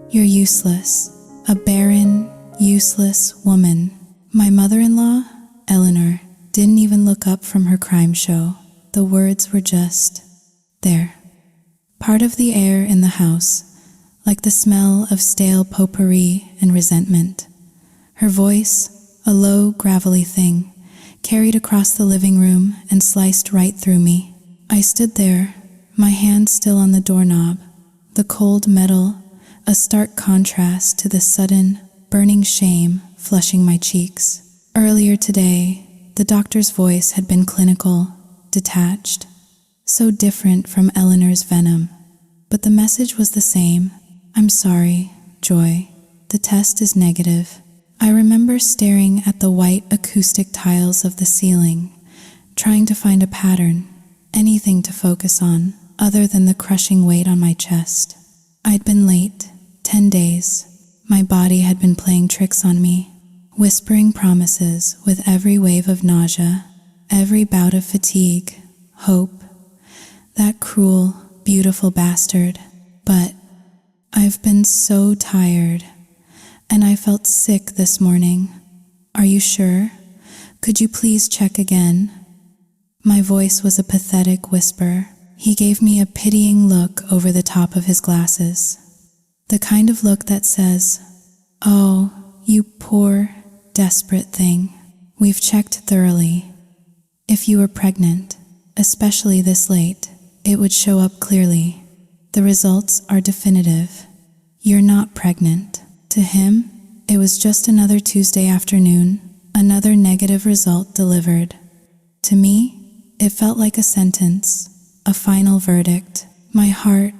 You're useless. A barren, useless woman. My mother-in-law, Eleanor, didn't even look up from her crime show. The words were just there. Part of the air in the house, like the smell of stale potpourri and resentment. Her voice, a low, gravelly thing, carried across the living room and sliced right through me. I stood there, my hand still on the doorknob, the cold metal, a stark contrast to the sudden, burning shame flushing my cheeks. Earlier today, the doctor's voice had been clinical, detached, so different from Eleanor's venom. But the message was the same. I'm sorry, Joy. The test is negative. I remember staring at the white acoustic tiles of the ceiling, trying to find a pattern, anything to focus on, other than the crushing weight on my chest. I'd been late, 10 days. My body had been playing tricks on me, whispering promises with every wave of nausea, every bout of fatigue, hope. That cruel, beautiful bastard. But I've been so tired, and I felt sick this morning. Are you sure? Could you please check again? My voice was a pathetic whisper. He gave me a pitying look over the top of his glasses. The kind of look that says, "Oh, you poor, desperate thing. We've checked thoroughly. If you were pregnant, especially this late, it would show up clearly. The results are definitive. You're not pregnant." To him, it was just another Tuesday afternoon, another negative result delivered. To me, it felt like a sentence, a final verdict. My heart,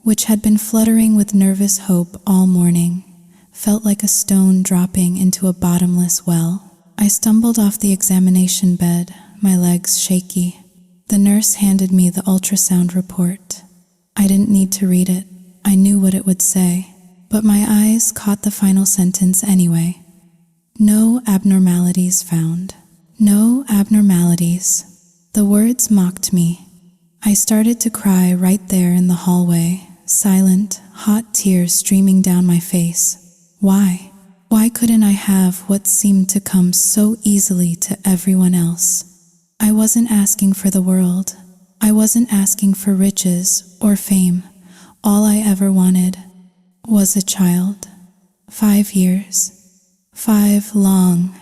which had been fluttering with nervous hope all morning, felt like a stone dropping into a bottomless well. I stumbled off the examination bed, my legs shaky. The nurse handed me the ultrasound report. I didn't need to read it. I knew what it would say. But my eyes caught the final sentence anyway. No abnormalities found. No abnormalities. The words mocked me. I started to cry right there in the hallway, silent, hot tears streaming down my face. Why? Why couldn't I have what seemed to come so easily to everyone else? I wasn't asking for the world. I wasn't asking for riches or fame. All I ever wanted was a child. 5 years. 5 long,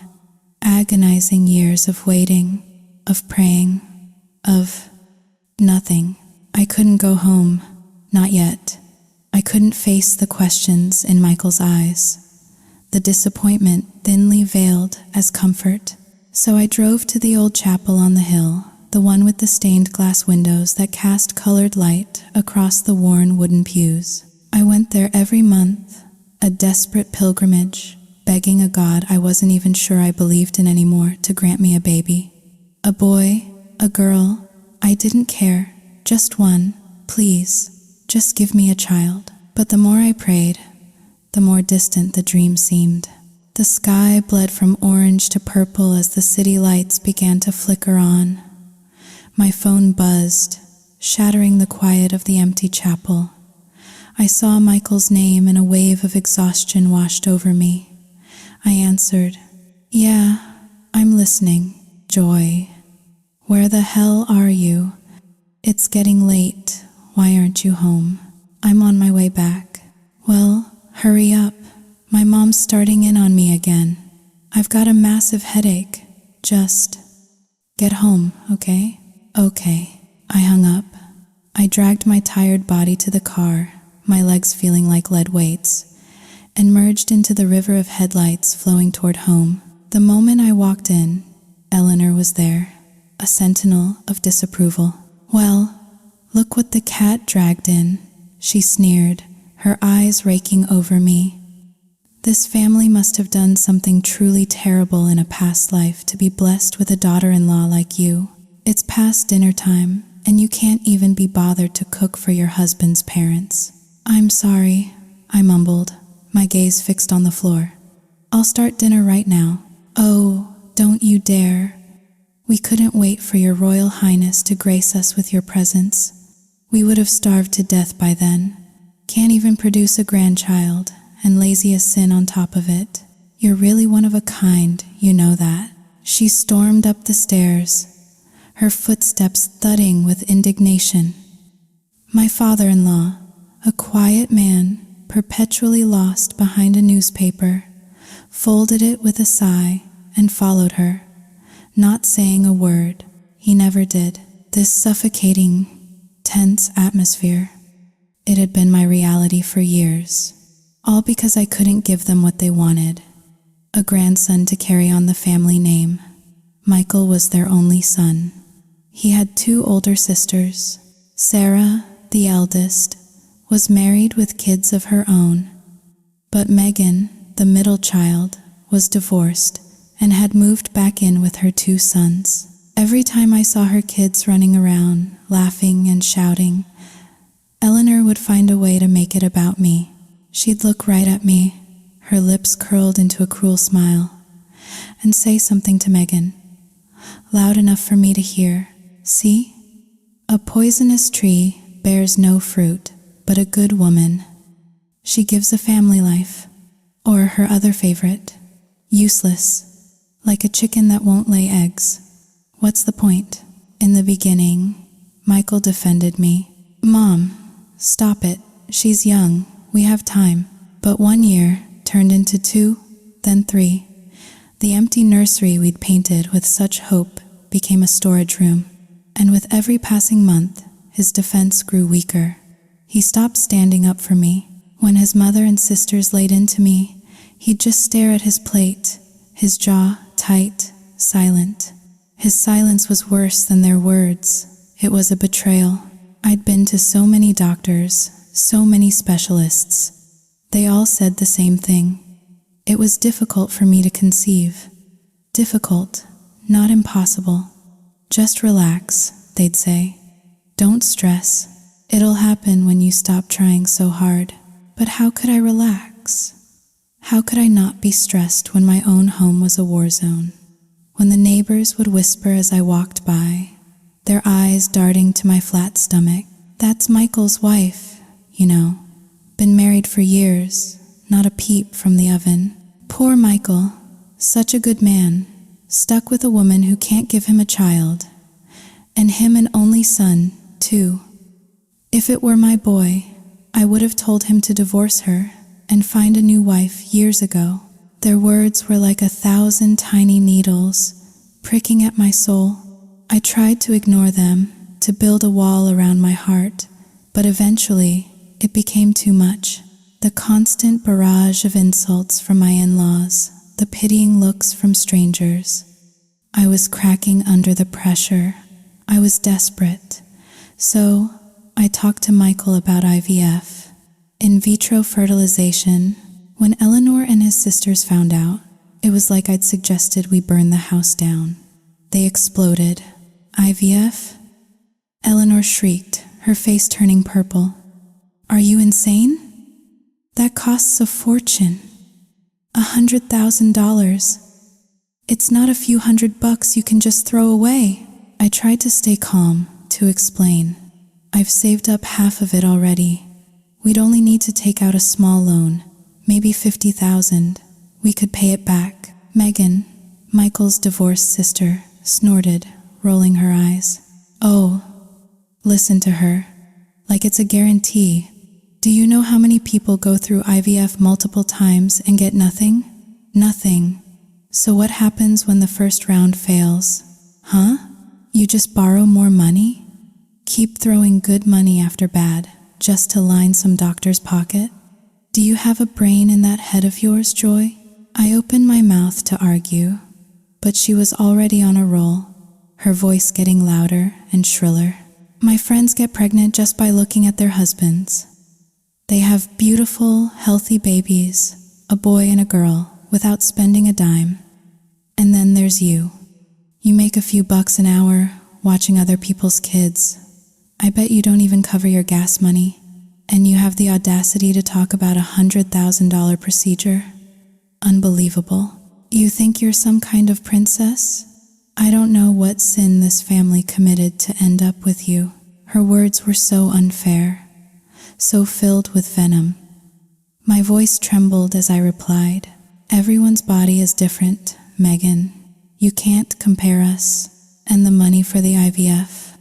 agonizing years of waiting, of praying, of nothing. I couldn't go home. Not yet. I couldn't face the questions in Michael's eyes, the disappointment thinly veiled as comfort. So I drove to the old chapel on the hill, the one with the stained glass windows that cast colored light across the worn wooden pews. I went there every month, a desperate pilgrimage, begging a God I wasn't even sure I believed in anymore to grant me a baby. A boy, a girl, I didn't care, just one, please, just give me a child. But the more I prayed, the more distant the dream seemed. The sky bled from orange to purple as the city lights began to flicker on. My phone buzzed, shattering the quiet of the empty chapel. I saw Michael's name and a wave of exhaustion washed over me. I answered, "Yeah, I'm listening, Joy. Where the hell are you? It's getting late. Why aren't you home?" "I'm on my way back." "Well, hurry up. My mom's starting in on me again. I've got a massive headache. Just get home, okay?" "Okay." I hung up. I dragged my tired body to the car, my legs feeling like lead weights, and merged into the river of headlights flowing toward home. The moment I walked in, Eleanor was there, a sentinel of disapproval. "Well, look what the cat dragged in," she sneered, her eyes raking over me. This family must have done something truly terrible in a past life to be blessed with a daughter-in-law like you. It's past dinner time, and you can't even be bothered to cook for your husband's parents. "I'm sorry," I mumbled, my gaze fixed on the floor. "I'll start dinner right now." "Oh, don't you dare. We couldn't wait for your Royal Highness to grace us with your presence. We would have starved to death by then." Can't even produce a grandchild, and lazy as sin on top of it. You're really one of a kind, you know that. She stormed up the stairs, her footsteps thudding with indignation. My father-in-law, a quiet man, perpetually lost behind a newspaper, folded it with a sigh and followed her, not saying a word. He never did. This suffocating, tense atmosphere. It had been my reality for years, all because I couldn't give them what they wanted. A grandson to carry on the family name. Michael was their only son. He had 2 older sisters. Sarah, the eldest, was married with kids of her own. But Megan, the middle child, was divorced and had moved back in with her 2 sons. Every time I saw her kids running around, laughing and shouting, Eleanor would find a way to make it about me. She'd look right at me, her lips curled into a cruel smile, and say something to Megan, loud enough for me to hear. See? A poisonous tree bears no fruit, but a good woman. She gives a family life. Or her other favorite, useless, like a chicken that won't lay eggs. What's the point? In the beginning, Michael defended me. Mom, stop it. She's young. We have time. But 1 year turned into 2, then 3. The empty nursery we'd painted with such hope became a storage room. And with every passing month, his defense grew weaker. He stopped standing up for me. When his mother and sisters laid into me, he'd just stare at his plate, his jaw tight, silent. His silence was worse than their words. It was a betrayal. I'd been to so many doctors, so many specialists. They all said the same thing. It was difficult for me to conceive. Difficult, not impossible. Just relax, they'd say. Don't stress. It'll happen when you stop trying so hard. But how could I relax? How could I not be stressed when my own home was a war zone? When the neighbors would whisper as I walked by, their eyes darting to my flat stomach, "That's Michael's wife, you know. Been married for years, not a peep from the oven. Poor Michael, such a good man, stuck with a woman who can't give him a child. And him an only son, too. If it were my boy, I would have told him to divorce her and find a new wife years ago." Their words were like 1,000 tiny needles, pricking at my soul. I tried to ignore them, to build a wall around my heart, but eventually it became too much. The constant barrage of insults from my in-laws, the pitying looks from strangers. I was cracking under the pressure. I was desperate. So I talked to Michael about IVF, in vitro fertilization. When Eleanor and his sisters found out, it was like I'd suggested we burn the house down. They exploded. IVF? Eleanor shrieked, her face turning purple. Are you insane? That costs a fortune. $100,000. It's not a few $100 you can just throw away. I tried to stay calm, to explain. I've saved up half of it already. We'd only need to take out a small loan, maybe $50,000. We could pay it back. Megan, Michael's divorced sister, snorted, rolling her eyes. Oh, listen to her. Like it's a guarantee. Do you know how many people go through IVF multiple times and get nothing? Nothing. So what happens when the first round fails? Huh? You just borrow more money? Keep throwing good money after bad, just to line some doctor's pocket? Do you have a brain in that head of yours, Joy? I opened my mouth to argue, but she was already on a roll, her voice getting louder and shriller. My friends get pregnant just by looking at their husbands. They have beautiful, healthy babies, a boy and a girl, without spending a dime. And then there's you. You make a few bucks an hour watching other people's kids. I bet you don't even cover your gas money. And you have the audacity to talk about $100,000 procedure? Unbelievable. You think you're some kind of princess? I don't know what sin this family committed to end up with you. Her words were so unfair, so filled with venom. My voice trembled as I replied, "Everyone's body is different, Megan. You can't compare us. And the money for the IVF?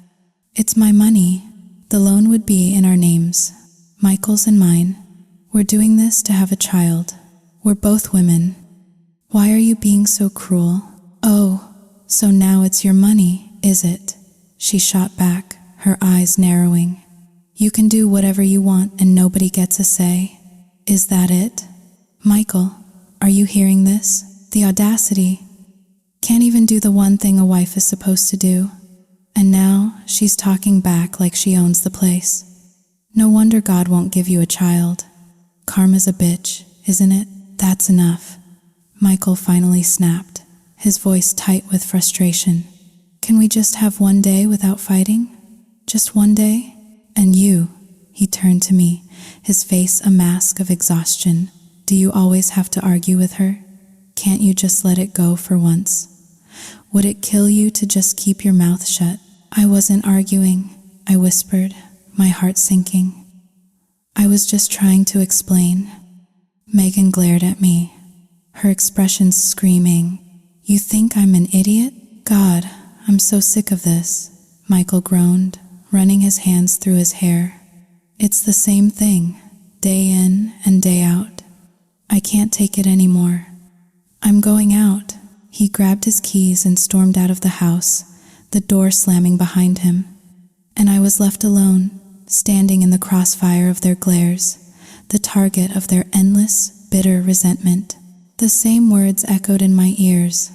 It's my money. The loan would be in our names, Michael's and mine. We're doing this to have a child. We're both women. Why are you being so cruel?" "Oh, so now it's your money, is it?" She shot back, her eyes narrowing. "You can do whatever you want and nobody gets a say. Is that it? Michael, are you hearing this? The audacity. Can't even do the one thing a wife is supposed to do. And now she's talking back like she owns the place. No wonder God won't give you a child. Karma's a bitch, isn't it? That's enough." Michael finally snapped, his voice tight with frustration. "Can we just have one day without fighting? Just one day? And you," he turned to me, his face a mask of exhaustion. "Do you always have to argue with her? Can't you just let it go for once? Would it kill you to just keep your mouth shut?" "I wasn't arguing," I whispered, my heart sinking. "I was just trying to explain." Megan glared at me, her expression screaming, "You think I'm an idiot? God, I'm so sick of this." Michael groaned, running his hands through his hair. "It's the same thing, day in and day out. I can't take it anymore. I'm going out." He grabbed his keys and stormed out of the house, the door slamming behind him. And I was left alone, standing in the crossfire of their glares, the target of their endless, bitter resentment. The same words echoed in my ears,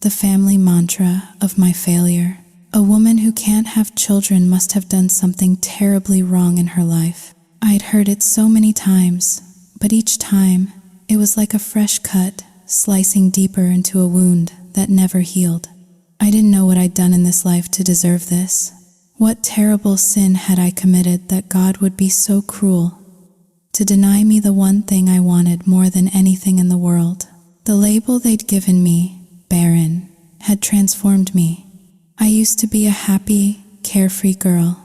the family mantra of my failure. A woman who can't have children must have done something terribly wrong in her life. I'd heard it so many times, but each time, it was like a fresh cut, slicing deeper into a wound that never healed. I didn't know what I'd done in this life to deserve this. What terrible sin had I committed that God would be so cruel to deny me the one thing I wanted more than anything in the world? The label they'd given me, barren, had transformed me. I used to be a happy, carefree girl.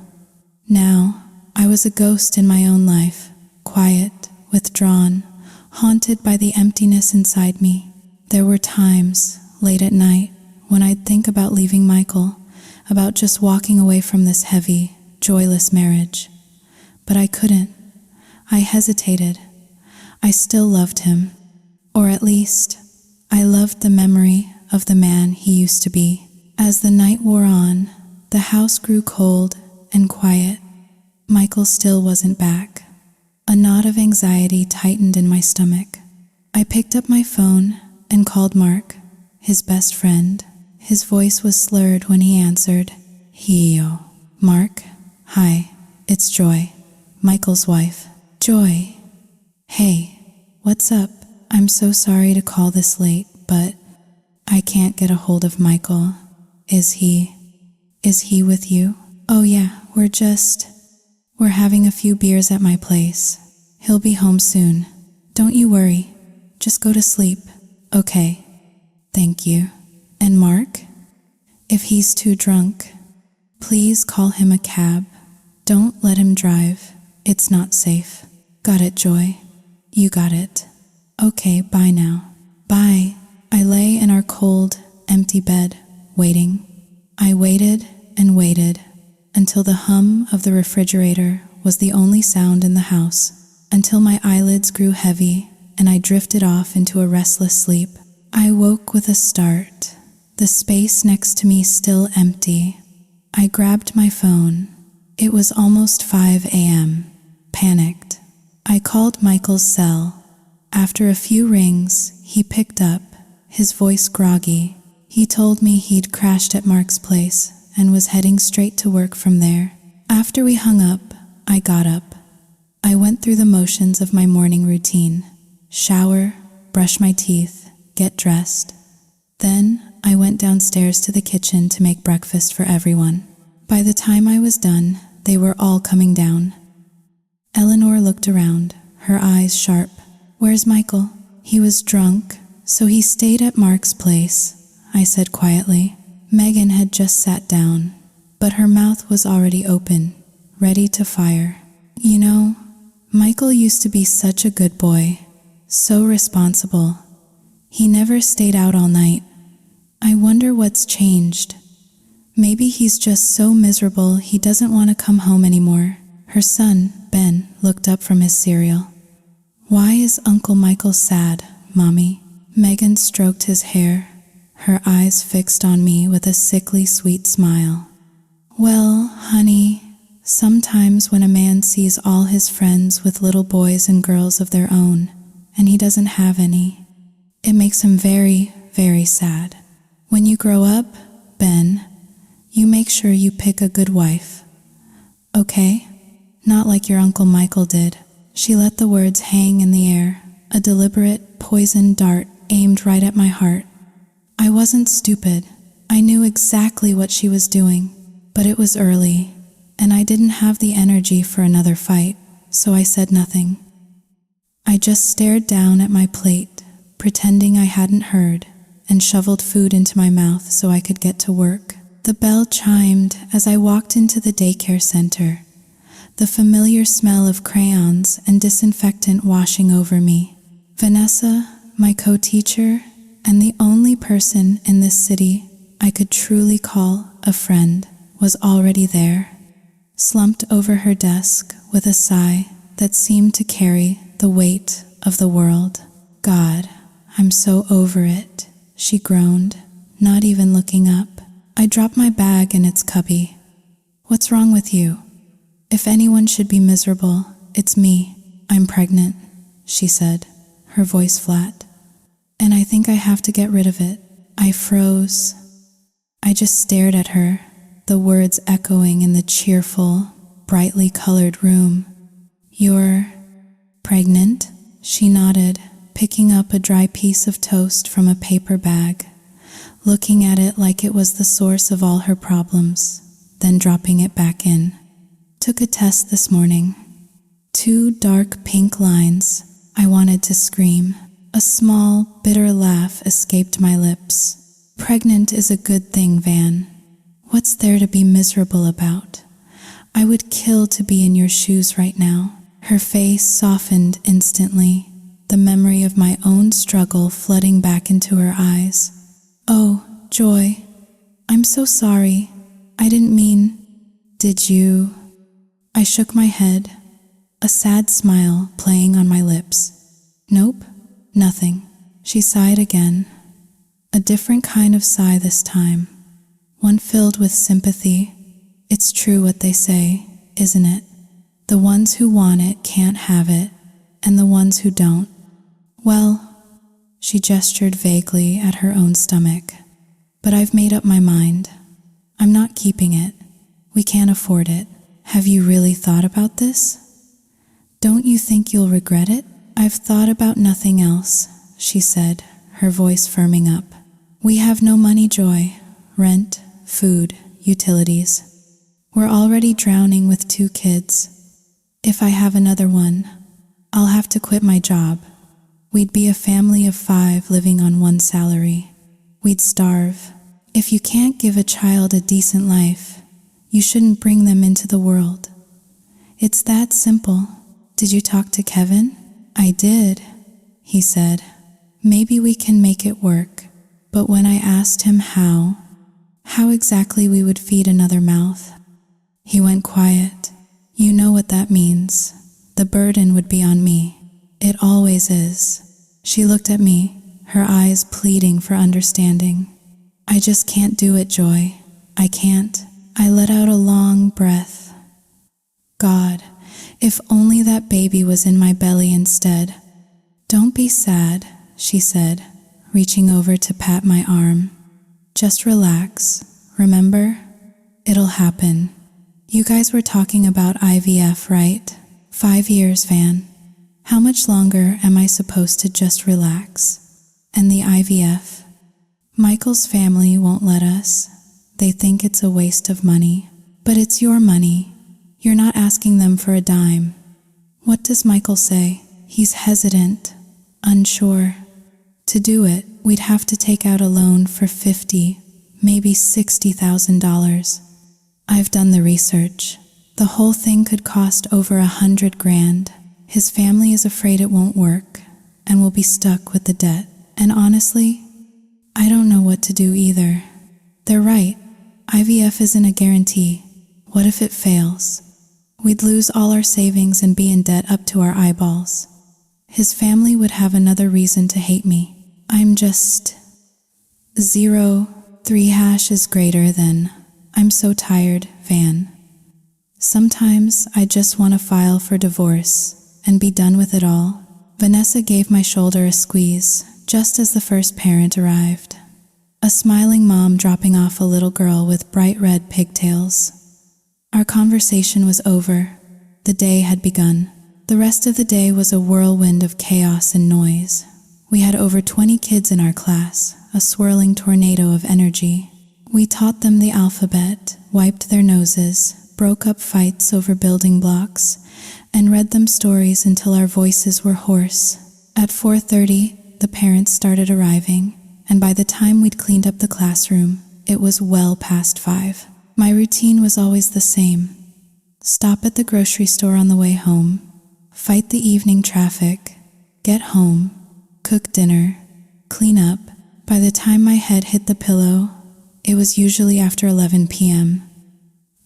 Now, I was a ghost in my own life, quiet, withdrawn, haunted by the emptiness inside me. There were times, late at night, when I'd think about leaving Michael, about just walking away from this heavy, joyless marriage. But I couldn't. I hesitated. I still loved him. Or at least, I loved the memory of the man he used to be. As the night wore on, the house grew cold and quiet. Michael still wasn't back. A knot of anxiety tightened in my stomach. I picked up my phone and called Mark, his best friend. His voice was slurred when he answered. "Hio." "Mark, hi, it's Joy, Michael's wife." "Joy. Hey, what's up? I'm so sorry to call this late, but I can't get a hold of Michael. Is he with you?" "Oh yeah, we're having a few beers at my place. He'll be home soon. Don't you worry. Just go to sleep." "Okay, thank you." "And Mark? If he's too drunk, please call him a cab. Don't let him drive. It's not safe." "Got it, Joy. You got it." "Okay, bye now." "Bye." I lay in our cold, empty bed, waiting. I waited and waited until the hum of the refrigerator was the only sound in the house, until my eyelids grew heavy and I drifted off into a restless sleep. I woke with a start, the space next to me still empty. I grabbed my phone. It was almost 5 a.m. Panicked. I called Michael's cell. After a few rings, he picked up, his voice groggy. He told me he'd crashed at Mark's place and was heading straight to work from there. After we hung up, I got up. I went through the motions of my morning routine. Shower, brush my teeth, get dressed. Then I went downstairs to the kitchen to make breakfast for everyone. By the time I was done, they were all coming down. Eleanor looked around, her eyes sharp. "Where's Michael?" "He was drunk, so he stayed at Mark's place," I said quietly. Megan had just sat down, but her mouth was already open, ready to fire. "You know, Michael used to be such a good boy, so responsible. He never stayed out all night. I wonder what's changed. Maybe he's just so miserable he doesn't want to come home anymore. Her son, Ben, looked up from his cereal. Why is Uncle Michael sad, Mommy? Megan stroked his hair, her eyes fixed on me with a sickly sweet smile. Well, honey, sometimes when a man sees all his friends with little boys and girls of their own, and he doesn't have any, it makes him very, very sad. When you grow up, Ben, you make sure you pick a good wife. Okay? Not like your Uncle Michael did. She let the words hang in the air, a deliberate, poisoned dart aimed right at my heart. I wasn't stupid. I knew exactly what she was doing, but it was early, and I didn't have the energy for another fight, so I said nothing. I just stared down at my plate, pretending I hadn't heard, and shoveled food into my mouth so I could get to work. The bell chimed as I walked into the daycare center, the familiar smell of crayons and disinfectant washing over me. Vanessa, my co-teacher, and the only person in this city I could truly call a friend, was already there, slumped over her desk with a sigh that seemed to carry the weight of the world. God, I'm so over it, she groaned, not even looking up. I dropped my bag in its cubby. What's wrong with you? If anyone should be miserable, it's me. I'm pregnant, she said, her voice flat. And I think I have to get rid of it. I froze. I just stared at her, the words echoing in the cheerful, brightly colored room. You're pregnant? She nodded, picking up a dry piece of toast from a paper bag, looking at it like it was the source of all her problems, then dropping it back in. Took a test this morning. 2 dark pink lines. I wanted to scream. A small, bitter laugh escaped my lips. Pregnant is a good thing, Van. What's there to be miserable about? I would kill to be in your shoes right now. Her face softened instantly, the memory of my own struggle flooding back into her eyes. Oh, Joy, I'm so sorry. I didn't mean... Did you? I shook my head, a sad smile playing on my lips. Nope, nothing. She sighed again, a different kind of sigh this time, one filled with sympathy. It's true what they say, isn't it? The ones who want it can't have it, and the ones who don't. Well, she gestured vaguely at her own stomach. But I've made up my mind. I'm not keeping it. We can't afford it. Have you really thought about this? Don't you think you'll regret it? I've thought about nothing else, she said, her voice firming up. We have no money, Joy. Rent, food, utilities. We're already drowning with 2 kids. If I have another one, I'll have to quit my job. We'd be a family of 5 living on 1 salary. We'd starve. If you can't give a child a decent life, you shouldn't bring them into the world. It's that simple. Did you talk to Kevin? I did, he said. Maybe we can make it work. But when I asked him how exactly we would feed another mouth, he went quiet. You know what that means. The burden would be on me. It always is. She looked at me, her eyes pleading for understanding. I just can't do it, Joy. I can't. I let out a long breath. God, if only that baby was in my belly instead. Don't be sad, she said, reaching over to pat my arm. Just relax, remember? It'll happen. You guys were talking about IVF, right? 5 years, Van. How much longer am I supposed to just relax? And the IVF? Michael's family won't let us. They think it's a waste of money. But it's your money. You're not asking them for a dime. What does Michael say? He's hesitant, unsure. To do it, we'd have to take out a loan for $50,000, maybe $60,000. I've done the research. The whole thing could cost over $100,000. His family is afraid it won't work and will be stuck with the debt. And honestly, I don't know what to do either. They're right. IVF isn't a guarantee. What if it fails? We'd lose all our savings and be in debt up to our eyeballs. His family would have another reason to hate me. I'm just 03 hash is greater than I'm so tired, Van. Sometimes I just want to file for divorce and be done with it all. Vanessa gave my shoulder a squeeze just as the first parent arrived. A smiling mom dropping off a little girl with bright red pigtails. Our conversation was over. The day had begun. The rest of the day was a whirlwind of chaos and noise. We had over 20 kids in our class, a swirling tornado of energy. We taught them the alphabet, wiped their noses, broke up fights over building blocks, and read them stories until our voices were hoarse. At 4:30, the parents started arriving, and by the time we'd cleaned up the classroom, it was well past 5. My routine was always the same. Stop at the grocery store on the way home, fight the evening traffic, get home, cook dinner, clean up. By the time my head hit the pillow, it was usually after 11 p.m.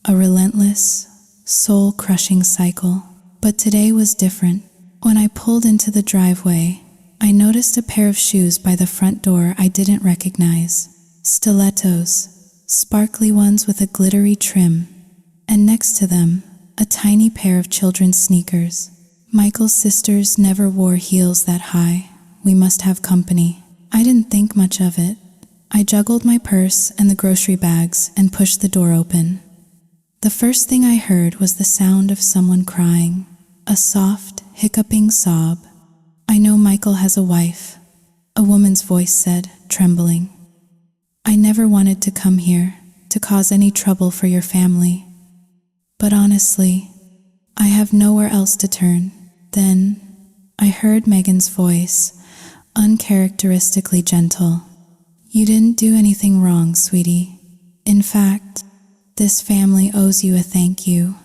A relentless, soul-crushing cycle. But today was different. When I pulled into the driveway, I noticed a pair of shoes by the front door I didn't recognize. Stilettos, sparkly ones with a glittery trim, and next to them, a tiny pair of children's sneakers. Michael's sisters never wore heels that high. We must have company. I didn't think much of it. I juggled my purse and the grocery bags and pushed the door open. The first thing I heard was the sound of someone crying, a soft, hiccuping sob. I know Michael has a wife, a woman's voice said, trembling. I never wanted to come here to cause any trouble for your family. But honestly, I have nowhere else to turn. Then I heard Megan's voice, uncharacteristically gentle. You didn't do anything wrong, sweetie. In fact, this family owes you a thank you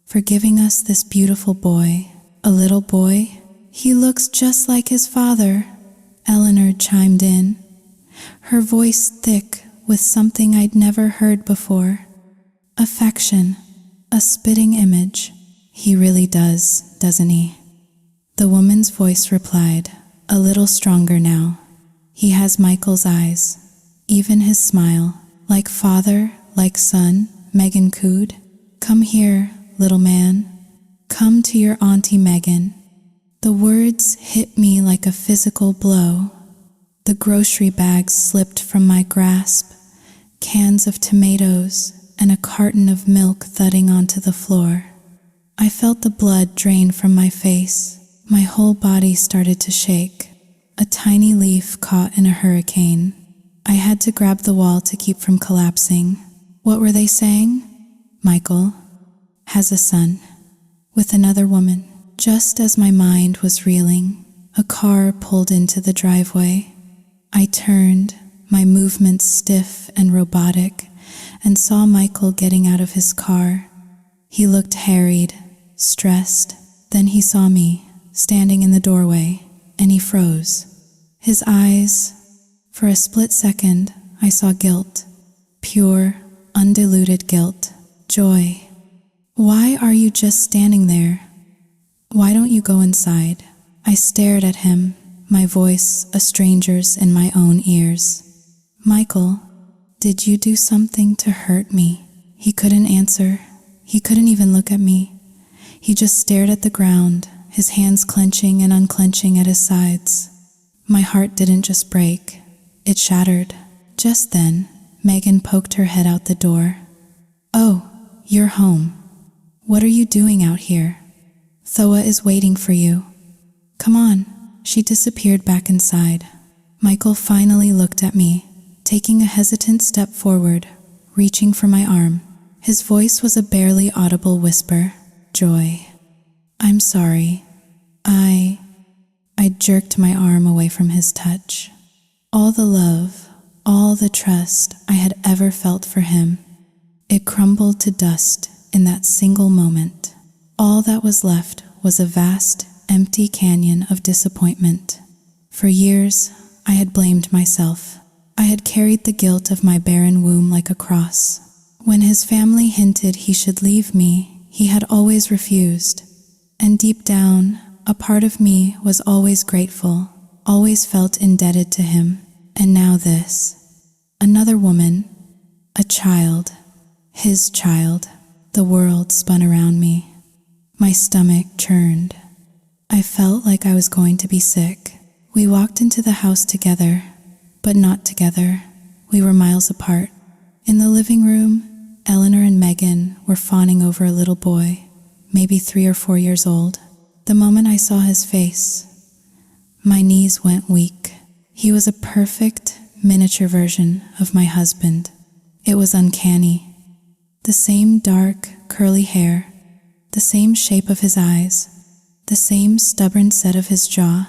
for giving us this beautiful boy. A little boy? He looks just like his father, Eleanor chimed in, her voice thick with something I'd never heard before. Affection, a spitting image. He really does, doesn't he? The woman's voice replied, a little stronger now. He has Michael's eyes, even his smile. Like father, like son, Megan cooed. Come here, little man. Come to your Auntie Megan. The words hit me like a physical blow. The grocery bags slipped from my grasp, cans of tomatoes and a carton of milk thudding onto the floor. I felt the blood drain from my face. My whole body started to shake. A tiny leaf caught in a hurricane. I had to grab the wall to keep from collapsing. What were they saying? Michael has a son with another woman. Just as my mind was reeling, a car pulled into the driveway. I turned, my movements stiff and robotic, and saw Michael getting out of his car. He looked harried, stressed. Then he saw me, standing in the doorway, and he froze. His eyes, for a split second, I saw guilt. Pure, undiluted guilt. Joy. Why are you just standing there? Why don't you go inside? I stared at him, my voice a stranger's in my own ears. Michael, did you do something to hurt me? He couldn't answer. He couldn't even look at me. He just stared at the ground, his hands clenching and unclenching at his sides. My heart didn't just break, it shattered. Just then, Megan poked her head out the door. Oh, you're home. What are you doing out here? Thoa is waiting for you. Come on. She disappeared back inside. Michael finally looked at me, taking a hesitant step forward, reaching for my arm. His voice was a barely audible whisper. Joy. I'm sorry. I jerked my arm away from his touch. All the love, all the trust I had ever felt for him, it crumbled to dust in that single moment. All that was left was a vast, empty canyon of disappointment. For years, I had blamed myself. I had carried the guilt of my barren womb like a cross. When his family hinted he should leave me, he had always refused. And deep down, a part of me was always grateful, always felt indebted to him. And now this. Another woman, a child, his child. The world spun around me. My stomach churned. I felt like I was going to be sick. We walked into the house together, but not together. We were miles apart. In the living room, Eleanor and Megan were fawning over a little boy, maybe 3 or 4 years old. The moment I saw his face, my knees went weak. He was a perfect, miniature version of my husband. It was uncanny. The same dark, curly hair, the same shape of his eyes, the same stubborn set of his jaw.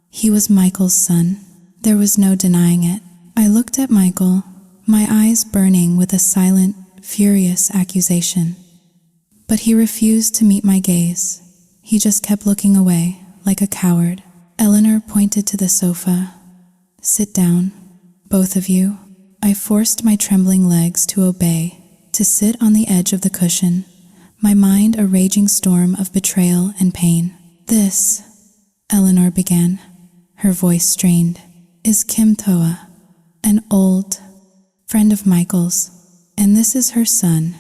He was Michael's son. There was no denying it. I looked at Michael, my eyes burning with a silent, furious accusation. But he refused to meet my gaze. He just kept looking away, like a coward. Eleanor pointed to the sofa. "Sit down, both of you." I forced my trembling legs to obey, to sit on the edge of the cushion, my mind a raging storm of betrayal and pain. "This," Eleanor began, her voice strained, "is Kim Toa, an old friend of Michael's, and this is her son."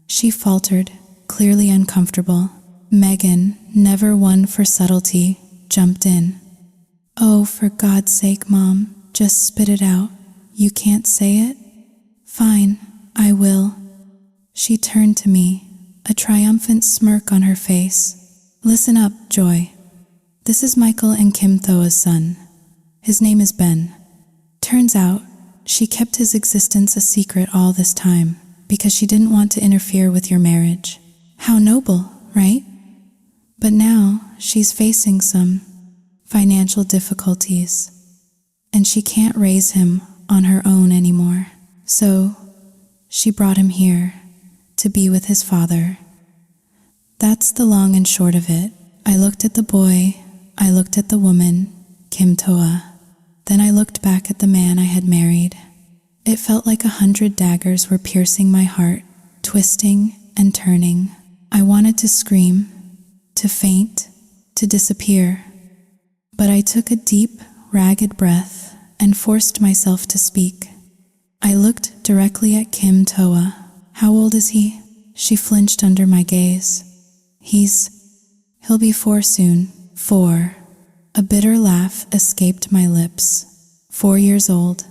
She faltered, clearly uncomfortable. Megan, never one for subtlety, jumped in. "Oh, for God's sake, Mom, just spit it out. You can't say it? Fine, I will." She turned to me, a triumphant smirk on her face. "Listen up, Joy. This is Michael and Kim Thoa's son. His name is Ben. Turns out, she kept his existence a secret all this time because she didn't want to interfere with your marriage. How noble, right? But now she's facing some financial difficulties, and she can't raise him on her own anymore. So she brought him here to be with his father. That's the long and short of it." I looked at the boy, I looked at the woman, Kim Toa. Then I looked back at the man I had married. It felt like 100 daggers were piercing my heart, twisting and turning. I wanted to scream, to faint, to disappear. But I took a deep, ragged breath and forced myself to speak. I looked directly at Kim Toa. "How old is he?" She flinched under my gaze. He'll be 4 soon." 4. A bitter laugh escaped my lips. 4 years old,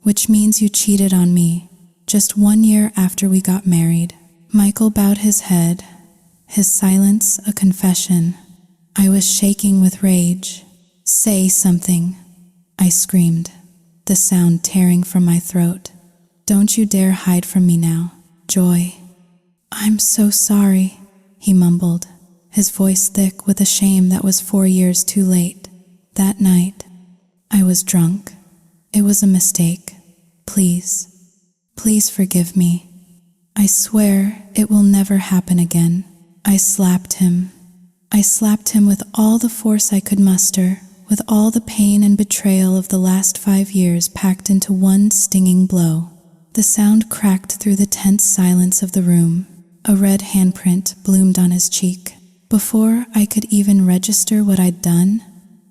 which means you cheated on me, just 1 year after we got married. Michael bowed his head, his silence a confession. I was shaking with rage. "Say something," I screamed, the sound tearing from my throat. "Don't you dare hide from me now, Joy." "I'm so sorry," he mumbled, his voice thick with a shame that was 4 years too late. That night, I was drunk. It was a mistake. Please, please forgive me. I swear it will never happen again. I slapped him. I slapped him with all the force I could muster, with all the pain and betrayal of the last 5 years packed into one stinging blow. The sound cracked through the tense silence of the room. A red handprint bloomed on his cheek. Before I could even register what I'd done,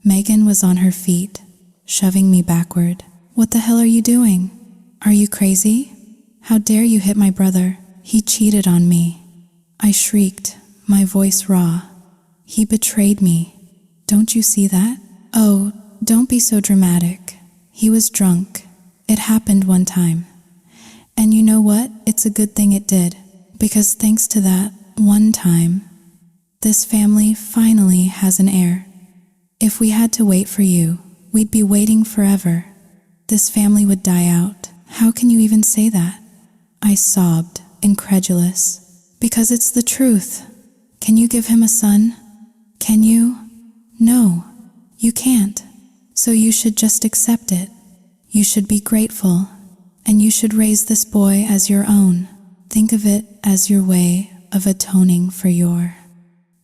Megan was on her feet, shoving me backward. "What the hell are you doing? Are you crazy? How dare you hit my brother? He cheated on me." I shrieked, my voice raw. "He betrayed me. Don't you see that?" "Oh, don't be so dramatic. He was drunk. It happened one time. And you know what? It's a good thing it did, because thanks to that one time, this family finally has an heir. If we had to wait for you, we'd be waiting forever. This family would die out." "How can you even say that?" I sobbed, incredulous. "Because it's the truth. Can you give him a son? Can you? No, you can't. So you should just accept it. You should be grateful, and you should raise this boy as your own. Think of it as your way of atoning for your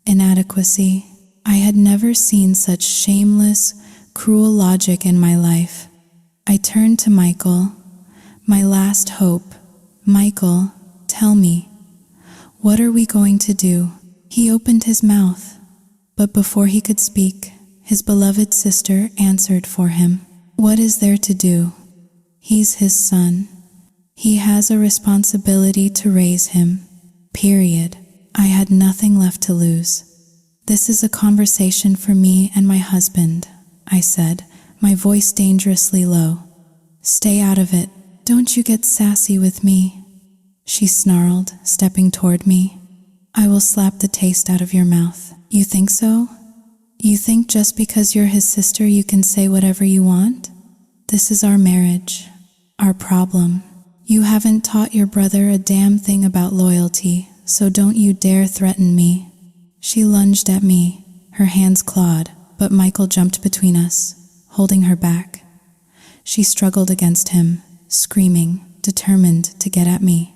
inadequacy." I had never seen such shameless, cruel logic in my life. I turned to Michael, my last hope. Michael, tell me, what are we going to do? He opened his mouth, but before he could speak, his beloved sister answered for him. What is there to do? He's his son. He has a responsibility to raise him. Period. I had nothing left to lose. This is a conversation for me and my husband, I said, my voice dangerously low. Stay out of it. Don't you get sassy with me, she snarled, stepping toward me. I will slap the taste out of your mouth. You think so? You think just because you're his sister you can say whatever you want? This is our marriage, our problem. You haven't taught your brother a damn thing about loyalty, so don't you dare threaten me. She lunged at me, her hands clawed, but Michael jumped between us, holding her back. She struggled against him, screaming, determined to get at me.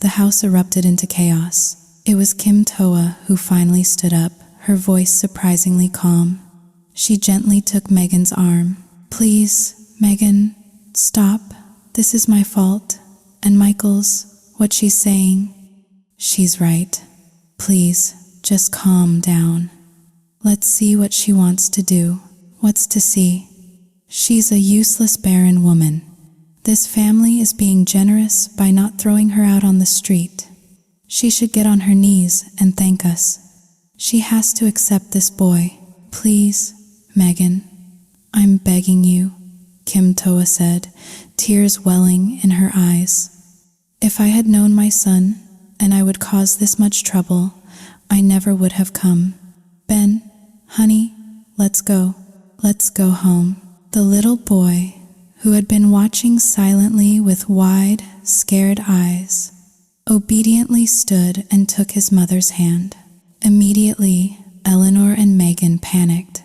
The house erupted into chaos. It was Kim Toa who finally stood up, her voice surprisingly calm. She gently took Megan's arm. Please, Megan, stop. This is my fault. And Michael's, what she's saying. She's right. Please, just calm down. Let's see what she wants to do. What's to see? She's a useless barren woman. This family is being generous by not throwing her out on the street. She should get on her knees and thank us. She has to accept this boy. Please, Megan, I'm begging you, Kim Toa said, tears welling in her eyes. If I had known my son, and I would cause this much trouble, I never would have come. Ben, honey, let's go. Let's go home. The little boy, who had been watching silently with wide, scared eyes, obediently stood and took his mother's hand. Immediately, Eleanor and Megan panicked,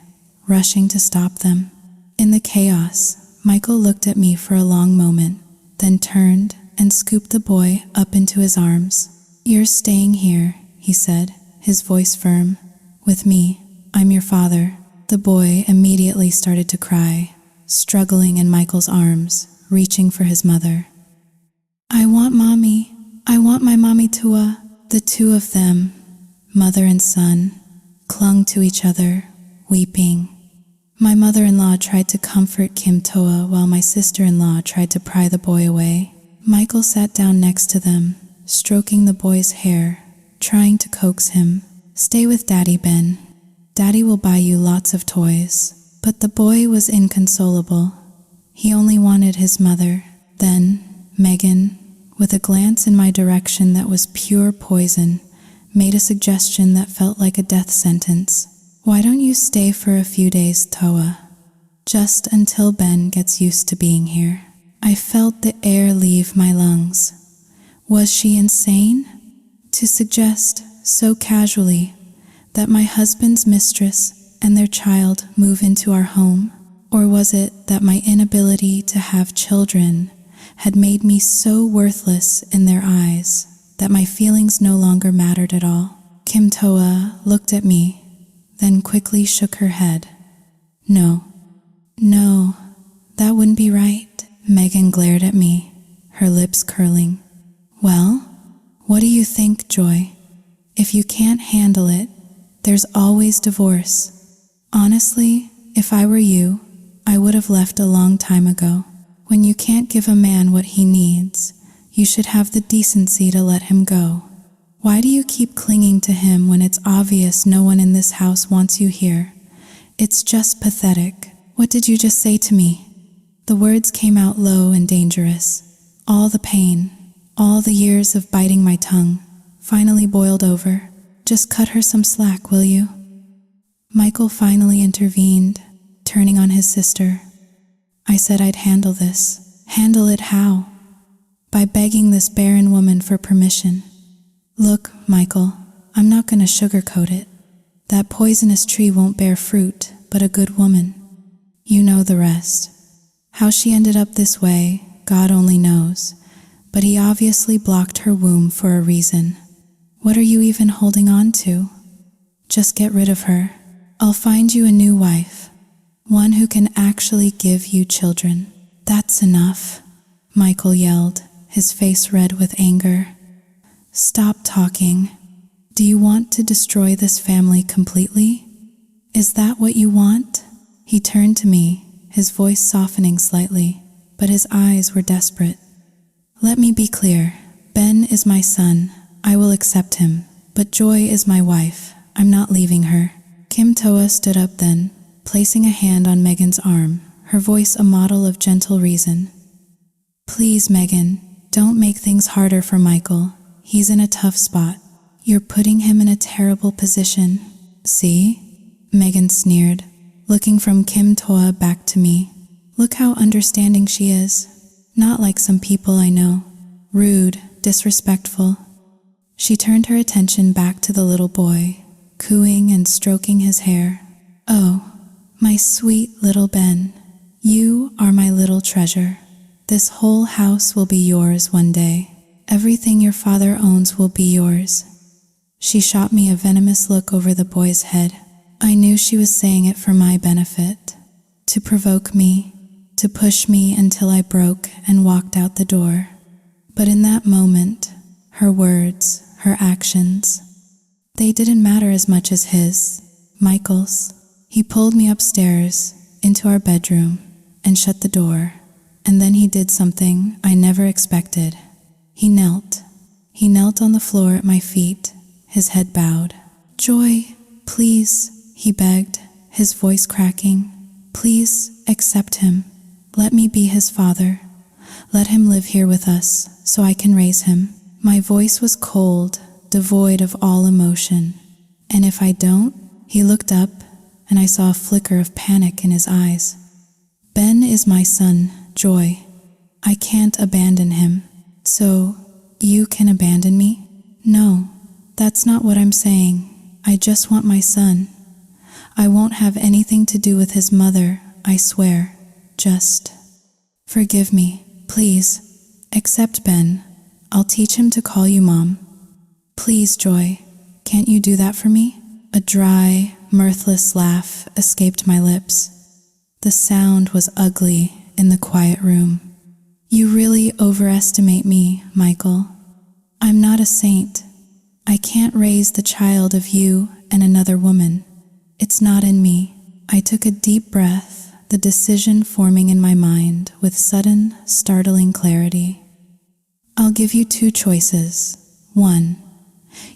rushing to stop them. In the chaos, Michael looked at me for a long moment, then turned and scooped the boy up into his arms. You're staying here, he said, his voice firm. With me, I'm your father. The boy immediately started to cry, struggling in Michael's arms, reaching for his mother. I want mommy. I want my mommy Tua. The two of them, mother and son, clung to each other, weeping. My mother-in-law tried to comfort Kim Toa while my sister-in-law tried to pry the boy away. Michael sat down next to them, stroking the boy's hair, trying to coax him. Stay with Daddy, Ben. Daddy will buy you lots of toys. But the boy was inconsolable. He only wanted his mother. Then, Megan, with a glance in my direction that was pure poison, made a suggestion that felt like a death sentence. Why don't you stay for a few days, Toa? Just until Ben gets used to being here. I felt the air leave my lungs. Was she insane? To suggest, so casually, that my husband's mistress and their child move into our home? Or was it that my inability to have children had made me so worthless in their eyes that my feelings no longer mattered at all? Kim Toa looked at me, then quickly shook her head. No, that wouldn't be right. Megan glared at me, her lips curling. Well, what do you think, Joy? If you can't handle it, there's always divorce. Honestly, if I were you, I would have left a long time ago. When you can't give a man what he needs, you should have the decency to let him go. Why do you keep clinging to him when it's obvious no one in this house wants you here? It's just pathetic. What did you just say to me? The words came out low and dangerous. All the pain, all the years of biting my tongue, finally boiled over. Just cut her some slack, will you? Michael finally intervened, turning on his sister. I said I'd handle this. Handle it how? By begging this barren woman for permission. Look, Michael, I'm not going to sugarcoat it. That poisonous tree won't bear fruit, but a good woman. You know the rest. How she ended up this way, God only knows, but he obviously blocked her womb for a reason. What are you even holding on to? Just get rid of her. I'll find you a new wife, one who can actually give you children. That's enough, Michael yelled, his face red with anger. Stop talking. Do you want to destroy this family completely? Is that what you want? He turned to me, his voice softening slightly, but his eyes were desperate. Let me be clear. Ben is my son. I will accept him. But Joy is my wife. I'm not leaving her. Kim Toa stood up then, placing a hand on Megan's arm, her voice a model of gentle reason. Please, Megan, don't make things harder for Michael. He's in a tough spot. You're putting him in a terrible position. See? Megan sneered, looking from Kim Toa back to me. Look how understanding she is. Not like some people I know. Rude, disrespectful. She turned her attention back to the little boy, cooing and stroking his hair. Oh, my sweet little Ben, you are my little treasure. This whole house will be yours one day. Everything your father owns will be yours. She shot me a venomous look over the boy's head. I knew she was saying it for my benefit, to provoke me, to push me until I broke and walked out the door. But in that moment, her words, her actions, they didn't matter as much as his, Michael's. He pulled me upstairs, into our bedroom, and shut the door. And then he did something I never expected. He knelt. He knelt on the floor at my feet, his head bowed. Joy, please, he begged, his voice cracking. Please accept him. Let me be his father. Let him live here with us so I can raise him. My voice was cold, devoid of all emotion. And if I don't, he looked up and I saw a flicker of panic in his eyes. Ben is my son, Joy. I can't abandon him. So, you can abandon me? No, that's not what I'm saying. I just want my son. I won't have anything to do with his mother, I swear. Just forgive me, please. Accept Ben. I'll teach him to call you Mom. Please, Joy, can't you do that for me? A dry, mirthless laugh escaped my lips. The sound was ugly in the quiet room. You really overestimate me, Michael. I'm not a saint. I can't raise the child of you and another woman. It's not in me. I took a deep breath, the decision forming in my mind with sudden, startling clarity. I'll give you two choices. 1.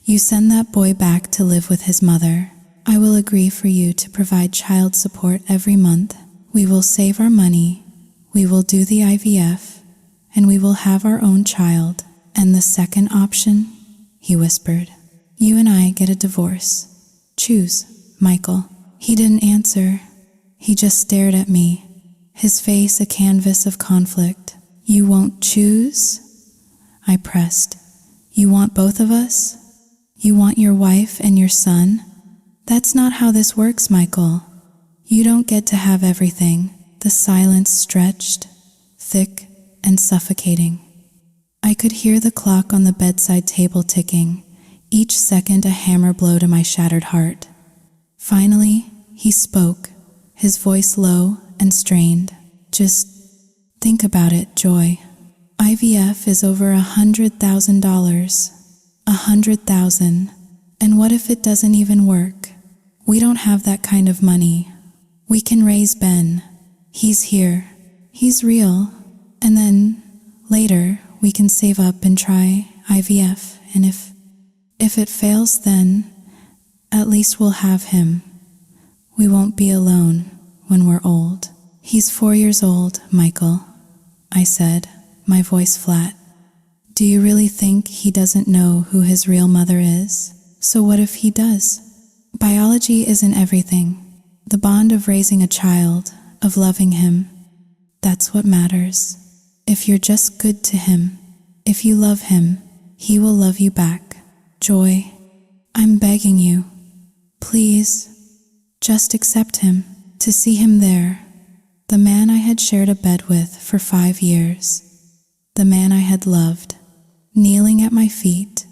You send that boy back to live with his mother. I will agree for you to provide child support every month. We will save our money. We will do the IVF, and we will have our own child. And the second option, he whispered, you and I get a divorce. Choose, Michael. He didn't answer. He just stared at me, his face a canvas of conflict. You won't choose? I pressed. You want both of us? You want your wife and your son? That's not how this works, Michael. You don't get to have everything. The silence stretched, thick and suffocating. I could hear the clock on the bedside table ticking, each second a hammer blow to my shattered heart. Finally, he spoke, his voice low and strained. Just think about it, Joy. IVF is over $100,000. $100,000. And what if it doesn't even work? We don't have that kind of money. We can raise Ben. He's here. He's real. And then, later, we can save up and try IVF. And if it fails, then at least we'll have him. We won't be alone when we're old. He's 4 years old, Michael, I said, my voice flat. Do you really think he doesn't know who his real mother is? So what if he does? Biology isn't everything. The bond of raising a child, of loving him, that's what matters. If you're just good to him, if you love him, he will love you back. Joy, I'm begging you, please, just accept him, to see him there, the man I had shared a bed with for 5 years, the man I had loved, kneeling at my feet,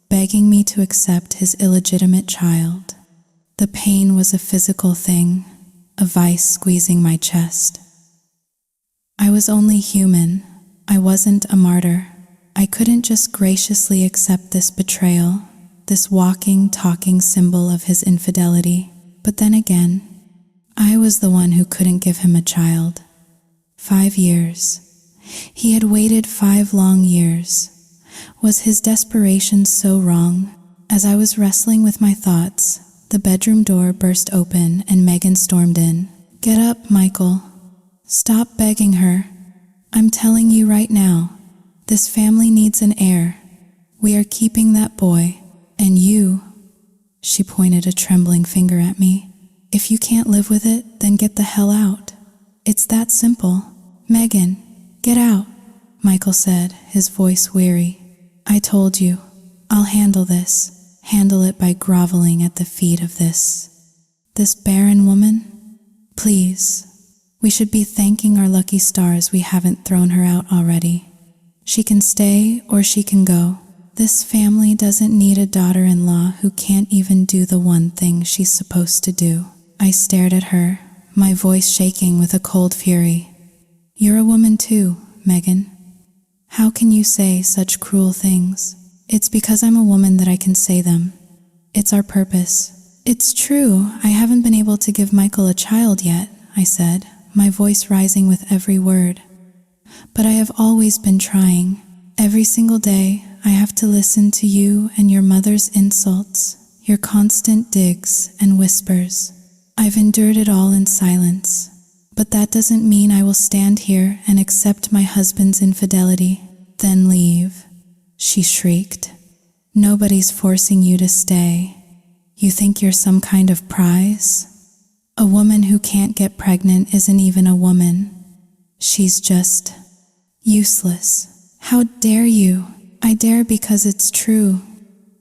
begging me to accept his illegitimate child. The pain was a physical thing, a vice squeezing my chest. I was only human. I wasn't a martyr. I couldn't just graciously accept this betrayal, this walking, talking symbol of his infidelity. But then again, I was the one who couldn't give him a child. 5 years. He had waited 5 long years. Was his desperation so wrong? As I was wrestling with my thoughts, the bedroom door burst open and Megan stormed in. "Get up, Michael. Stop begging her. I'm telling you right now, this family needs an heir. We are keeping that boy, and you," she pointed a trembling finger at me. "If you can't live with it, then get the hell out. It's that simple." "Megan, get out," Michael said, his voice weary. "I told you, I'll handle this. Handle it by groveling at the feet of this barren woman? Please. We should be thanking our lucky stars we haven't thrown her out already. She can stay or she can go. This family doesn't need a daughter-in-law who can't even do the one thing she's supposed to do." I stared at her, my voice shaking with a cold fury. "You're a woman too, Megan. How can you say such cruel things?" "It's because I'm a woman that I can say them. It's our purpose." "It's true, I haven't been able to give Michael a child yet," I said, my voice rising with every word. "But I have always been trying. Every single day, I have to listen to you and your mother's insults, your constant digs and whispers. I've endured it all in silence. But that doesn't mean I will stand here and accept my husband's infidelity, then leave," she shrieked. "Nobody's forcing you to stay. You think you're some kind of prize? A woman who can't get pregnant isn't even a woman. She's just useless. How dare you?" "I dare because it's true.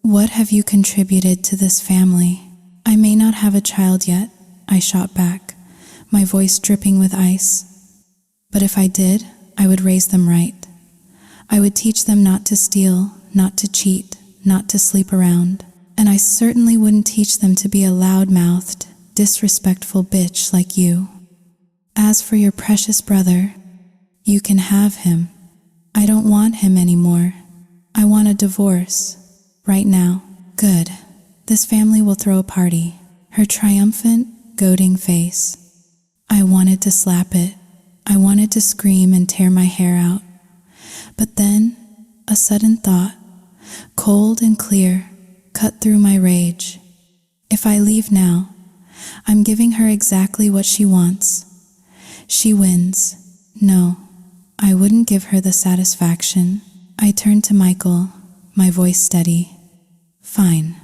What have you contributed to this family?" "I may not have a child yet," I shot back, my voice dripping with ice. "But if I did, I would raise them right. I would teach them not to steal, not to cheat, not to sleep around. And I certainly wouldn't teach them to be a loud-mouthed, disrespectful bitch like you. As for your precious brother, you can have him. I don't want him anymore. I want a divorce. Right now." "Good. This family will throw a party." Her triumphant, goading face. I wanted to slap it. I wanted to scream and tear my hair out. But then, a sudden thought, cold and clear, cut through my rage. If I leave now, I'm giving her exactly what she wants. She wins. No, I wouldn't give her the satisfaction. I turned to Michael, my voice steady. "Fine.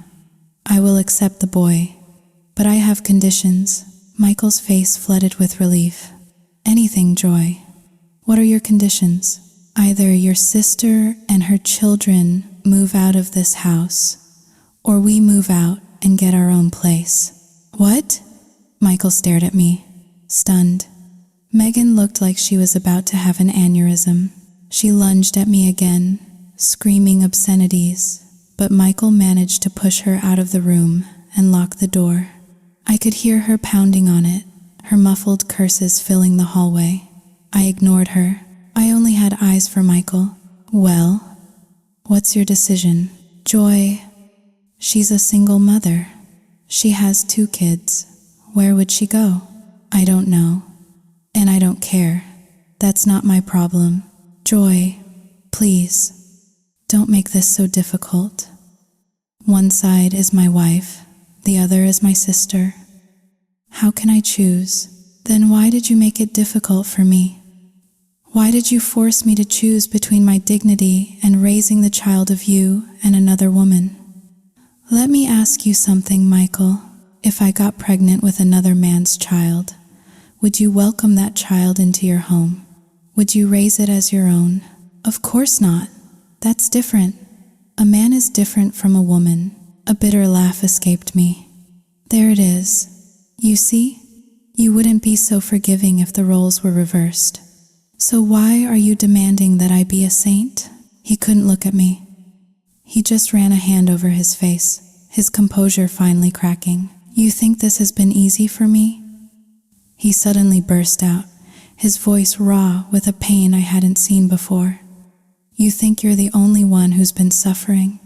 I will accept the boy. But I have conditions." Michael's face flooded with relief. "Anything, Joy. What are your conditions?" "Either your sister and her children move out of this house, or we move out and get our own place." "What?" Michael stared at me, stunned. Megan looked like she was about to have an aneurysm. She lunged at me again, screaming obscenities, but Michael managed to push her out of the room and lock the door. I could hear her pounding on it, her muffled curses filling the hallway. I ignored her. I only had eyes for Michael. "Well, what's your decision?" "Joy, she's a single mother. She has 2 kids. Where would she go?" "I don't know. And I don't care. That's not my problem. Joy, please, don't make this so difficult. One side is my wife, the other is my sister. How can I choose?" "Then why did you make it difficult for me? Why did you force me to choose between my dignity and raising the child of you and another woman?" "Let me ask you something, Michael. If I got pregnant with another man's child, would you welcome that child into your home? Would you raise it as your own?" "Of course not. That's different. A man is different from a woman." A bitter laugh escaped me. "There it is. You see? You wouldn't be so forgiving if the roles were reversed. So why are you demanding that I be a saint?" He couldn't look at me. He just ran a hand over his face, his composure finally cracking. You think this has been easy for me? He suddenly burst out, his voice raw with a pain I hadn't seen before. You think you're the only one who's been suffering?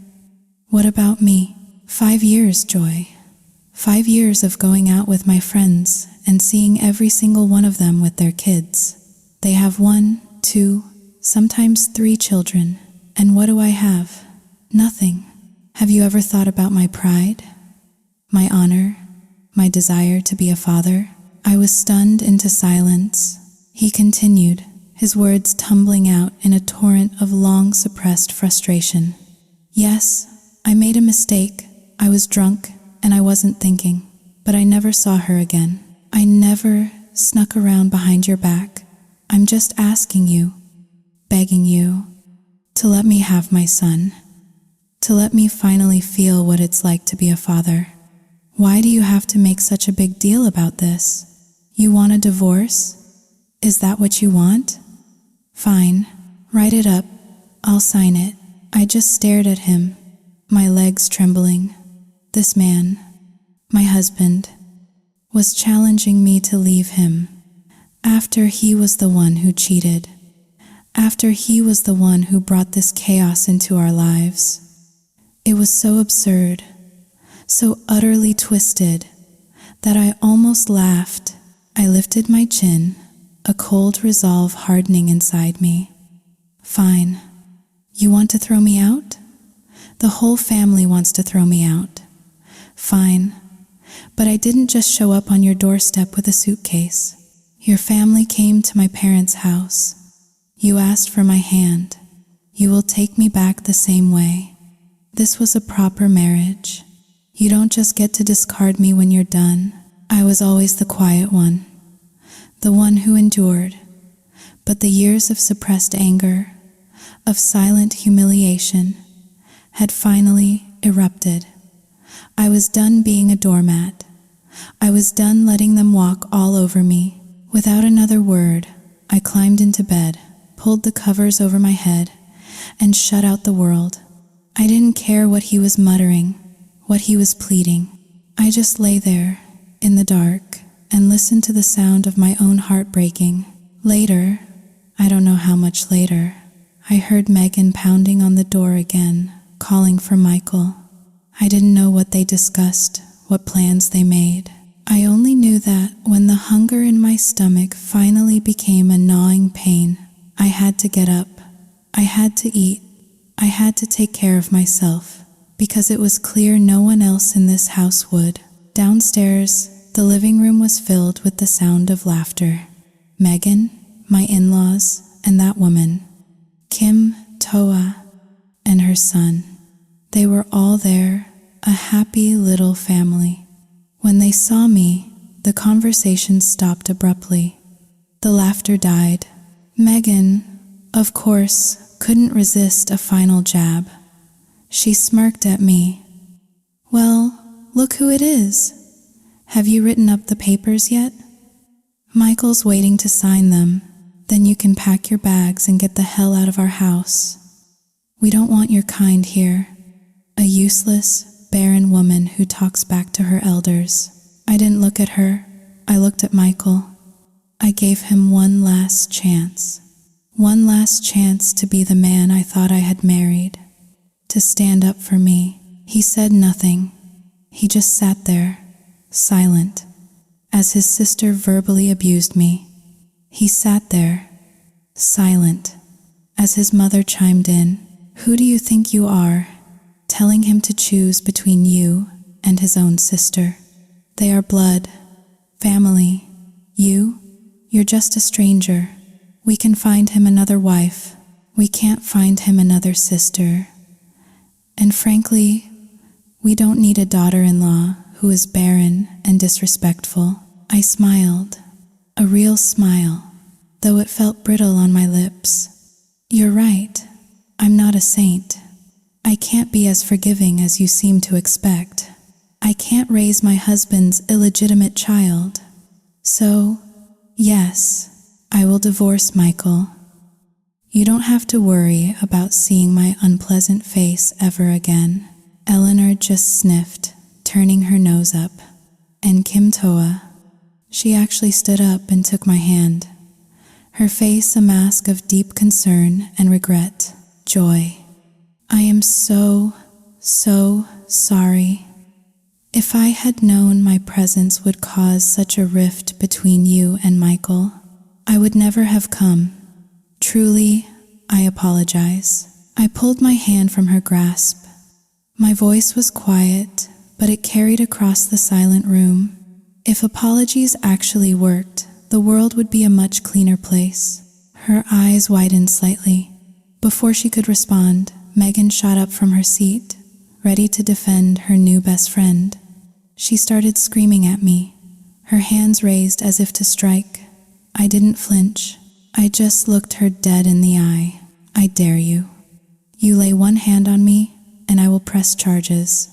What about me? 5 years, Joy. 5 years of going out with my friends and seeing every single one of them with their kids. They have 1, 2, sometimes 3 children. And what do I have? Nothing. Have you ever thought about my pride? My honor? My desire to be a father? I was stunned into silence. He continued, his words tumbling out in a torrent of long-suppressed frustration. Yes, I made a mistake. I was drunk and I wasn't thinking, but I never saw her again. I never snuck around behind your back. I'm just asking you, begging you, to let me have my son, to let me finally feel what it's like to be a father. Why do you have to make such a big deal about this? You want a divorce? Is that what you want? Fine, write it up. I'll sign it. I just stared at him, my legs trembling. This man, my husband, was challenging me to leave him after he was the one who cheated, after he was the one who brought this chaos into our lives. It was so absurd, so utterly twisted, that I almost laughed. I lifted my chin, a cold resolve hardening inside me. Fine. You want to throw me out? The whole family wants to throw me out. Fine. But I didn't just show up on your doorstep with a suitcase. Your family came to my parents' house. You asked for my hand. You will take me back the same way. This was a proper marriage. You don't just get to discard me when you're done. I was always the quiet one, the one who endured. But the years of suppressed anger, of silent humiliation, had finally erupted. I was done being a doormat. I was done letting them walk all over me. Without another word, I climbed into bed, pulled the covers over my head, and shut out the world. I didn't care what he was muttering, what he was pleading. I just lay there, in the dark, and listened to the sound of my own heart breaking. Later, I don't know how much later, I heard Megan pounding on the door again, calling for Michael. I didn't know what they discussed, what plans they made. I only knew that when the hunger in my stomach finally became a gnawing pain, I had to get up. I had to eat. I had to take care of myself, because it was clear no one else in this house would. Downstairs, the living room was filled with the sound of laughter. Megan, my in-laws, and that woman, Kim Toa, and her son. They were all there, a happy little family. When they saw me, the conversation stopped abruptly. The laughter died. Megan, of course, couldn't resist a final jab. She smirked at me. Well, look who it is. Have you written up the papers yet? Michael's waiting to sign them. Then you can pack your bags and get the hell out of our house. We don't want your kind here. A useless, barren woman who talks back to her elders. I didn't look at her. I looked at Michael. I gave him one last chance. One last chance to be the man I thought I had married. To stand up for me. He said nothing. He just sat there, silent, as his sister verbally abused me. He sat there, silent, as his mother chimed in. Who do you think you are, telling him to choose between you and his own sister? They are blood, family. You're just a stranger. We can find him another wife. We can't find him another sister. And frankly, we don't need a daughter-in-law who is barren and disrespectful. I smiled, a real smile, though it felt brittle on my lips. You're right. I'm not a saint. I can't be as forgiving as you seem to expect. I can't raise my husband's illegitimate child. So, yes, I will divorce Michael. You don't have to worry about seeing my unpleasant face ever again. Eleanor just sniffed, turning her nose up. And Kim Toa. She actually stood up and took my hand, her face a mask of deep concern and regret, joy. I am so sorry. If I had known my presence would cause such a rift between you and Michael, I would never have come. Truly, I apologize. I pulled my hand from her grasp. My voice was quiet, but it carried across the silent room. If apologies actually worked, the world would be a much cleaner place. Her eyes widened slightly. Before she could respond, Megan shot up from her seat, ready to defend her new best friend. She started screaming at me, her hands raised as if to strike. I didn't flinch. I just looked her dead in the eye. I dare you. You lay one hand on me, and I will press charges.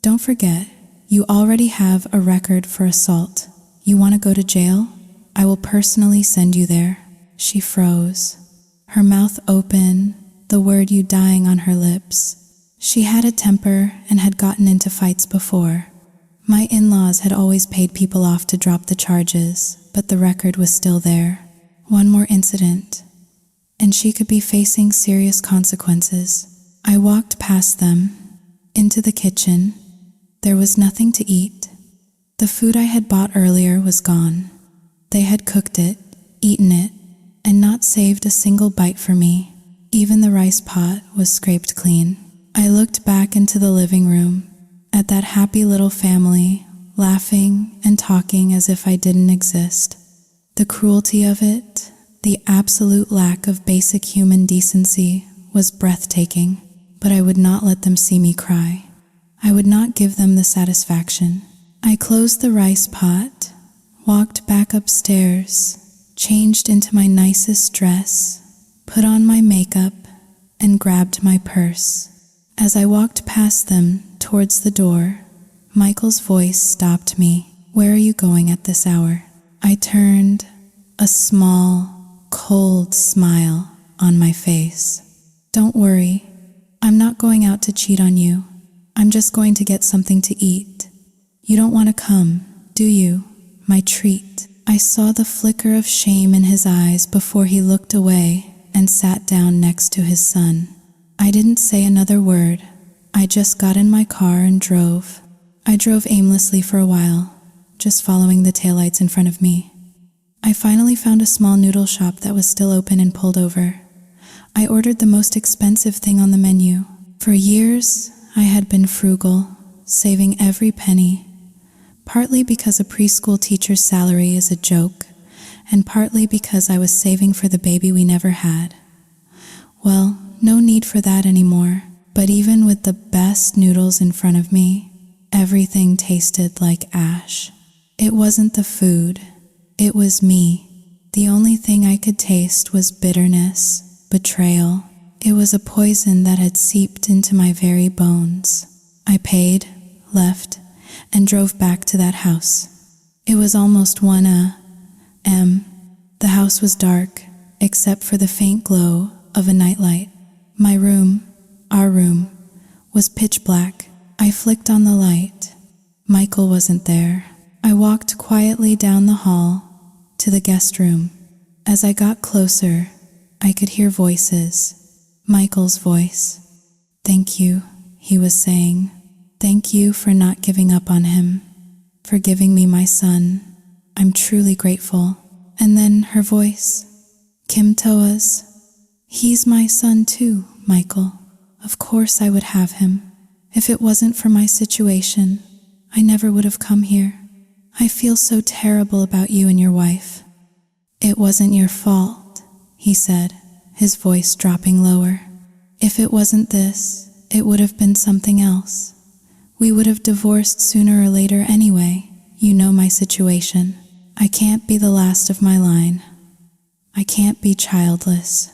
Don't forget, you already have a record for assault. You want to go to jail? I will personally send you there. She froze, her mouth open, the word "you" dying on her lips. She had a temper and had gotten into fights before. My in-laws had always paid people off to drop the charges, but the record was still there. One more incident, and she could be facing serious consequences. I walked past them, into the kitchen. There was nothing to eat. The food I had bought earlier was gone. They had cooked it, eaten it, and not saved a single bite for me. Even the rice pot was scraped clean. I looked back into the living room, at that happy little family, laughing and talking as if I didn't exist. The cruelty of it, the absolute lack of basic human decency, was breathtaking, but I would not let them see me cry. I would not give them the satisfaction. I closed the rice pot, walked back upstairs, changed into my nicest dress, put on my makeup, and grabbed my purse. As I walked past them towards the door, Michael's voice stopped me. "Where are you going at this hour?" I turned, a small, cold smile on my face. "Don't worry, I'm not going out to cheat on you. I'm just going to get something to eat. You don't want to come, do you? My treat." I saw the flicker of shame in his eyes before he looked away and sat down next to his son. I didn't say another word. I just got in my car and drove. I drove aimlessly for a while, just following the taillights in front of me. I finally found a small noodle shop that was still open and pulled over. I ordered the most expensive thing on the menu. For years, I had been frugal, saving every penny, partly because a preschool teacher's salary is a joke, and partly because I was saving for the baby we never had. Well, no need for that anymore, but even with the best noodles in front of me, everything tasted like ash. It wasn't the food, it was me. The only thing I could taste was bitterness, betrayal. It was a poison that had seeped into my very bones. I paid, left, and drove back to that house. It was almost 1 a.m. The house was dark, except for the faint glow of a nightlight. My room, our room, was pitch black. I flicked on the light. Michael wasn't there. I walked quietly down the hall to the guest room. As I got closer, I could hear voices. Michael's voice. "Thank you," he was saying. "Thank you for not giving up on him, for giving me my son. I'm truly grateful." And then her voice. Kim Toa's. "He's my son too, Michael. Of course I would have him. If it wasn't for my situation, I never would have come here. I feel so terrible about you and your wife." "It wasn't your fault," he said, his voice dropping lower. "If it wasn't this, it would have been something else. We would have divorced sooner or later anyway. You know my situation. I can't be the last of my line. I can't be childless.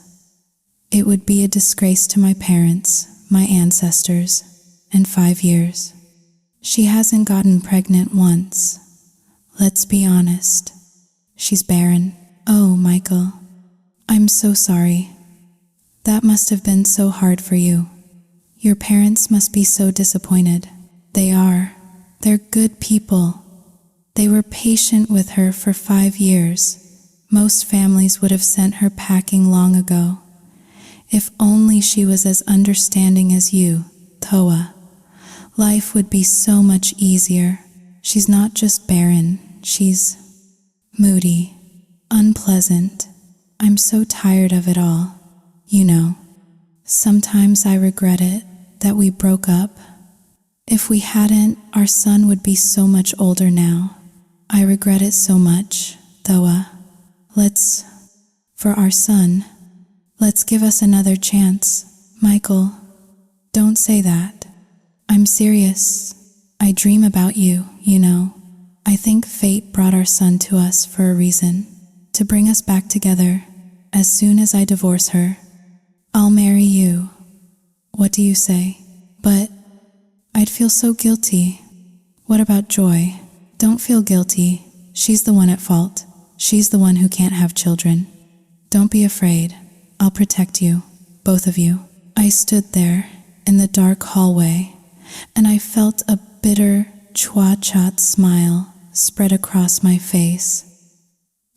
It would be a disgrace to my parents, my ancestors, and 5 years. She hasn't gotten pregnant once. Let's be honest. She's barren." "Oh, Michael, I'm so sorry. That must have been so hard for you. Your parents must be so disappointed." "They are. They're good people. They were patient with her for 5 years. Most families would have sent her packing long ago. If only she was as understanding as you, Toa. Life would be so much easier. She's not just barren, she's moody, unpleasant. I'm so tired of it all. You know, sometimes I regret it, that we broke up. If we hadn't, our son would be so much older now. I regret it so much, Toa. For our son, let's give us another chance. Michael, don't say that. I'm serious. I dream about you, you know. I think fate brought our son to us for a reason, to bring us back together. As soon as I divorce her, I'll marry you. What do you say? But I'd feel so guilty. What about Joy? Don't feel guilty. She's the one at fault. She's the one who can't have children. Don't be afraid. I'll protect you, both of you. I stood there in the dark hallway, and I felt a bitter chua-chat smile spread across my face.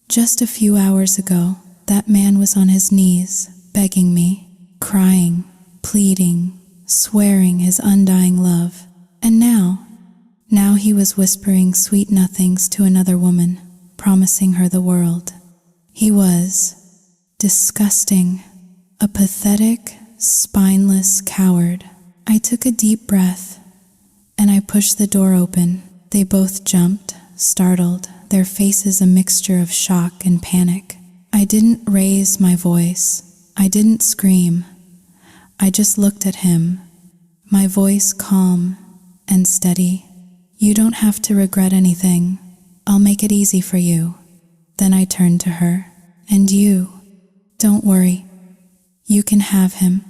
Just a few hours ago, that man was on his knees, begging me, crying, pleading, swearing his undying love. And now he was whispering sweet nothings to another woman, promising her the world. He was disgusting, a pathetic, spineless coward. I took a deep breath, and I pushed the door open. They both jumped, startled, their faces a mixture of shock and panic. I didn't raise my voice. I didn't scream. I just looked at him, my voice calm and steady. You don't have to regret anything. I'll make it easy for you. Then I turned to her. And you, don't worry. You can have him.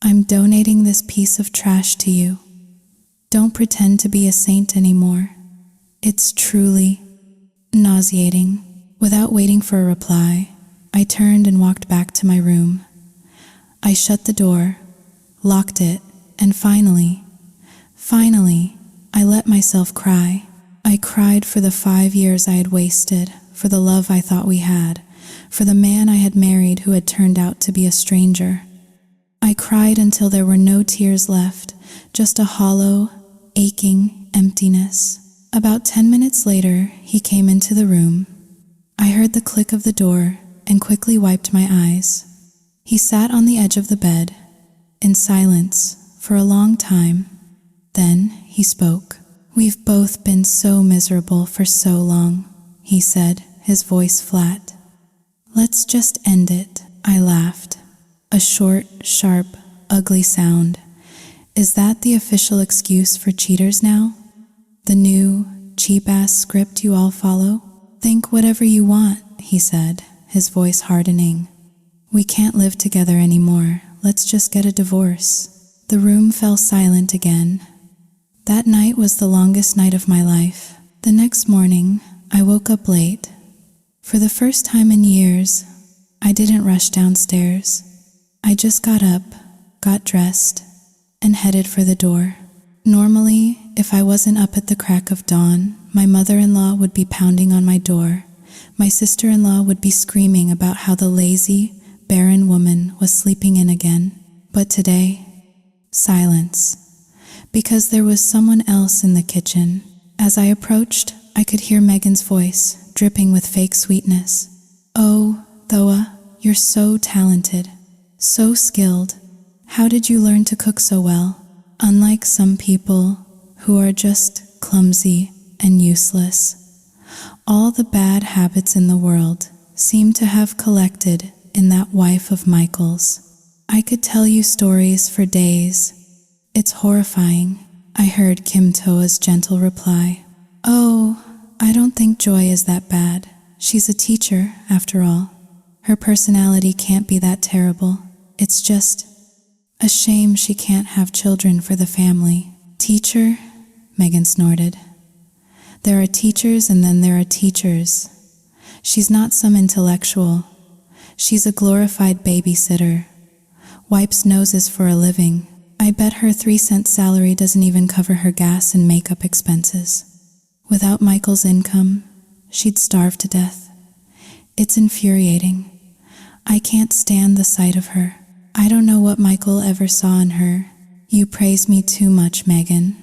I'm donating this piece of trash to you. Don't pretend to be a saint anymore. It's truly nauseating. Without waiting for a reply, I turned and walked back to my room. I shut the door, locked it, and finally, I let myself cry. I cried for the 5 years I had wasted, for the love I thought we had, for the man I had married who had turned out to be a stranger. I cried until there were no tears left, just a hollow, aching emptiness. About 10 minutes later, he came into the room. I heard the click of the door and quickly wiped my eyes. He sat on the edge of the bed, in silence, for a long time. Then he spoke. We've both been so miserable for so long, he said, his voice flat. Let's just end it. I laughed. A short, sharp, ugly sound. Is that the official excuse for cheaters now? The new, cheap-ass script you all follow? Think whatever you want, he said, his voice hardening. We can't live together anymore. Let's just get a divorce. The room fell silent again. That night was the longest night of my life. The next morning, I woke up late. For the first time in years, I didn't rush downstairs. I just got up, got dressed, and headed for the door. Normally, if I wasn't up at the crack of dawn, my mother-in-law would be pounding on my door. My sister-in-law would be screaming about how the lazy, barren woman was sleeping in again. But today, silence. Because there was someone else in the kitchen. As I approached, I could hear Megan's voice, dripping with fake sweetness. Oh, Thoa, you're so talented, so skilled. How did you learn to cook so well? Unlike some people who are just clumsy and useless. All the bad habits in the world seem to have collected in that wife of Michael's. I could tell you stories for days. It's horrifying, I heard Kim Toa's gentle reply. Oh, I don't think Joy is that bad. She's a teacher, after all. Her personality can't be that terrible. It's just a shame she can't have children for the family. Teacher? Megan snorted. There are teachers and then there are teachers. She's not some intellectual. She's a glorified babysitter. Wipes noses for a living. I bet her 3-cent salary doesn't even cover her gas and makeup expenses. Without Michael's income, she'd starve to death. It's infuriating. I can't stand the sight of her. I don't know what Michael ever saw in her. You praise me too much, Megan.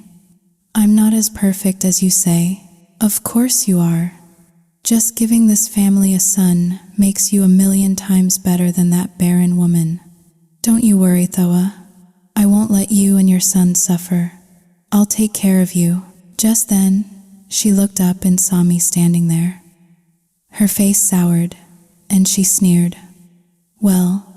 I'm not as perfect as you say. Of course you are. Just giving this family a son makes you 1,000,000 times better than that barren woman. Don't you worry, Thoa. I won't let you and your son suffer. I'll take care of you. Just then, she looked up and saw me standing there. Her face soured, and she sneered. Well,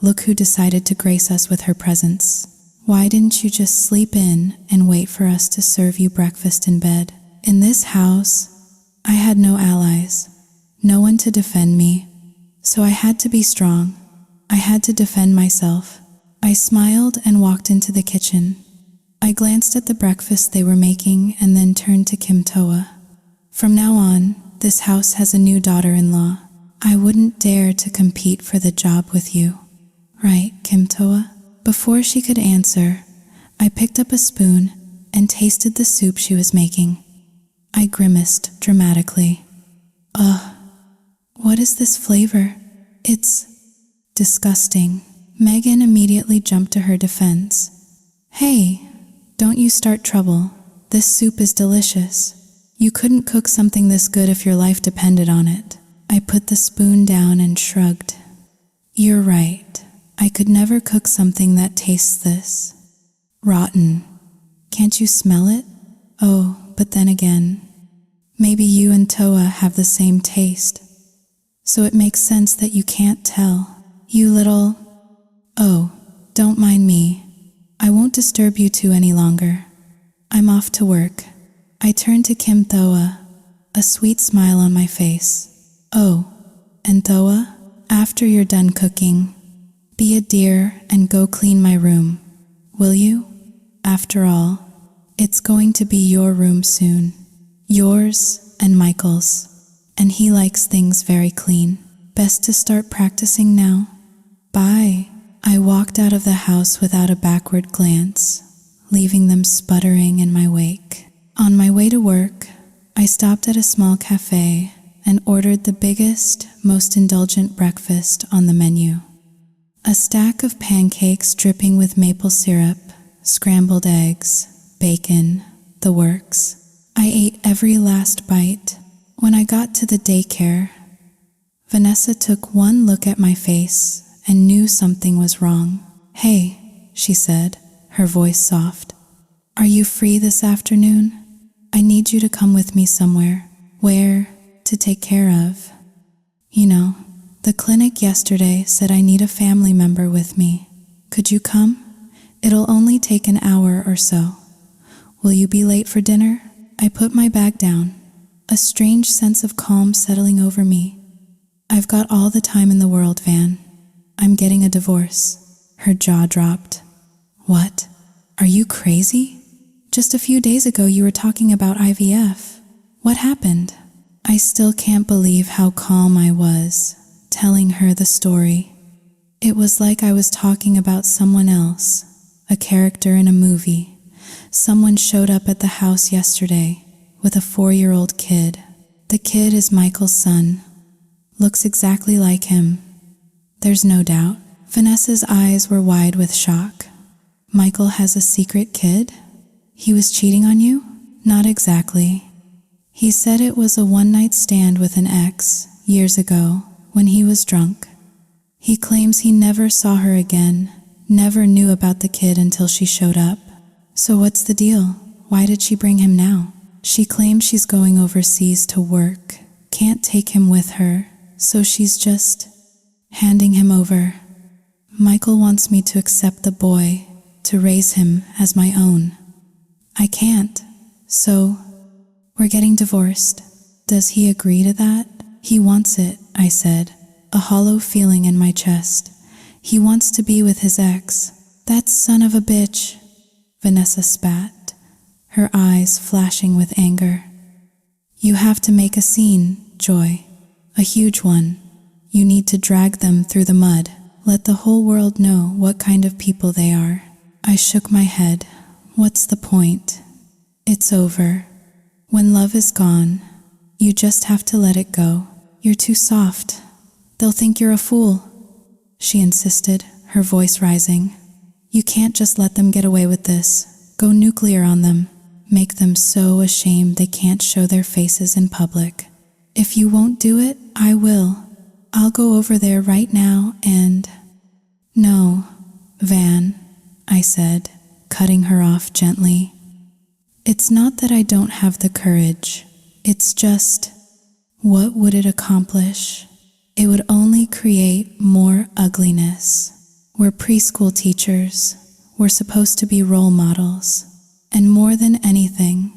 look who decided to grace us with her presence. Why didn't you just sleep in and wait for us to serve you breakfast in bed? In this house, I had no allies, no one to defend me, so I had to be strong. I had to defend myself. I smiled and walked into the kitchen. I glanced at the breakfast they were making and then turned to Kim Toa. From now on, this house has a new daughter-in-law. I wouldn't dare to compete for the job with you. Right, Kim Toa? Before she could answer, I picked up a spoon and tasted the soup she was making. I grimaced dramatically. What is this flavor? It's disgusting. Megan immediately jumped to her defense. Hey, don't you start trouble. This soup is delicious. You couldn't cook something this good if your life depended on it. I put the spoon down and shrugged. You're right. I could never cook something that tastes this. Rotten. Can't you smell it? Oh, but then again, maybe you and Toa have the same taste. So it makes sense that you can't tell. You little... Oh, don't mind me. I won't disturb you two any longer. I'm off to work. I turned to Kim Thoa, a sweet smile on my face. Oh, and Thoa, after you're done cooking, be a dear and go clean my room, will you? After all, it's going to be your room soon. Yours and Michael's. And he likes things very clean. Best to start practicing now. Bye. I walked out of the house without a backward glance, leaving them sputtering in my wake. On my way to work, I stopped at a small cafe and ordered the biggest, most indulgent breakfast on the menu. A stack of pancakes dripping with maple syrup, scrambled eggs, bacon, the works. I ate every last bite. When I got to the daycare, Vanessa took one look at my face and knew something was wrong. Hey, she said, her voice soft. Are you free this afternoon? I need you to come with me somewhere. Where? To take care of. You know, the clinic yesterday said I need a family member with me. Could you come? It'll only take an hour or so. Will you be late for dinner? I put my bag down, a strange sense of calm settling over me. I've got all the time in the world, Van. I'm getting a divorce. Her jaw dropped. What? Are you crazy? Just a few days ago you were talking about IVF. What happened? I still can't believe how calm I was, telling her the story. It was like I was talking about someone else, a character in a movie. Someone showed up at the house yesterday with a 4-year-old kid. The kid is Michael's son. Looks exactly like him. There's no doubt. Vanessa's eyes were wide with shock. Michael has a secret kid? He was cheating on you? Not exactly. He said it was a one-night stand with an ex years ago when he was drunk. He claims he never saw her again, never knew about the kid until she showed up. So what's the deal? Why did she bring him now? She claims she's going overseas to work, can't take him with her, so she's just handing him over. Michael wants me to accept the boy, to raise him as my own. I can't, so we're getting divorced. Does he agree to that? He wants it, I said, a hollow feeling in my chest. He wants to be with his ex. That son of a bitch, Vanessa spat, her eyes flashing with anger. You have to make a scene, Joy, a huge one. You need to drag them through the mud. Let the whole world know what kind of people they are. I shook my head. What's the point? It's over. When love is gone, you just have to let it go. You're too soft. They'll think you're a fool, she insisted, her voice rising. You can't just let them get away with this. Go nuclear on them. Make them so ashamed they can't show their faces in public. If you won't do it, I will. I'll go over there right now and... No, Van, I said, cutting her off gently. It's not that I don't have the courage. It's just, what would it accomplish? It would only create more ugliness. We're preschool teachers. We're supposed to be role models. And more than anything,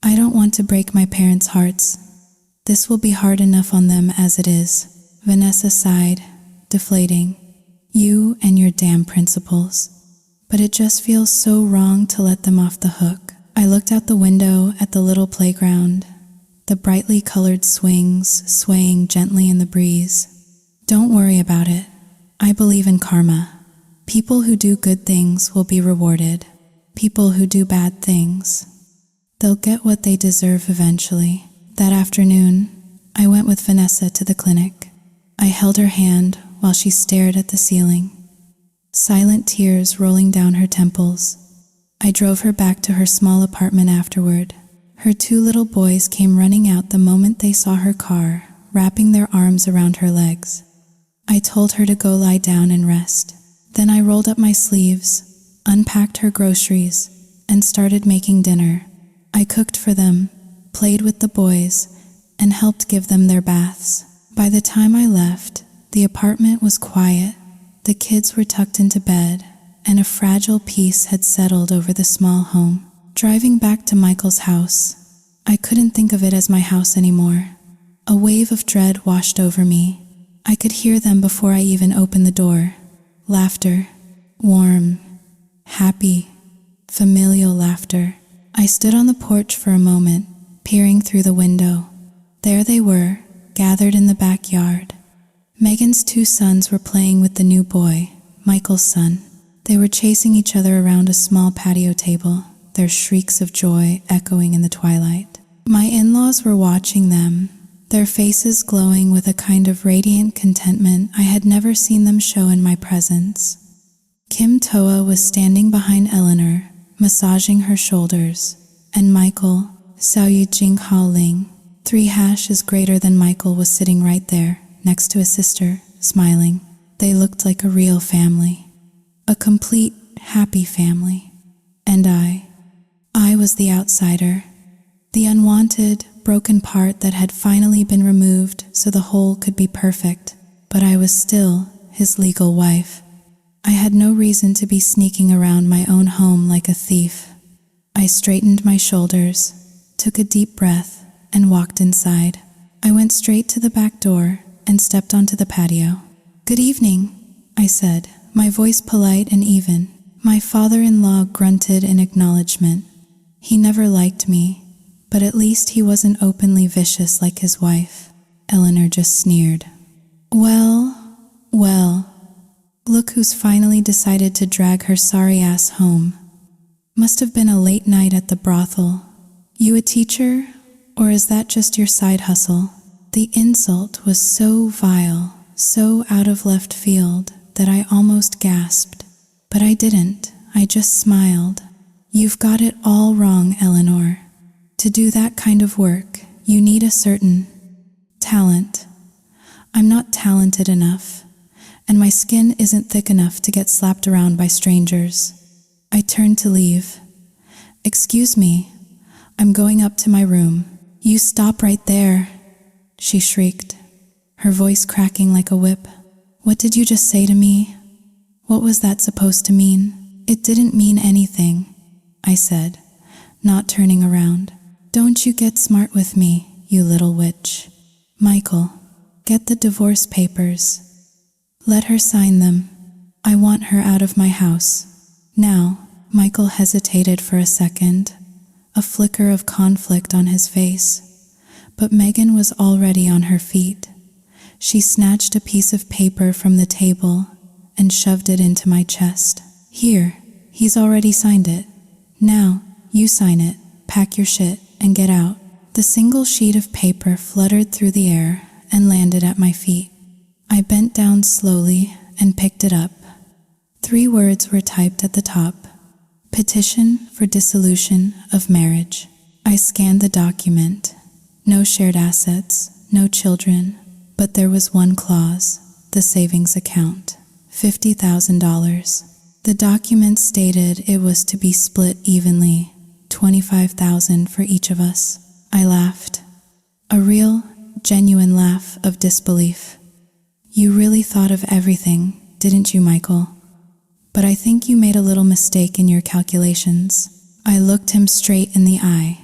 I don't want to break my parents' hearts. This will be hard enough on them as it is. Vanessa sighed, deflating. You and your damn principles. But it just feels so wrong to let them off the hook. I looked out the window at the little playground, the brightly colored swings swaying gently in the breeze. Don't worry about it. I believe in karma. People who do good things will be rewarded. People who do bad things, they'll get what they deserve eventually. That afternoon, I went with Vanessa to the clinic. I held her hand while she stared at the ceiling, silent tears rolling down her temples. I drove her back to her small apartment afterward. Her 2 little boys came running out the moment they saw her car, wrapping their arms around her legs. I told her to go lie down and rest. Then I rolled up my sleeves, unpacked her groceries, and started making dinner. I cooked for them, played with the boys, and helped give them their baths. By the time I left, the apartment was quiet. The kids were tucked into bed, and a fragile peace had settled over the small home. Driving back to Michael's house, I couldn't think of it as my house anymore. A wave of dread washed over me. I could hear them before I even opened the door. Laughter, warm, happy, familial laughter. I stood on the porch for a moment, peering through the window. There they were, gathered in the backyard. Megan's 2 sons were playing with the new boy, Michael's son. They were chasing each other around a small patio table, their shrieks of joy echoing in the twilight. My in-laws were watching them, their faces glowing with a kind of radiant contentment I had never seen them show in my presence. Kim Toa was standing behind Eleanor, massaging her shoulders, and Michael, Xiaoyu Jinghao Ling, 3 hashes greater than Michael, was sitting right there, next to his sister, smiling. They looked like a real family. A complete, happy family. And I was the outsider. The unwanted, broken part that had finally been removed so the whole could be perfect. But I was still his legal wife. I had no reason to be sneaking around my own home like a thief. I straightened my shoulders, took a deep breath, and walked inside. I went straight to the back door and stepped onto the patio. "Good evening," I said, my voice polite and even. My father-in-law grunted in acknowledgement. He never liked me, but at least he wasn't openly vicious like his wife. Eleanor just sneered. Well, look who's finally decided to drag her sorry ass home. Must have been a late night at the brothel. You a teacher, or is that just your side hustle? The insult was so vile, so out of left field, that I almost gasped. But I didn't. I just smiled. You've got it all wrong, Eleanor. To do that kind of work, you need a certain talent. I'm not talented enough, and my skin isn't thick enough to get slapped around by strangers. I turned to leave. "Excuse me, I'm going up to my room." "You stop right there," she shrieked, her voice cracking like a whip. "What did you just say to me? What was that supposed to mean?" "It didn't mean anything," I said, not turning around. "Don't you get smart with me, you little witch. Michael, get the divorce papers. Let her sign them. I want her out of my house. Now." Michael hesitated for a second, a flicker of conflict on his face. But Megan was already on her feet. She snatched a piece of paper from the table and shoved it into my chest. "Here, he's already signed it. Now, you sign it, pack your shit, and get out." The single sheet of paper fluttered through the air and landed at my feet. I bent down slowly and picked it up. 3 words were typed at the top: Petition for dissolution of marriage. I scanned the document. No shared assets, no children, but there was one clause: the savings account, $50,000. The document stated it was to be split evenly, $25,000 for each of us. I laughed. A real, genuine laugh of disbelief. You really thought of everything, didn't you, Michael? But I think you made a little mistake in your calculations. I looked him straight in the eye.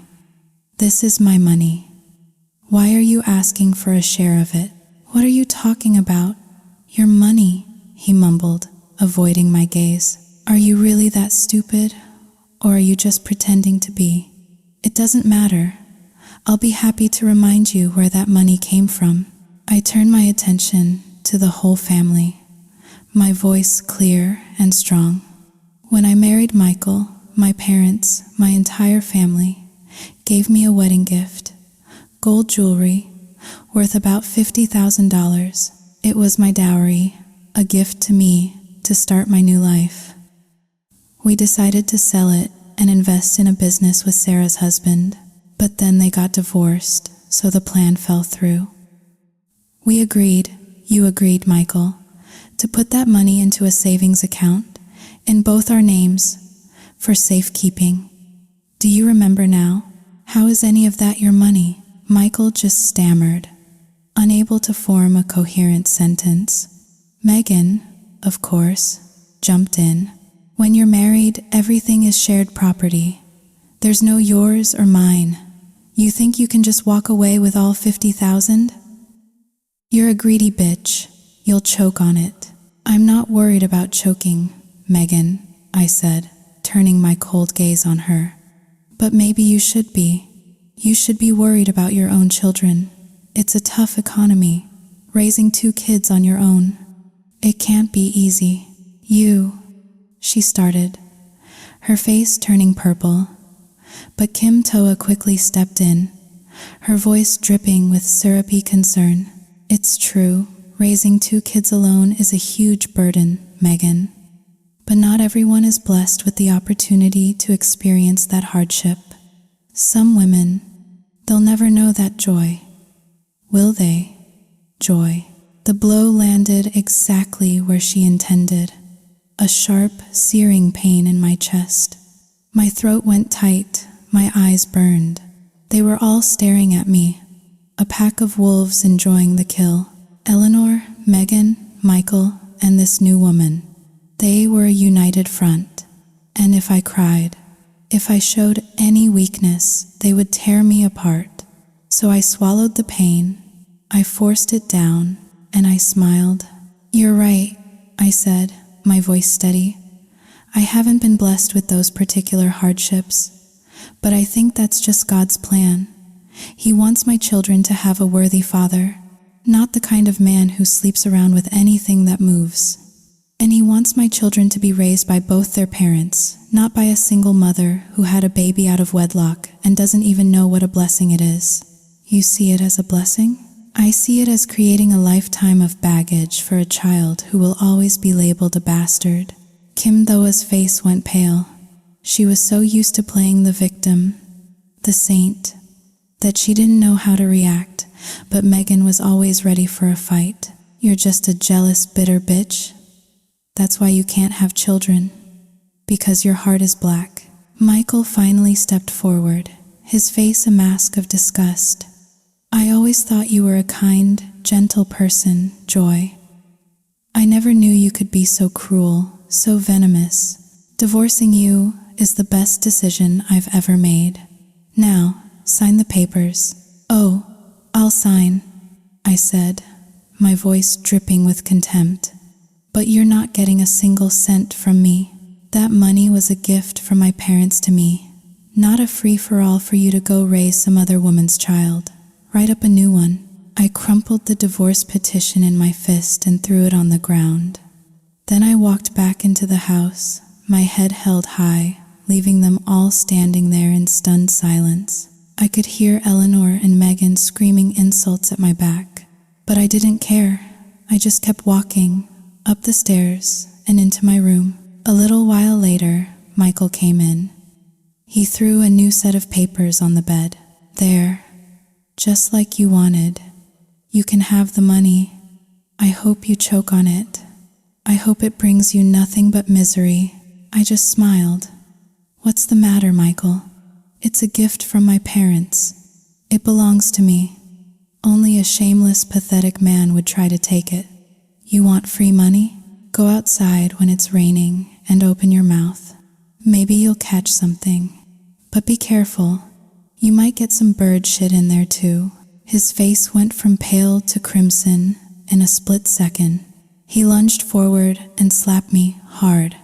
This is my money. Why are you asking for a share of it? What are you talking about? Your money, he mumbled, avoiding my gaze. Are you really that stupid? Or are you just pretending to be? It doesn't matter. I'll be happy to remind you where that money came from. I turned my attention to the whole family, my voice clear and strong. When I married Michael, my parents, my entire family, gave me a wedding gift, gold jewelry, worth about $50,000. It was my dowry, a gift to me to start my new life. We decided to sell it and invest in a business with Sarah's husband, but then they got divorced, so the plan fell through. We agreed, you agreed, Michael, to put that money into a savings account in both our names for safekeeping. Do you remember now? How is any of that your money? Michael just stammered, unable to form a coherent sentence. Megan, of course, jumped in. When you're married, everything is shared property. There's no yours or mine. You think you can just walk away with all $50,000? You're a greedy bitch. You'll choke on it. I'm not worried about choking, Megan, I said, turning my cold gaze on her. But maybe you should be. You should be worried about your own children. It's a tough economy, raising 2 kids on your own. It can't be easy. She started, her face turning purple. But Kim Toa quickly stepped in, her voice dripping with syrupy concern. It's true, raising 2 kids alone is a huge burden, Megan. But not everyone is blessed with the opportunity to experience that hardship. Some women, they'll never know that joy. Will they? Joy. The blow landed exactly where she intended. A sharp, searing pain in my chest. My throat went tight, my eyes burned. They were all staring at me, a pack of wolves enjoying the kill. Eleanor, Megan, Michael, and this new woman. They were a united front. And if I cried, if I showed any weakness, they would tear me apart. So I swallowed the pain, I forced it down, and I smiled. You're right, I said, my voice steady. I haven't been blessed with those particular hardships, but I think that's just God's plan. He wants my children to have a worthy father, not the kind of man who sleeps around with anything that moves. And he wants my children to be raised by both their parents, not by a single mother who had a baby out of wedlock and doesn't even know what a blessing it is. You see it as a blessing? I see it as creating a lifetime of baggage for a child who will always be labeled a bastard. Kim Thoa's face went pale. She was so used to playing the victim, the saint, that she didn't know how to react, but Megan was always ready for a fight. You're just a jealous, bitter bitch. That's why you can't have children, because your heart is black. Michael finally stepped forward, his face a mask of disgust. I always thought you were a kind, gentle person, Joy. I never knew you could be so cruel, so venomous. Divorcing you is the best decision I've ever made. Now, sign the papers. Oh, I'll sign, I said, my voice dripping with contempt. But you're not getting a single cent from me. That money was a gift from my parents to me, not a free-for-all for you to go raise some other woman's child. Write up a new one. I crumpled the divorce petition in my fist and threw it on the ground. Then I walked back into the house, my head held high, leaving them all standing there in stunned silence. I could hear Eleanor and Megan screaming insults at my back, but I didn't care. I just kept walking, up the stairs and into my room. A little while later, Michael came in. He threw a new set of papers on the bed. There, just like you wanted. You can have the money. I hope you choke on it. I hope it brings you nothing but misery. I just smiled. What's the matter, Michael? It's a gift from my parents. It belongs to me. Only a shameless, pathetic man would try to take it. You want free money? Go outside when it's raining and open your mouth. Maybe you'll catch something. But be careful. You might get some bird shit in there too. His face went from pale to crimson in a split second. He lunged forward and slapped me hard.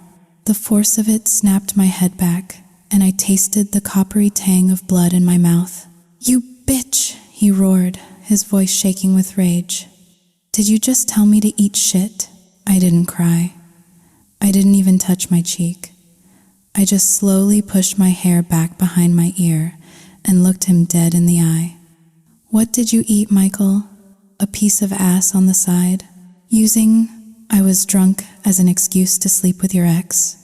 The force of it snapped my head back, and I tasted the coppery tang of blood in my mouth. You bitch, he roared, his voice shaking with rage. Did you just tell me to eat shit? I didn't cry. I didn't even touch my cheek. I just slowly pushed my hair back behind my ear and looked him dead in the eye. What did you eat, Michael? A piece of ass on the side? Using I was drunk as an excuse to sleep with your ex?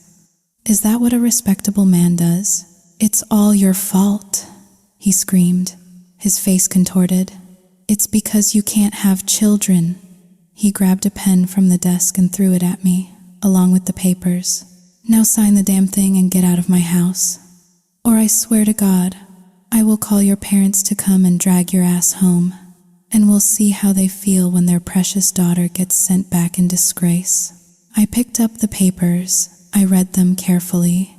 Is that what a respectable man does? It's all your fault, he screamed, his face contorted. It's because you can't have children. He grabbed a pen from the desk and threw it at me, along with the papers. Now sign the damn thing and get out of my house. Or I swear to God, I will call your parents to come and drag your ass home, and we'll see how they feel when their precious daughter gets sent back in disgrace. I picked up the papers. I read them carefully.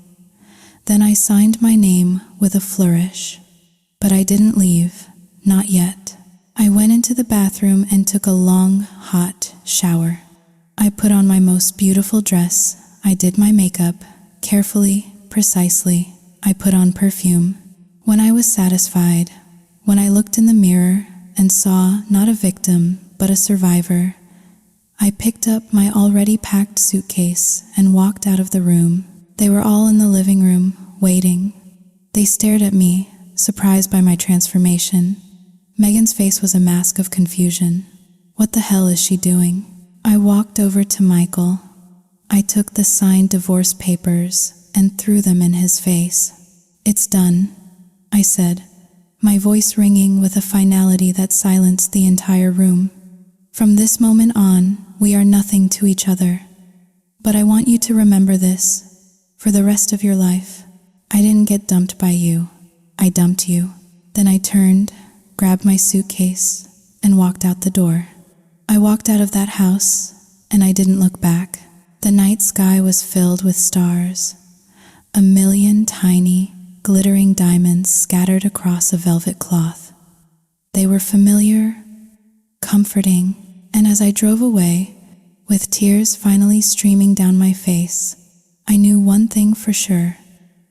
Then I signed my name with a flourish. But I didn't leave, not yet. I went into the bathroom and took a long, hot shower. I put on my most beautiful dress. I did my makeup, carefully, precisely. I put on perfume. When I was satisfied, when I looked in the mirror and saw not a victim, but a survivor, I picked up my already packed suitcase and walked out of the room. They were all in the living room, waiting. They stared at me, surprised by my transformation. Megan's face was a mask of confusion. What the hell is she doing? I walked over to Michael. I took the signed divorce papers and threw them in his face. It's done, I said, my voice ringing with a finality that silenced the entire room. From this moment on, we are nothing to each other. But I want you to remember this for the rest of your life. I didn't get dumped by you. I dumped you. Then I turned, grabbed my suitcase, and walked out the door. I walked out of that house, and I didn't look back. The night sky was filled with stars. 1,000,000 tiny, glittering diamonds scattered across a velvet cloth. They were familiar, comforting, and as I drove away, with tears finally streaming down my face, I knew one thing for sure.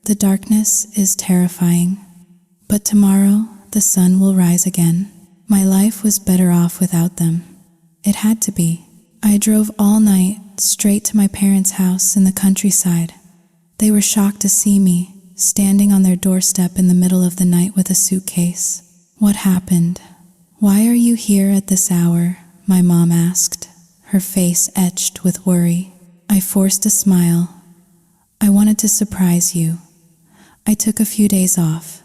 The darkness is terrifying, but tomorrow the sun will rise again. My life was better off without them. It had to be. I drove all night straight to my parents' house in the countryside. They were shocked to see me, standing on their doorstep in the middle of the night with a suitcase. What happened? Why are you here at this hour? My mom asked, her face etched with worry. I forced a smile. I wanted to surprise you. I took a few days off.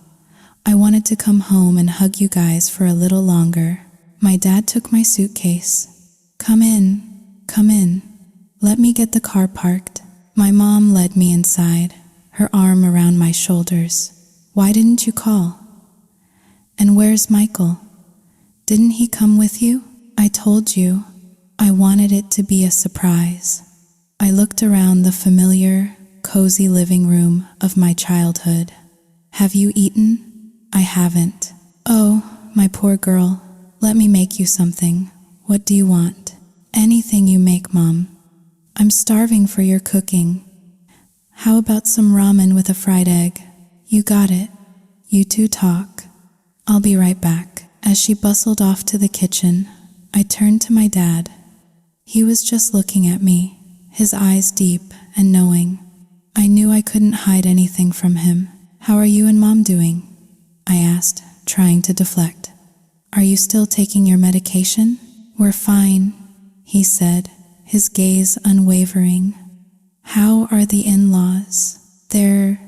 I wanted to come home and hug you guys for a little longer. My dad took my suitcase. Come in, come in. Let me get the car parked. My mom led me inside, her arm around my shoulders. Why didn't you call? And where's Michael? Didn't he come with you? I told you. I wanted it to be a surprise. I looked around the familiar, cozy living room of my childhood. Have you eaten? I haven't. Oh, my poor girl. Let me make you something. What do you want? Anything you make, Mom. I'm starving for your cooking. How about some ramen with a fried egg? You got it. You two talk. I'll be right back. As she bustled off to the kitchen, I turned to my dad. He was just looking at me, his eyes deep and knowing. I knew I couldn't hide anything from him. How are you and Mom doing? I asked. trying to deflect. "Are you still taking your medication?" "We're fine," he said, his gaze unwavering. "How are the in-laws?" They're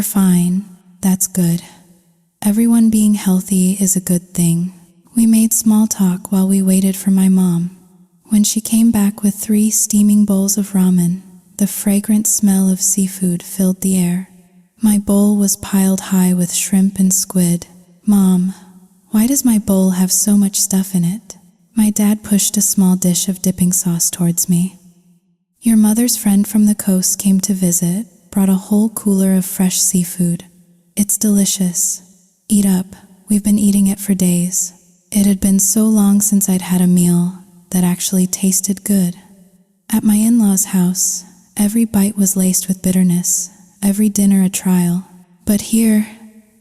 fine. That's good. Everyone being healthy is a good thing." We made small talk while we waited for my mom. When she came back with 3 steaming bowls of ramen, the fragrant smell of seafood filled the air. My bowl was piled high with shrimp and squid. "Mom, why does my bowl have so much stuff in it?" My dad pushed a small dish of dipping sauce towards me. "Your mother's friend from the coast came to visit, brought a whole cooler of fresh seafood. It's delicious. Eat up. We've been eating it for days." It had been so long since I'd had a meal that actually tasted good. At my in-laws' house, every bite was laced with bitterness, every dinner a trial. But here,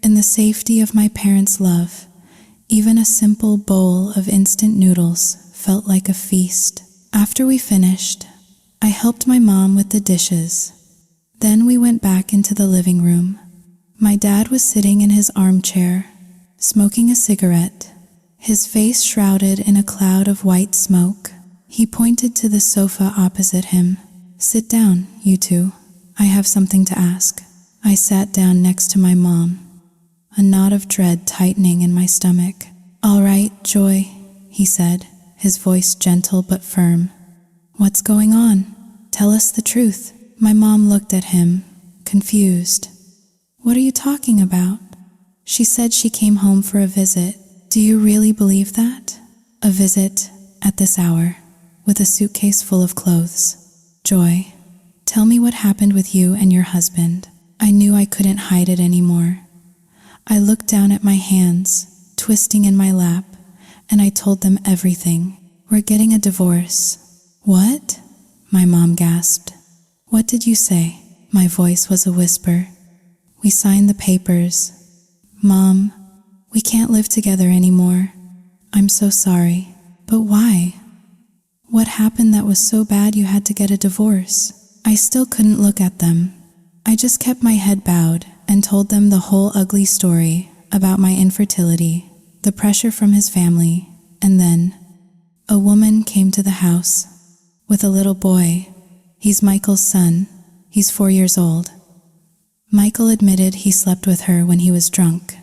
in the safety of my parents' love, even a simple bowl of instant noodles felt like a feast. After we finished, I helped my mom with the dishes. Then we went back into the living room. My dad was sitting in his armchair, smoking a cigarette, his face shrouded in a cloud of white smoke. He pointed to the sofa opposite him. "Sit down, you two. I have something to ask." I sat down next to my mom, a knot of dread tightening in my stomach. "All right, Joy," he said, his voice gentle but firm. "What's going on? Tell us the truth." My mom looked at him, confused. "What are you talking about?" She said she came home for a visit. "Do you really believe that? A visit at this hour, with a suitcase full of clothes. Joy, tell me what happened with you and your husband." I knew I couldn't hide it anymore. I looked down at my hands, twisting in my lap, and I told them everything. "We're getting a divorce." "What?" my mom gasped. "What did you say?" My voice was a whisper. "We signed the papers. Mom, we can't live together anymore. I'm so sorry." "But why? What happened that was so bad you had to get a divorce?" I still couldn't look at them. I just kept my head bowed and told them the whole ugly story about my infertility, the pressure from his family, and then a woman came to the house with a little boy. He's Michael's son. He's 4 years old. Michael admitted he slept with her when he was drunk.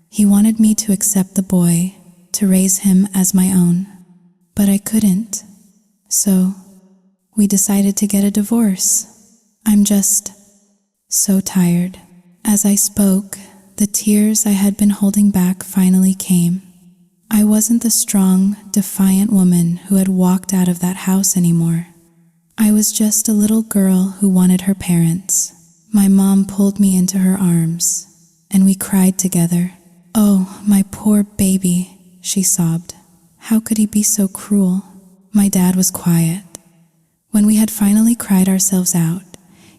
He wanted me to accept the boy, to raise him as my own. But I couldn't. So, we decided to get a divorce. I'm just so tired. As I spoke, the tears I had been holding back finally came. I wasn't the strong, defiant woman who had walked out of that house anymore. I was just a little girl who wanted her parents. My mom pulled me into her arms, and we cried together. "Oh, my poor baby," she sobbed. "How could he be so cruel?" My dad was quiet. When we had finally cried ourselves out,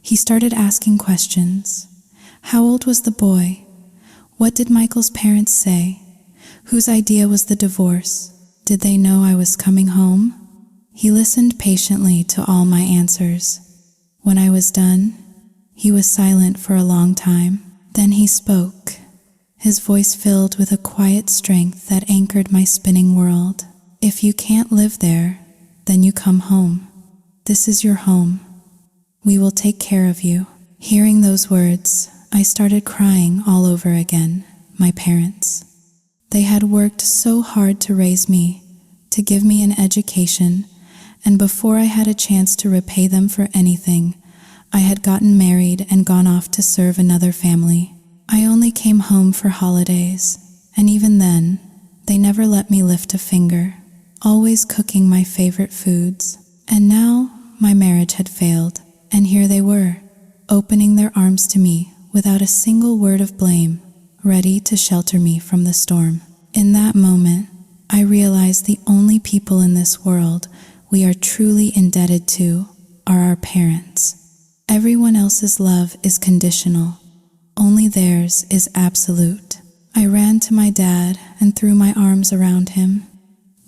he started asking questions. How old was the boy? What did Michael's parents say? Whose idea was the divorce? Did they know I was coming home? He listened patiently to all my answers. When I was done, he was silent for a long time. Then he spoke, his voice filled with a quiet strength that anchored my spinning world. "If you can't live there, then you come home. This is your home. We will take care of you." Hearing those words, I started crying all over again. My parents. They had worked so hard to raise me, to give me an education, and before I had a chance to repay them for anything, I had gotten married and gone off to serve another family. I only came home for holidays, and even then, they never let me lift a finger, always cooking my favorite foods. And now, my marriage had failed, and here they were, opening their arms to me without a single word of blame, ready to shelter me from the storm. In that moment, I realized the only people in this world we are truly indebted to are our parents. Everyone else's love is conditional. Only theirs is absolute. I ran to my dad and threw my arms around him.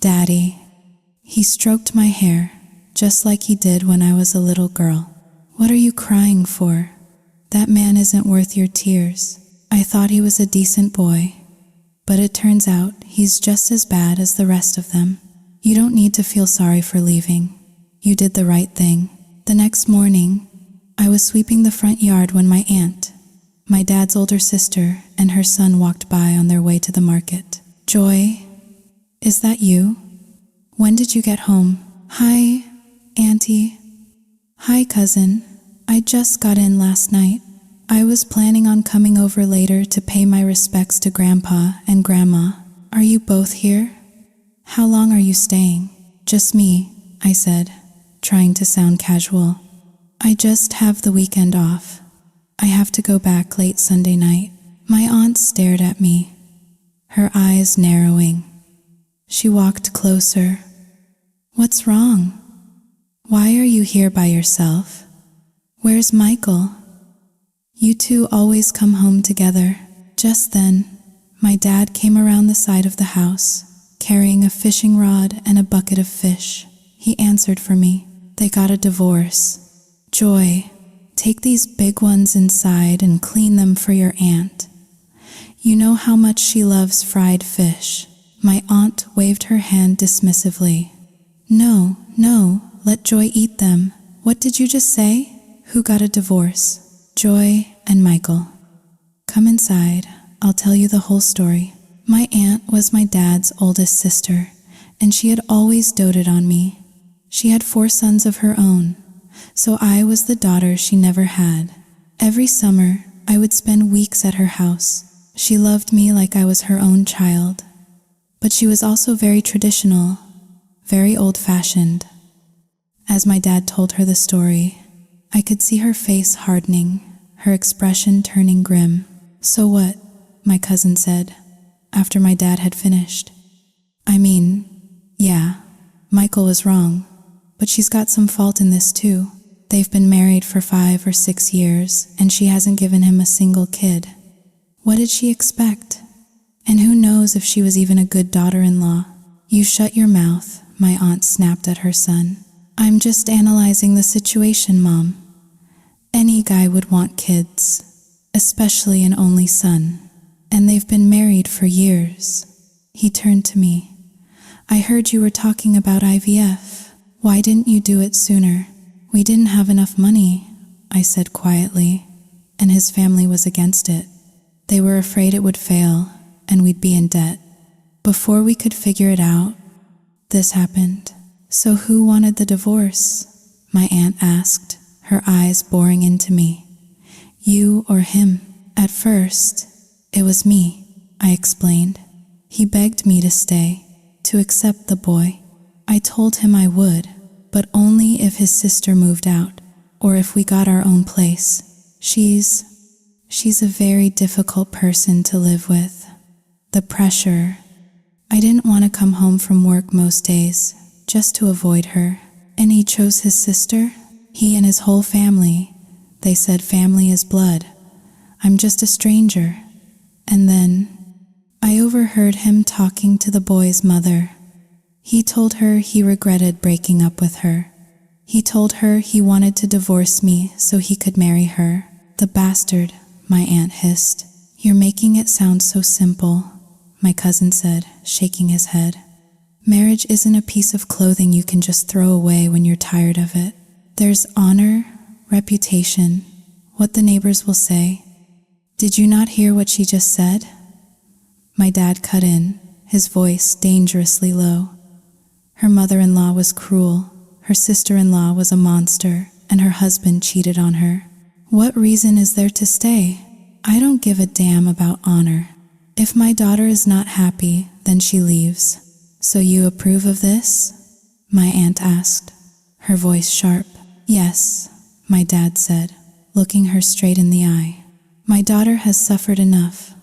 "Daddy." He stroked my hair, just like he did when I was a little girl. "What are you crying for? That man isn't worth your tears. I thought he was a decent boy." But it turns out he's just as bad as the rest of them. You don't need to feel sorry for leaving. You did the right thing. The next morning, I was sweeping the front yard when my aunt, my dad's older sister, and her son walked by on their way to the market. Joy, is that you? When did you get home? Hi, Auntie. Hi, cousin. I just got in last night. I was planning on coming over later to pay my respects to Grandpa and Grandma. Are you both here? How long are you staying? Just me, I said, trying to sound casual. I just have the weekend off. I have to go back late Sunday night. My aunt stared at me, her eyes narrowing. She walked closer. What's wrong? Why are you here by yourself? Where's Michael? You two always come home together. Just then, my dad came around the side of the house, carrying a fishing rod and a bucket of fish. He answered for me. They got a divorce. Joy, take these big ones inside and clean them for your aunt. You know how much she loves fried fish. My aunt waved her hand dismissively. No, let Joy eat them. What did you just say? Who got a divorce? Joy and Michael. Come inside. I'll tell you the whole story. My aunt was my dad's oldest sister, and she had always doted on me. She had 4 sons of her own, so I was the daughter she never had. Every summer, I would spend weeks at her house. She loved me like I was her own child. But she was also very traditional, very old-fashioned. As my dad told her the story, I could see her face hardening, her expression turning grim. So what? My cousin said, after my dad had finished. I mean, yeah, Michael was wrong, but she's got some fault in this too. They've been married for 5 or 6 years, and she hasn't given him a single kid. What did she expect? And who knows if she was even a good daughter-in-law? You shut your mouth, my aunt snapped at her son. I'm just analyzing the situation, Mom. Any guy would want kids, especially an only son, and they've been married for years. He turned to me. I heard you were talking about IVF. Why didn't you do it sooner? We didn't have enough money, I said quietly, and his family was against it. They were afraid it would fail, and we'd be in debt. Before we could figure it out, this happened. So who wanted the divorce? My aunt asked, her eyes boring into me. You or him? At first, it was me, I explained. He begged me to stay, to accept the boy. I told him I would, but only if his sister moved out, or if we got our own place. She's a very difficult person to live with. The pressure. I didn't want to come home from work most days, just to avoid her. And he chose his sister? He and his whole family. They said family is blood. I'm just a stranger. And then, I overheard him talking to the boy's mother. He told her he regretted breaking up with her. He told her he wanted to divorce me so he could marry her. The bastard, my aunt hissed. You're making it sound so simple, my cousin said, shaking his head. Marriage isn't a piece of clothing you can just throw away when you're tired of it. There's honor, reputation, what the neighbors will say. Did you not hear what she just said? My dad cut in, his voice dangerously low. Her mother-in-law was cruel, her sister-in-law was a monster, and her husband cheated on her. What reason is there to stay? I don't give a damn about honor. If my daughter is not happy, then she leaves. So you approve of this? My aunt asked, her voice sharp. Yes, my dad said, looking her straight in the eye. My daughter has suffered enough.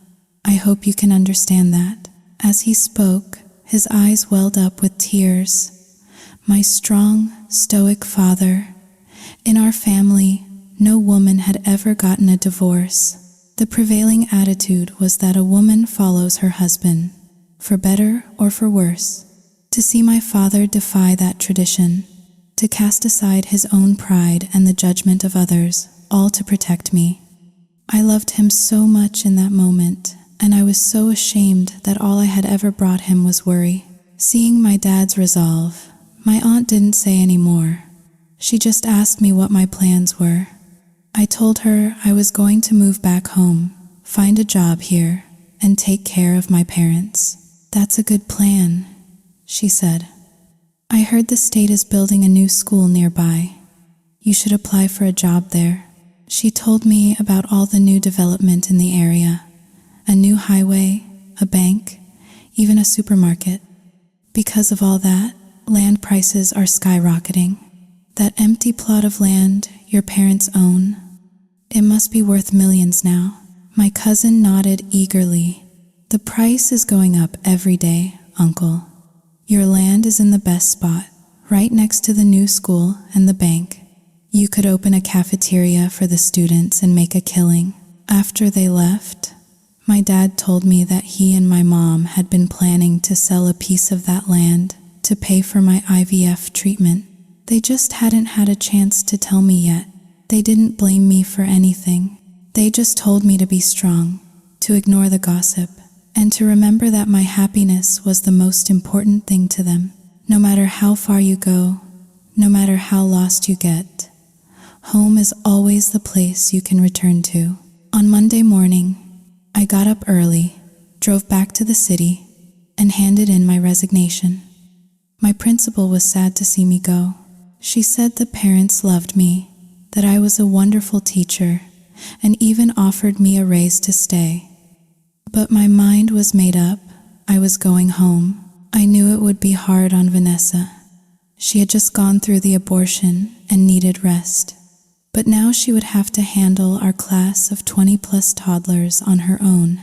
I hope you can understand that. As he spoke, his eyes welled up with tears. My strong, stoic father. In our family, no woman had ever gotten a divorce. The prevailing attitude was that a woman follows her husband, for better or for worse. To see my father defy that tradition, to cast aside his own pride and the judgment of others, all to protect me. I loved him so much in that moment, and I was so ashamed that all I had ever brought him was worry. Seeing my dad's resolve, my aunt didn't say any more. She just asked me what my plans were. I told her I was going to move back home, find a job here, and take care of my parents. "That's a good plan," she said. "I heard the state is building a new school nearby. You should apply for a job there." She told me about all the new development in the area, a new highway, a bank, even a supermarket. Because of all that, land prices are skyrocketing. That empty plot of land your parents own, it must be worth millions now. My cousin nodded eagerly. "The price is going up every day, Uncle. Your land is in the best spot, right next to the new school and the bank. You could open a cafeteria for the students and make a killing." After they left, my dad told me that he and my mom had been planning to sell a piece of that land to pay for my IVF treatment. They just hadn't had a chance to tell me yet. They didn't blame me for anything. They just told me to be strong, to ignore the gossip, and to remember that my happiness was the most important thing to them. No matter how far you go, no matter how lost you get, home is always the place you can return to. On Monday morning, I got up early, drove back to the city, and handed in my resignation. My principal was sad to see me go. She said the parents loved me, that I was a wonderful teacher, and even offered me a raise to stay. But my mind was made up. I was going home. I knew it would be hard on Vanessa. She had just gone through the abortion and needed rest. But now she would have to handle our class of 20+ toddlers on her own.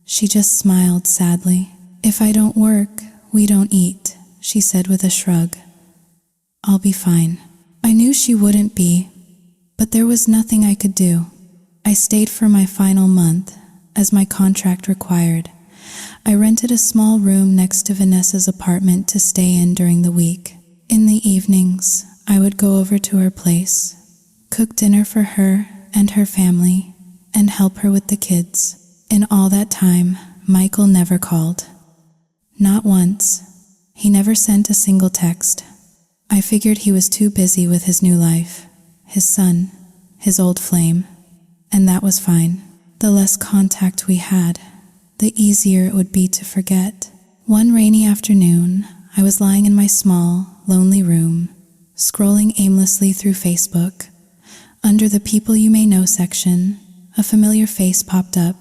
She just smiled sadly. "If I don't work, we don't eat," she said with a shrug. "I'll be fine." I knew she wouldn't be, but there was nothing I could do. I stayed for my final month, as my contract required. I rented a small room next to Vanessa's apartment to stay in during the week. In the evenings, I would go over to her place, cook dinner for her and her family, and help her with the kids. In all that time, Michael never called. Not once. He never sent a single text. I figured he was too busy with his new life, his son, his old flame, and that was fine. The less contact we had, the easier it would be to forget. One rainy afternoon, I was lying in my small, lonely room, scrolling aimlessly through Facebook. Under the People You May Know section, a familiar face popped up.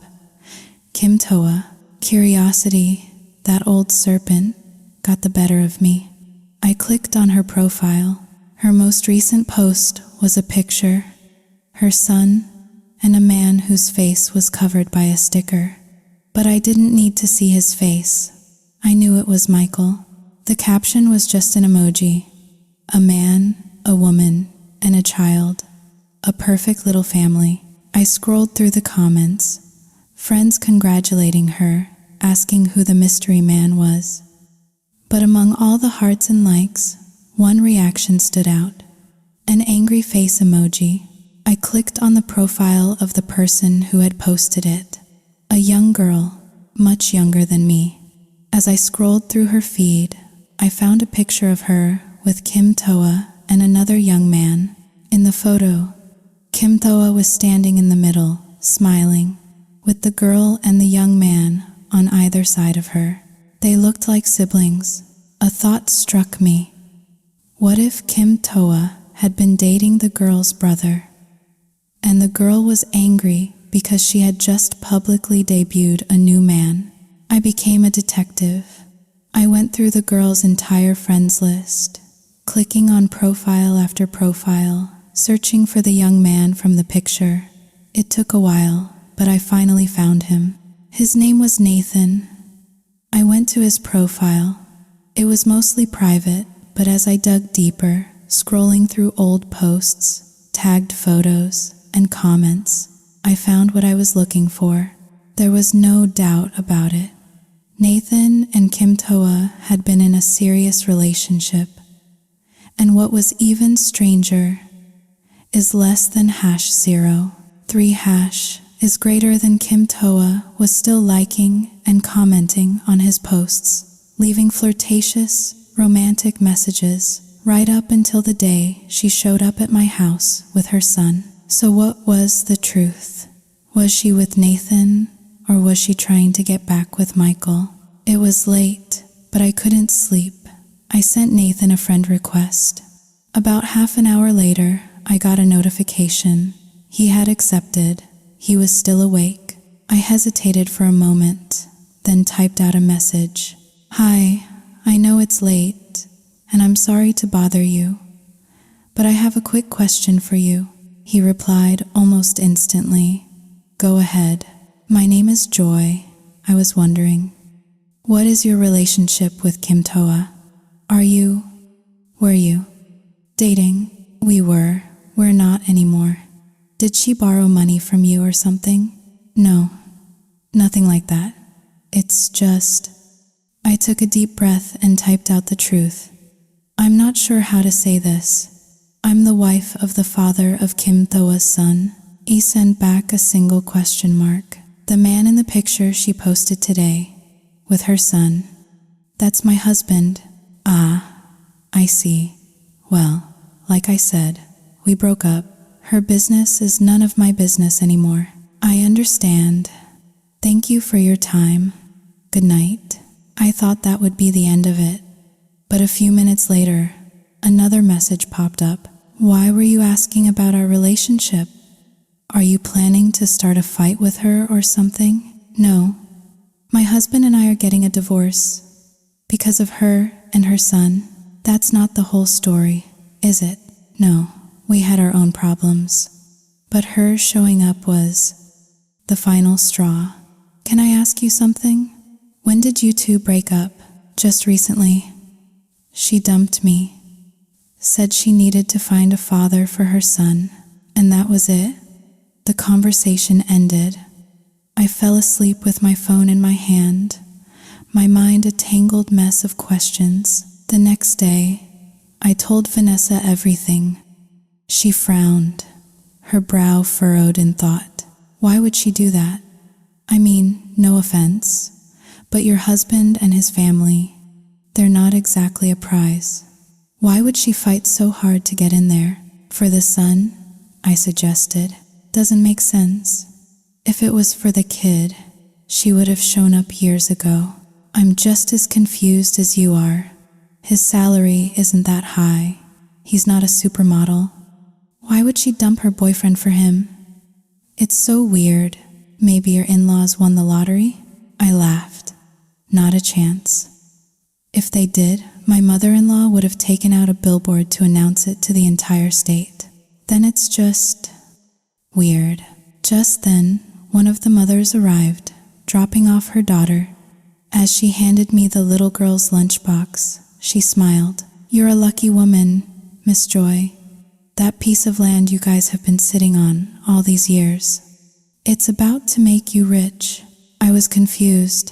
Kim Toa. Curiosity, that old serpent, got the better of me. I clicked on her profile. Her most recent post was a picture, her son, and a man whose face was covered by a sticker. But I didn't need to see his face. I knew it was Michael. The caption was just an emoji. A man, a woman, and a child. A perfect little family. I scrolled through the comments. Friends congratulating her, asking who the mystery man was. But among all the hearts and likes, one reaction stood out. An angry face emoji. I clicked on the profile of the person who had posted it. A young girl, much younger than me. As I scrolled through her feed, I found a picture of her with Kim Toa and another young man. In the photo, Kim Toa was standing in the middle, smiling, with the girl and the young man on either side of her. They looked like siblings. A thought struck me. What if Kim Toa had been dating the girl's brother, and the girl was angry because she had just publicly debuted a new man? I became a detective. I went through the girl's entire friends list, clicking on profile after profile, searching for the young man from the picture. It took a while, but I finally found him. His name was Nathan. I went to his profile. It was mostly private, but as I dug deeper, scrolling through old posts, tagged photos, and comments, I found what I was looking for. There was no doubt about it. Nathan and Kim Toa had been in a serious relationship. And what was even stranger is less than #0, 3# is greater than Kim Toa was still liking and commenting on his posts, leaving flirtatious, romantic messages right up until the day she showed up at my house with her son. So what was the truth? Was she with Nathan, or was she trying to get back with Michael? It was late, but I couldn't sleep. I sent Nathan a friend request. About half an hour later, I got a notification. He had accepted. He was still awake. I hesitated for a moment, then typed out a message. "Hi, I know it's late, and I'm sorry to bother you, but I have a quick question for you." He replied almost instantly. "Go ahead." "My name is Joy. I was wondering, what is your relationship with Kim Toa? Were you dating?" "We were. We're not anymore." "Did she borrow money from you or something?" "No, nothing like that. It's just..." I took a deep breath and typed out the truth. "I'm not sure how to say this. I'm the wife of the father of Kim Toa's son." He sent back a single question mark. "The man in the picture she posted today, with her son. That's my husband." "Ah, I see. Well, like I said, we broke up. Her business is none of my business anymore." "I understand. Thank you for your time. Good night." I thought that would be the end of it, but a few minutes later, another message popped up. "Why were you asking about our relationship? Are you planning to start a fight with her or something?" "No. My husband and I are getting a divorce because of her and her son." "That's not the whole story, is it?" "No, we had our own problems, but her showing up was the final straw." "Can I ask you something? When did you two break up?" "Just recently. She dumped me, said she needed to find a father for her son, and that was it." The conversation ended. I fell asleep with my phone in my hand, my mind a tangled mess of questions. The next day, I told Vanessa everything. She frowned, her brow furrowed in thought. Why would she do that? I mean, no offense, but your husband and his family, they're not exactly a prize. Why would she fight so hard to get in there? For the son, I suggested. Doesn't make sense. If it was for the kid, she would have shown up years ago. I'm just as confused as you are. His salary isn't that high. He's not a supermodel. Why would she dump her boyfriend for him? It's so weird. Maybe your in-laws won the lottery? I laughed. Not a chance. If they did, my mother-in-law would have taken out a billboard to announce it to the entire state. Then it's just weird. Just then, one of the mothers arrived, dropping off her daughter. As she handed me the little girl's lunchbox, she smiled. "You're a lucky woman, Miss Joy. That piece of land you guys have been sitting on all these years, it's about to make you rich." I was confused.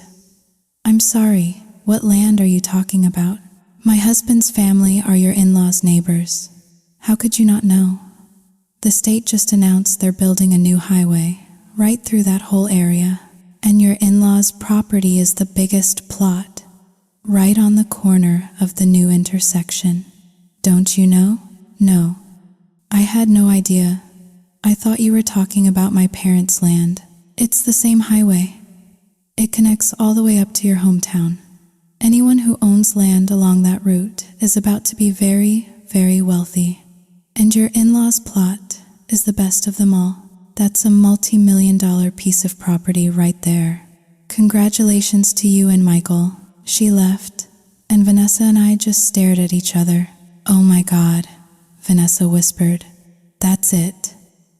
"I'm sorry, what land are you talking about?" "My husband's family are your in-laws' neighbors. How could you not know? The state just announced they're building a new highway right through that whole area, and your in-laws' property is the biggest plot, right on the corner of the new intersection. Don't you know?" "No. I had no idea. I thought you were talking about my parents' land. It's the same highway. It connects all the way up to your hometown. Anyone who owns land along that route is about to be very, very wealthy. And your in-laws' plot is the best of them all. That's a multi-million-dollar piece of property right there. Congratulations to you and Michael." She left, and Vanessa and I just stared at each other. "Oh my God," Vanessa whispered. "That's it.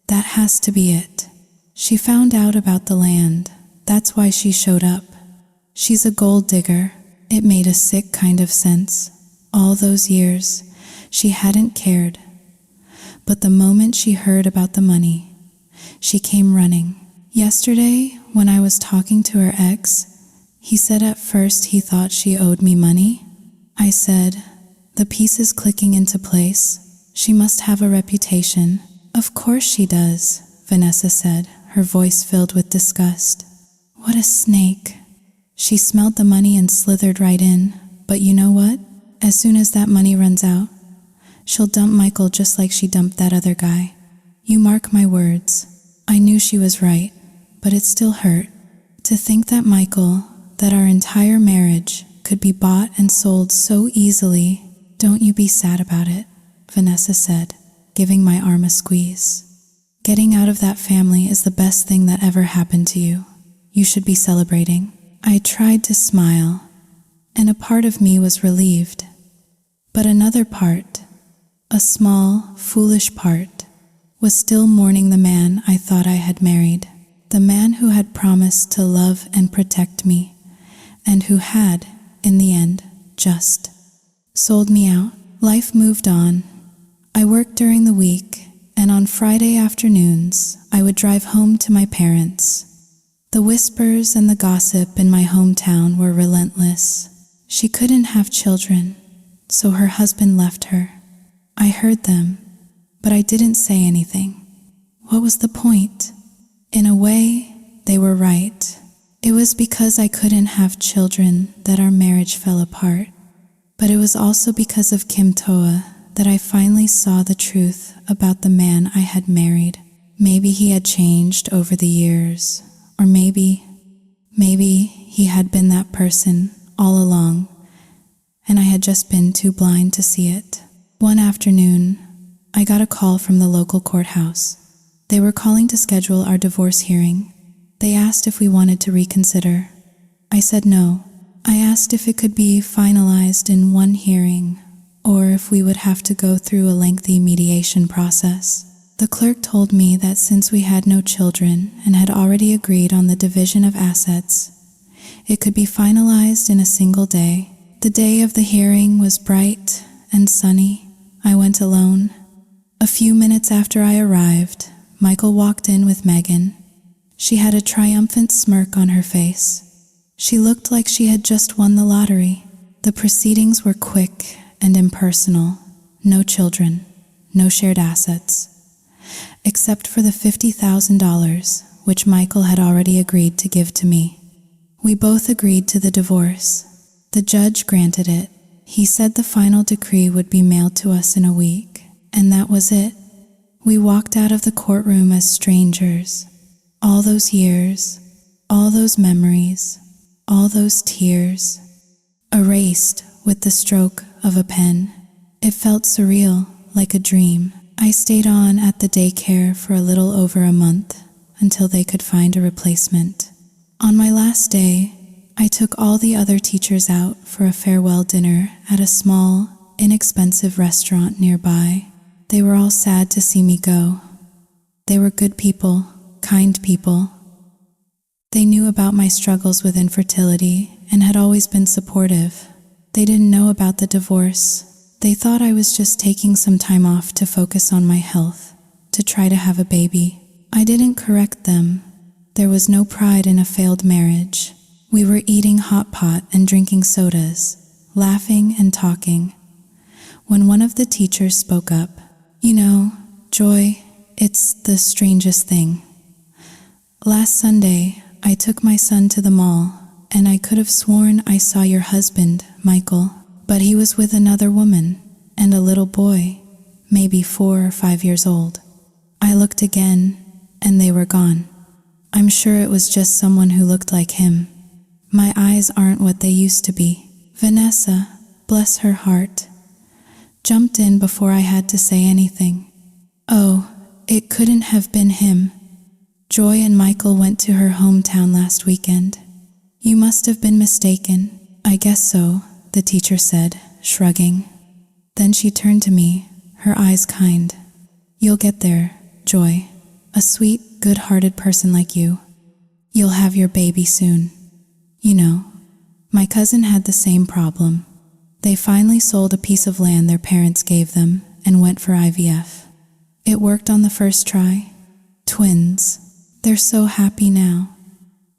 That has to be it. She found out about the land. That's why she showed up. She's a gold digger." It made a sick kind of sense. All those years, she hadn't cared. But the moment she heard about the money, she came running. Yesterday, when I was talking to her ex, he said at first he thought she owed me money. I said, "The pieces clicking into place. She must have a reputation." "Of course she does," Vanessa said, her voice filled with disgust. What a snake. She smelled the money and slithered right in. But you know what? As soon as that money runs out, she'll dump Michael just like she dumped that other guy. You mark my words. I knew she was right, but it still hurt. To think that Michael, that our entire marriage, could be bought and sold so easily. Don't you be sad about it, Vanessa said, giving my arm a squeeze. Getting out of that family is the best thing that ever happened to you. You should be celebrating. I tried to smile, and a part of me was relieved. But another part, a small, foolish part, was still mourning the man I thought I had married, the man who had promised to love and protect me, and who had, in the end, just sold me out. Life moved on. I worked during the week, and on Friday afternoons, I would drive home to my parents. The whispers and the gossip in my hometown were relentless. She couldn't have children, so her husband left her. I heard them, but I didn't say anything. What was the point? In a way, they were right. It was because I couldn't have children that our marriage fell apart. But it was also because of Kim Toa that I finally saw the truth about the man I had married. Maybe he had changed over the years, or maybe he had been that person all along, and I had just been too blind to see it. One afternoon, I got a call from the local courthouse. They were calling to schedule our divorce hearing. They asked if we wanted to reconsider. I said no. I asked if it could be finalized in one hearing, or if we would have to go through a lengthy mediation process. The clerk told me that since we had no children and had already agreed on the division of assets, it could be finalized in a single day. The day of the hearing was bright and sunny. I went alone. A few minutes after I arrived, Michael walked in with Megan. She had a triumphant smirk on her face. She looked like she had just won the lottery. The proceedings were quick and impersonal. No children, no shared assets, except for the $50,000, which Michael had already agreed to give to me. We both agreed to the divorce. The judge granted it. He said the final decree would be mailed to us in a week, and that was it. We walked out of the courtroom as strangers. All those years, all those memories, all those tears, erased with the stroke of a pen. It felt surreal, like a dream. I stayed on at the daycare for a little over a month until they could find a replacement. On my last day, I took all the other teachers out for a farewell dinner at a small, inexpensive restaurant nearby. They were all sad to see me go. They were good people, kind people. They knew about my struggles with infertility and had always been supportive. They didn't know about the divorce. They thought I was just taking some time off to focus on my health, to try to have a baby. I didn't correct them. There was no pride in a failed marriage. We were eating hot pot and drinking sodas, laughing and talking, when one of the teachers spoke up. You know, Joy, it's the strangest thing. Last Sunday, I took my son to the mall, and I could have sworn I saw your husband, Michael, but he was with another woman and a little boy, maybe 4 or 5 years old. I looked again, and they were gone. I'm sure it was just someone who looked like him. My eyes aren't what they used to be. Vanessa, bless her heart, jumped in before I had to say anything. Oh, it couldn't have been him. Joy and Michael went to her hometown last weekend. You must have been mistaken. I guess so, the teacher said, shrugging. Then she turned to me, her eyes kind. You'll get there, Joy. A sweet, good-hearted person like you. You'll have your baby soon. You know, my cousin had the same problem. They finally sold a piece of land their parents gave them and went for IVF. It worked on the first try. Twins. They're so happy now.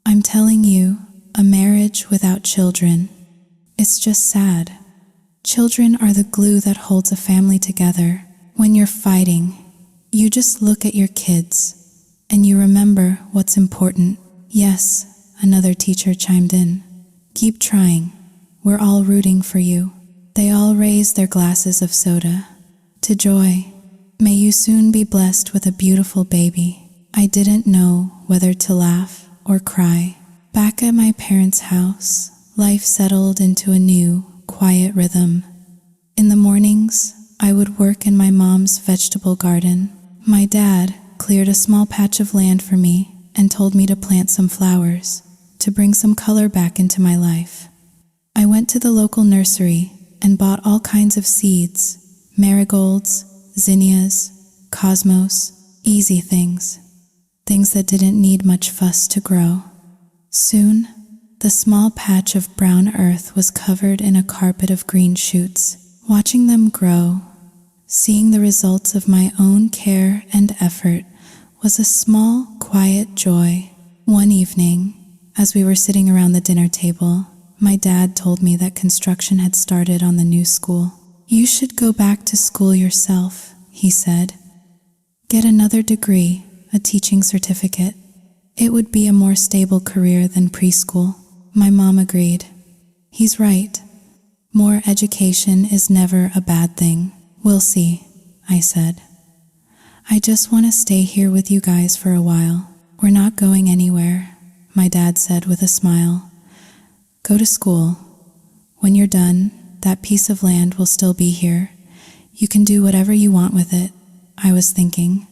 I'm telling you, a marriage without children, it's just sad. Children are the glue that holds a family together. When you're fighting, you just look at your kids and you remember what's important. Yes, another teacher chimed in. Keep trying. We're all rooting for you. They all raised their glasses of soda. To Joy, may you soon be blessed with a beautiful baby. I didn't know whether to laugh or cry. Back at my parents' house, life settled into a new, quiet rhythm. In the mornings, I would work in my mom's vegetable garden. My dad cleared a small patch of land for me and told me to plant some flowers to bring some color back into my life. I went to the local nursery and bought all kinds of seeds, marigolds, zinnias, cosmos, easy things that didn't need much fuss to grow. Soon, the small patch of brown earth was covered in a carpet of green shoots. Watching them grow, seeing the results of my own care and effort was a small, quiet joy. One evening, as we were sitting around the dinner table, my dad told me that construction had started on the new school. You should go back to school yourself, he said. Get another degree, a teaching certificate. It would be a more stable career than preschool. My mom agreed. He's right. More education is never a bad thing. We'll see, I said. I just want to stay here with you guys for a while. We're not going anywhere, my dad said with a smile. Go to school. When you're done, that piece of land will still be here. You can do whatever you want with it, I was thinking.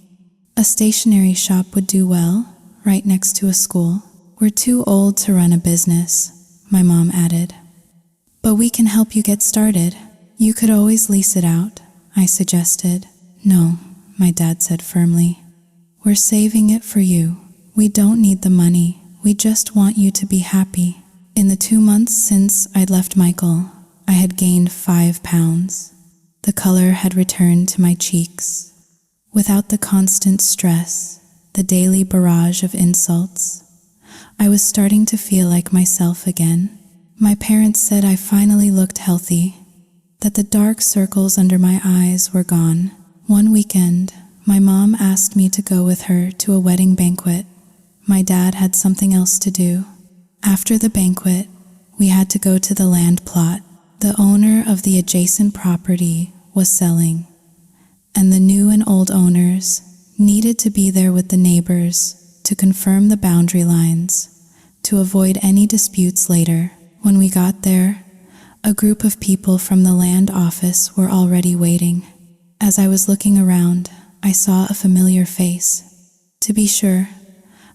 A stationery shop would do well, right next to a school. We're too old to run a business, my mom added. But we can help you get started. You could always lease it out, I suggested. No, my dad said firmly. We're saving it for you. We don't need the money. We just want you to be happy. In the 2 months since I'd left Michael, I had gained 5 pounds. The color had returned to my cheeks. Without the constant stress, the daily barrage of insults, I was starting to feel like myself again. My parents said I finally looked healthy, that the dark circles under my eyes were gone. One weekend, my mom asked me to go with her to a wedding banquet. My dad had something else to do. After the banquet, we had to go to the land plot. The owner of the adjacent property was selling, and the new and old owners needed to be there with the neighbors to confirm the boundary lines, to avoid any disputes later. When we got there, a group of people from the land office were already waiting. As I was looking around, I saw a familiar face. To be sure,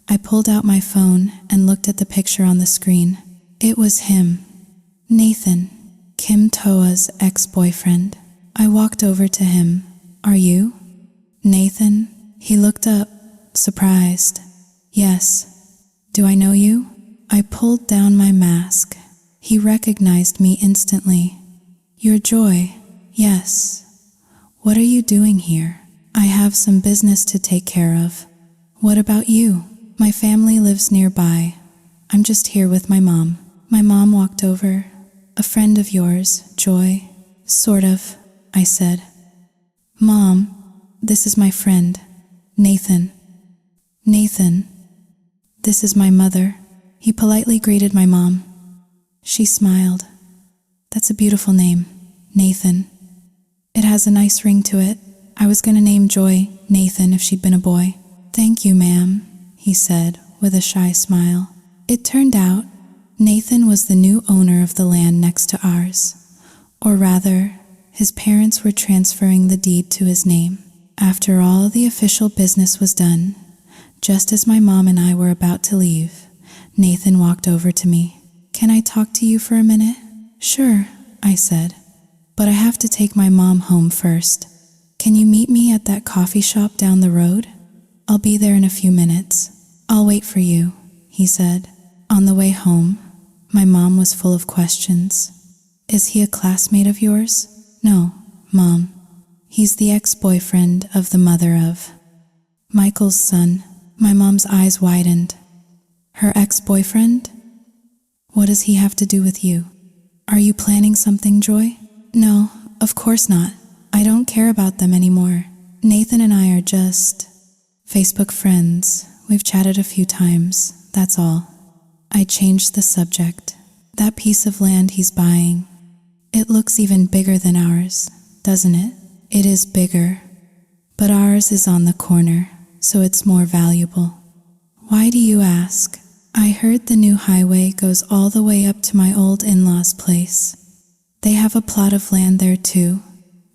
I pulled out my phone and looked at the picture on the screen. It was him, Nathan, Kim Toa's ex-boyfriend. I walked over to him. Are you? Nathan? He looked up, surprised. Yes. Do I know you? I pulled down my mask. He recognized me instantly. You're Joy. Yes. What are you doing here? I have some business to take care of. What about you? My family lives nearby. I'm just here with my mom. My mom walked over. A friend of yours, Joy? Sort of, I said. Mom, this is my friend, Nathan. Nathan, this is my mother. He politely greeted my mom. She smiled. That's a beautiful name, Nathan. It has a nice ring to it. I was gonna name Joy Nathan if she'd been a boy. Thank you, ma'am, he said with a shy smile. It turned out Nathan was the new owner of the land next to ours. Or rather, his parents were transferring the deed to his name. After all the official business was done, just as my mom and I were about to leave, Nathan walked over to me. Can I talk to you for a minute? Sure, I said, but I have to take my mom home first. Can you meet me at that coffee shop down the road? I'll be there in a few minutes. I'll wait for you, he said. On the way home, my mom was full of questions. Is he a classmate of yours? No, Mom. He's the ex-boyfriend of the mother of Michael's son. My mom's eyes widened. Her ex-boyfriend? What does he have to do with you? Are you planning something, Joy? No, of course not. I don't care about them anymore. Nathan and I are just Facebook friends. We've chatted a few times, that's all. I changed the subject. That piece of land he's buying, it looks even bigger than ours, doesn't it? It is bigger, but ours is on the corner, so it's more valuable. Why do you ask? I heard the new highway goes all the way up to my old in-laws' place. They have a plot of land there too.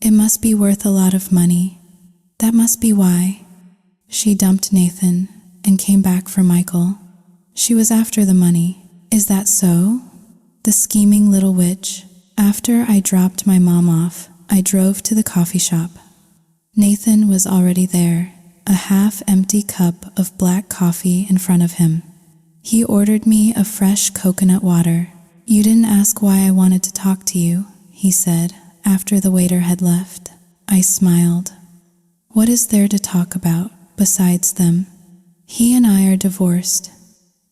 It must be worth a lot of money. That must be why. She dumped Nathan and came back for Michael. She was after the money. Is that so? The scheming little witch. After I dropped my mom off, I drove to the coffee shop. Nathan was already there, a half-empty cup of black coffee in front of him. He ordered me a fresh coconut water. You didn't ask why I wanted to talk to you, he said, after the waiter had left. I smiled. What is there to talk about besides them? He and I are divorced,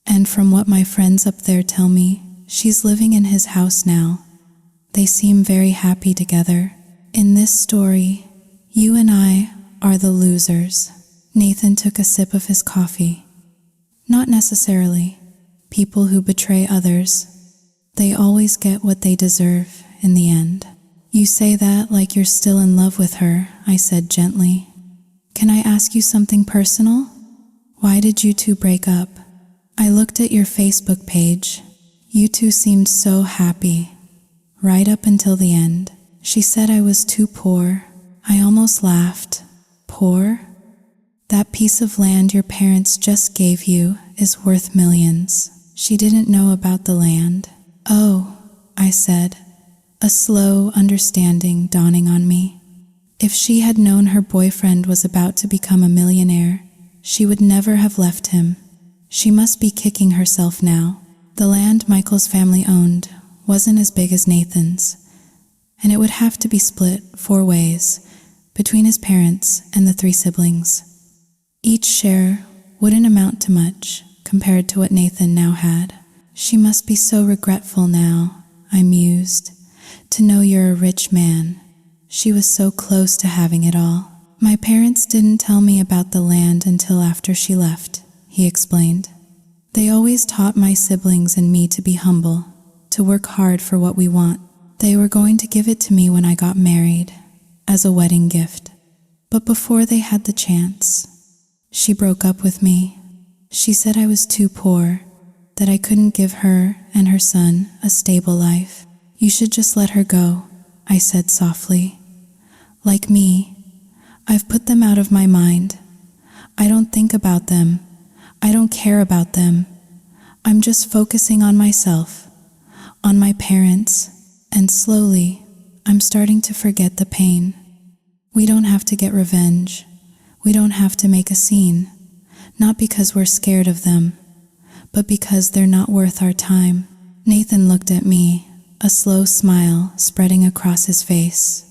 and from what my friends up there tell me, she's living in his house now. They seem very happy together. In this story, you and I are the losers. Nathan took a sip of his coffee. Not necessarily. People who betray others, they always get what they deserve in the end. You say that like you're still in love with her, I said gently. Can I ask you something personal? Why did you two break up? I looked at your Facebook page. You two seemed so happy. Right up until the end. She said I was too poor. I almost laughed. Poor? That piece of land your parents just gave you is worth millions. She didn't know about the land. Oh, I said, a slow understanding dawning on me. If she had known her boyfriend was about to become a millionaire, she would never have left him. She must be kicking herself now. The land Michael's family owned wasn't as big as Nathan's, and it would have to be split 4 ways between his parents and the 3 siblings. Each share wouldn't amount to much compared to what Nathan now had. She must be so regretful now, I mused, to know you're a rich man. She was so close to having it all. My parents didn't tell me about the land until after she left, he explained. They always taught my siblings and me to be humble, to work hard for what we want. They were going to give it to me when I got married, as a wedding gift. But before they had the chance, she broke up with me. She said I was too poor, that I couldn't give her and her son a stable life. You should just let her go, I said softly. Like me, I've put them out of my mind. I don't think about them. I don't care about them. I'm just focusing on myself, on my parents, and slowly, I'm starting to forget the pain. We don't have to get revenge. We don't have to make a scene, not because we're scared of them, but because they're not worth our time. Nathan looked at me, a slow smile spreading across his face.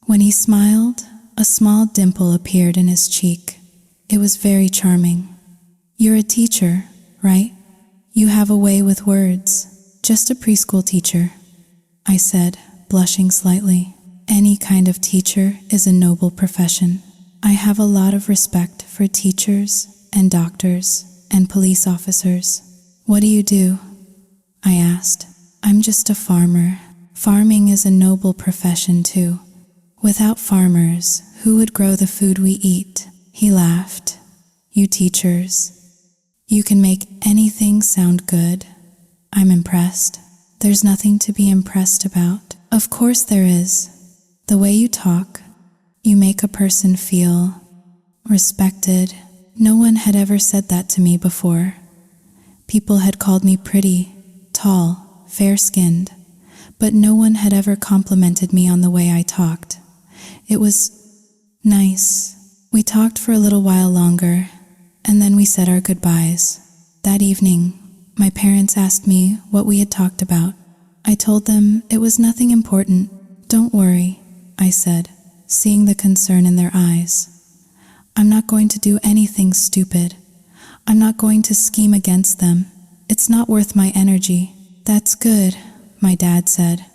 When he smiled, a small dimple appeared in his cheek. It was very charming. You're a teacher, right? You have a way with words. Just a preschool teacher, I said, blushing slightly. Any kind of teacher is a noble profession. I have a lot of respect for teachers and doctors and police officers. What do you do? I asked. I'm just a farmer. Farming is a noble profession too. Without farmers, who would grow the food we eat? He laughed. You teachers, you can make anything sound good. I'm impressed. There's nothing to be impressed about. Of course there is. The way you talk, you make a person feel respected. No one had ever said that to me before. People had called me pretty, tall, fair-skinned, but no one had ever complimented me on the way I talked. It was nice. We talked for a little while longer, and then we said our goodbyes. That evening, my parents asked me what we had talked about. I told them it was nothing important. Don't worry, I said, seeing the concern in their eyes. I'm not going to do anything stupid. I'm not going to scheme against them. It's not worth my energy. That's good, my dad said.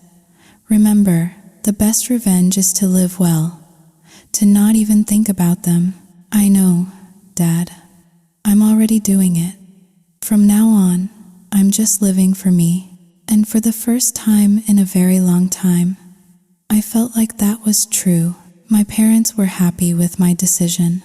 Remember, the best revenge is to live well, to not even think about them. I know, Dad. I'm already already doing it. From now on, I'm just living for me. And for the first time in a very long time, I felt like that was true. My parents were happy with my decision.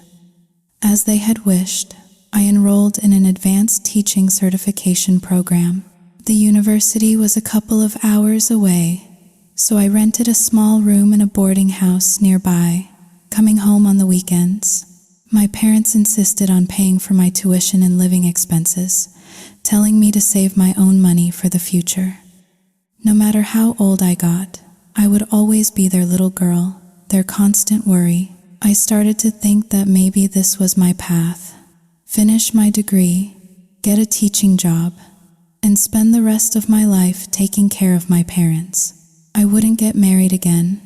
As they had wished, I enrolled in an advanced teaching certification program. The university was a couple of hours away, so I rented a small room in a boarding house nearby, coming home on the weekends. My parents insisted on paying for my tuition and living expenses, telling me to save my own money for the future. No matter how old I got, I would always be their little girl, their constant worry. I started to think that maybe this was my path. Finish my degree, get a teaching job, and spend the rest of my life taking care of my parents. I wouldn't get married again.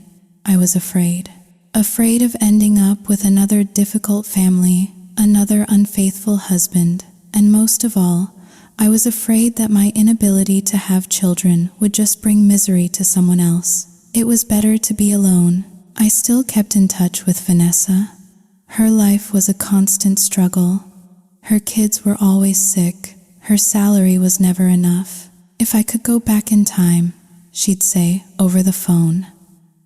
I was afraid. Afraid of ending up with another difficult family, another unfaithful husband, and most of all, I was afraid that my inability to have children would just bring misery to someone else. It was better to be alone. I still kept in touch with Vanessa. Her life was a constant struggle. Her kids were always sick. Her salary was never enough. If I could go back in time, she'd say over the phone,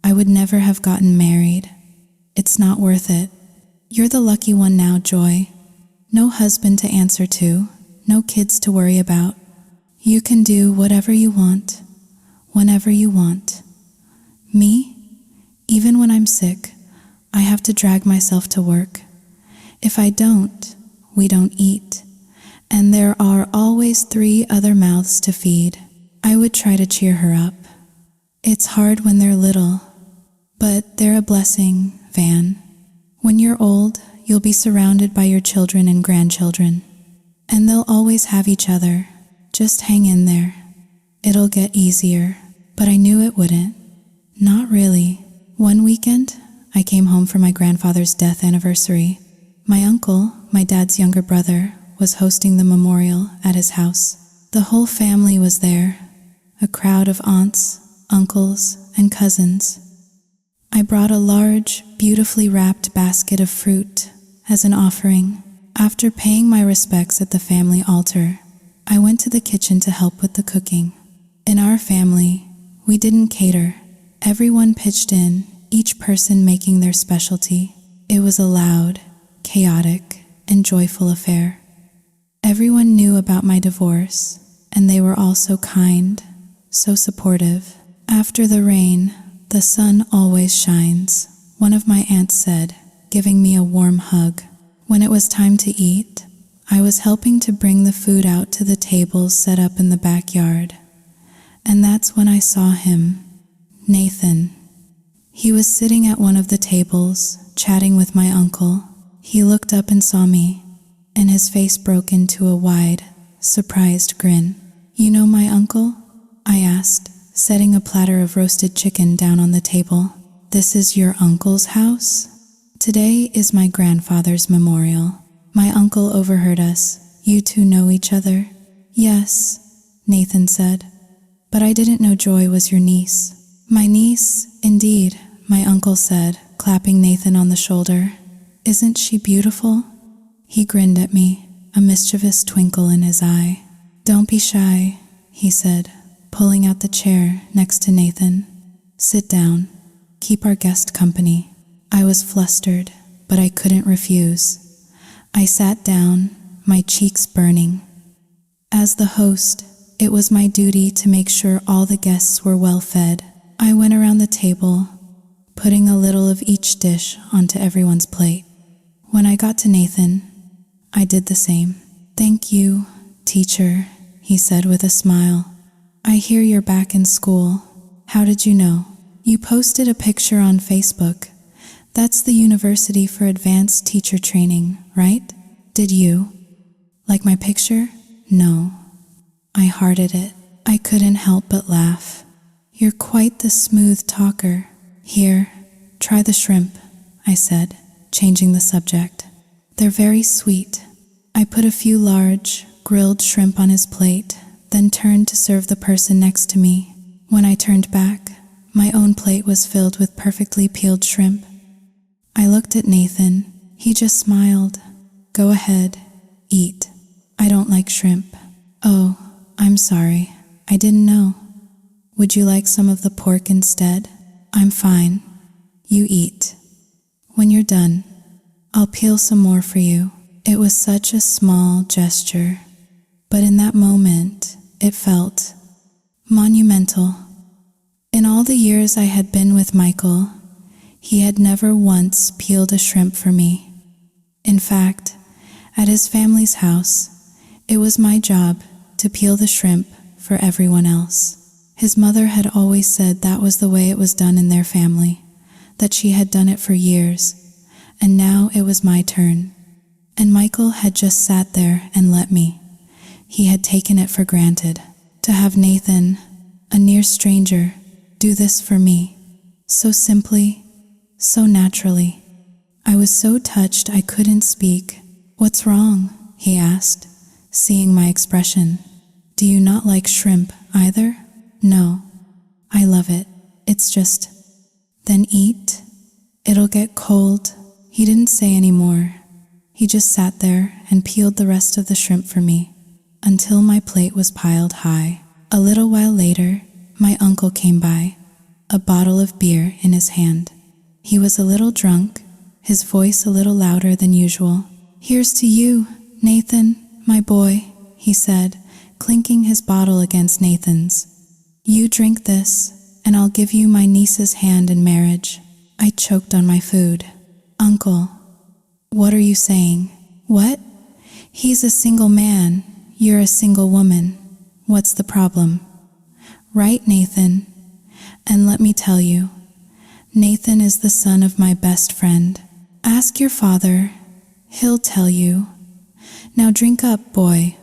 I would never have gotten married. It's not worth it. You're the lucky one now, Joy. No husband to answer to, no kids to worry about. You can do whatever you want, whenever you want. Me? Even when I'm sick, I have to drag myself to work. If I don't, we don't eat. And there are always 3 other mouths to feed. I would try to cheer her up. It's hard when they're little, but they're a blessing, Van. When you're old, you'll be surrounded by your children and grandchildren. And they'll always have each other. Just hang in there. It'll get easier. But I knew it wouldn't. Not really. One weekend, I came home for my grandfather's death anniversary. My uncle, my dad's younger brother, was hosting the memorial at his house. The whole family was there, a crowd of aunts, uncles, and cousins. I brought a large, beautifully wrapped basket of fruit as an offering. After paying my respects at the family altar, I went to the kitchen to help with the cooking. In our family, we didn't cater. Everyone pitched in, each person making their specialty. It was a loud, chaotic, and joyful affair. Everyone knew about my divorce, and they were all so kind, so supportive. After the rain, the sun always shines, one of my aunts said, giving me a warm hug. When it was time to eat, I was helping to bring the food out to the tables set up in the backyard. And that's when I saw him, Nathan. He was sitting at one of the tables, chatting with my uncle. He looked up and saw me, and his face broke into a wide, surprised grin. You know my uncle? I asked, setting a platter of roasted chicken down on the table. This is your uncle's house? Today is my grandfather's memorial. My uncle overheard us. You two know each other? Yes, Nathan said. But I didn't know Joy was your niece. My niece, indeed, my uncle said, clapping Nathan on the shoulder. Isn't she beautiful? He grinned at me, a mischievous twinkle in his eye. Don't be shy, he said, pulling out the chair next to Nathan. Sit down. Keep our guest company. I was flustered, but I couldn't refuse. I sat down, my cheeks burning. As the host, it was my duty to make sure all the guests were well fed. I went around the table, putting a little of each dish onto everyone's plate. When I got to Nathan, I did the same. Thank you, teacher, he said with a smile. I hear you're back in school. How did you know? You posted a picture on Facebook. That's the University for Advanced Teacher Training, right? Did you? Like my picture? No. I hearted it. I couldn't help but laugh. You're quite the smooth talker. Here, try the shrimp, I said, changing the subject. They're very sweet. I put a few large, grilled shrimp on his plate, then turned to serve the person next to me. When I turned back, my own plate was filled with perfectly peeled shrimp. I looked at Nathan. He just smiled. Go ahead, eat. I don't like shrimp. Oh, I'm sorry. I didn't know. Would you like some of the pork instead? I'm fine. You eat. When you're done, I'll peel some more for you. It was such a small gesture, but in that moment, it felt monumental. In all the years I had been with Michael, he had never once peeled a shrimp for me. In fact, at his family's house, it was my job to peel the shrimp for everyone else. His mother had always said that was the way it was done in their family, that she had done it for years, and now it was my turn. And Michael had just sat there and let me. He had taken it for granted. To have Nathan, a near stranger, do this for me, so simply, so naturally. I was so touched I couldn't speak. What's wrong? He asked, seeing my expression. Do you not like shrimp either? No, I love it. It's just, then eat. It'll get cold. He didn't say any more. He just sat there and peeled the rest of the shrimp for me, until my plate was piled high. A little while later, my uncle came by, a bottle of beer in his hand. He was a little drunk, his voice a little louder than usual. Here's to you, Nathan, my boy, he said, clinking his bottle against Nathan's. You drink this, and I'll give you my niece's hand in marriage. I choked on my food. Uncle, what are you saying? What? He's a single man. You're a single woman. What's the problem? Right, Nathan? And let me tell you, Nathan is the son of my best friend. Ask your father. He'll tell you. Now drink up, boy.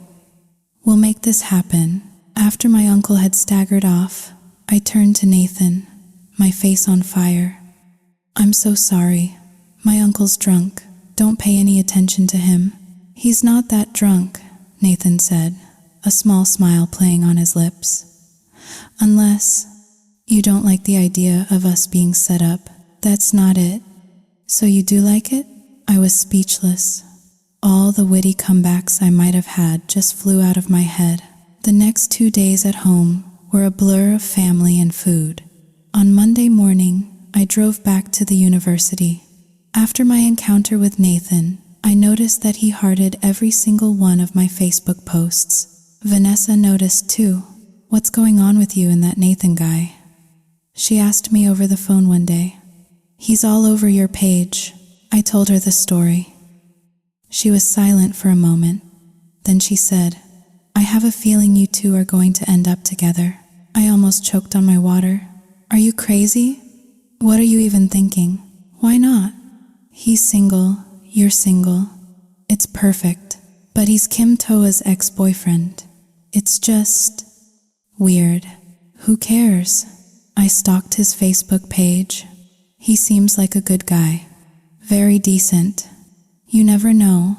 We'll make this happen. After my uncle had staggered off, I turned to Nathan, my face on fire. I'm so sorry. My uncle's drunk. Don't pay any attention to him. He's not that drunk, Nathan said, a small smile playing on his lips. Unless you don't like the idea of us being set up. That's not it. So you do like it? I was speechless. All the witty comebacks I might have had just flew out of my head. The next 2 days at home were a blur of family and food. On Monday morning, I drove back to the university. After my encounter with Nathan, I noticed that he hearted every single one of my Facebook posts. Vanessa noticed too. What's going on with you and that Nathan guy? She asked me over the phone one day. He's all over your page. I told her the story. She was silent for a moment. Then she said, I have a feeling you two are going to end up together. I almost choked on my water. Are you crazy? What are you even thinking? Why not? He's single, you're single. It's perfect. But he's Kim Toa's ex-boyfriend. It's just weird. Who cares? I stalked his Facebook page. He seems like a good guy. Very decent. You never know.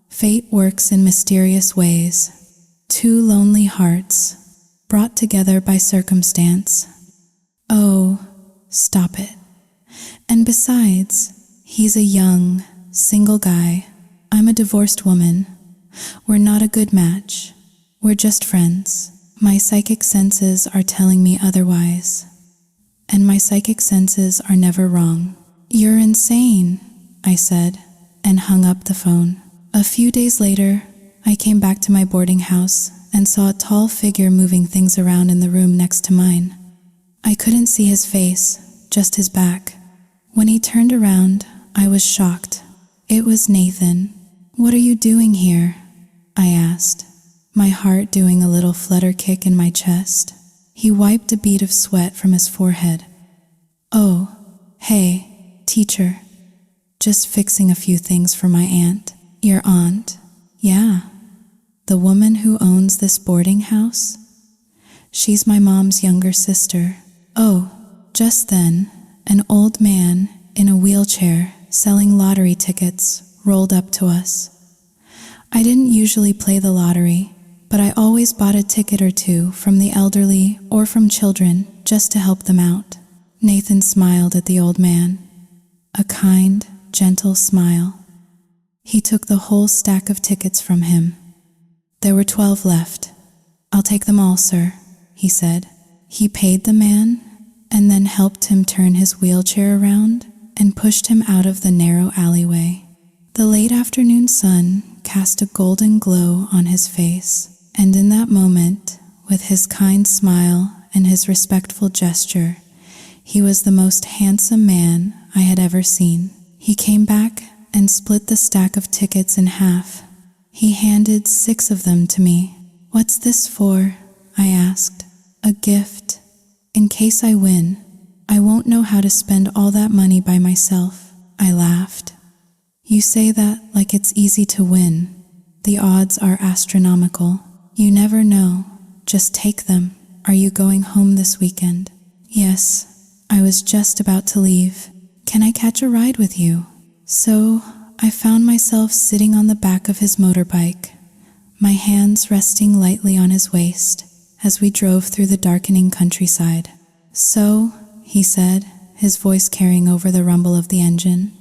Fate works in mysterious ways. Two lonely hearts, brought together by circumstance. Oh, stop it. And besides, he's a young, single guy. I'm a divorced woman. We're not a good match. We're just friends. My psychic senses are telling me otherwise. And my psychic senses are never wrong. You're insane, I said, and hung up the phone. A few days later, I came back to my boarding house and saw a tall figure moving things around in the room next to mine. I couldn't see his face, just his back. When he turned around, I was shocked. It was Nathan. What are you doing here? I asked, my heart doing a little flutter kick in my chest. He wiped a bead of sweat from his forehead. Oh, hey, teacher. Just fixing a few things for my aunt. Your aunt? Yeah. The woman who owns this boarding house? She's my mom's younger sister. Oh, just then, an old man in a wheelchair selling lottery tickets rolled up to us. I didn't usually play the lottery, but I always bought a ticket or two from the elderly or from children just to help them out. Nathan smiled at the old man. A kind, gentle smile. He took the whole stack of tickets from him. There were 12 left. "I'll take them all, sir," he said. He paid the man and then helped him turn his wheelchair around and pushed him out of the narrow alleyway. The late afternoon sun cast a golden glow on his face, and in that moment, with his kind smile and his respectful gesture, he was the most handsome man I had ever seen. He came back and split the stack of tickets in half. He handed 6 of them to me. "What's this for?" I asked. "A gift. In case I win, I won't know how to spend all that money by myself." I laughed. "You say that like it's easy to win. The odds are astronomical. You never know. Just take them. Are you going home this weekend?" "Yes, I was just about to leave. Can I catch a ride with you?" So I found myself sitting on the back of his motorbike, my hands resting lightly on his waist as we drove through the darkening countryside. "So," he said, his voice carrying over the rumble of the engine,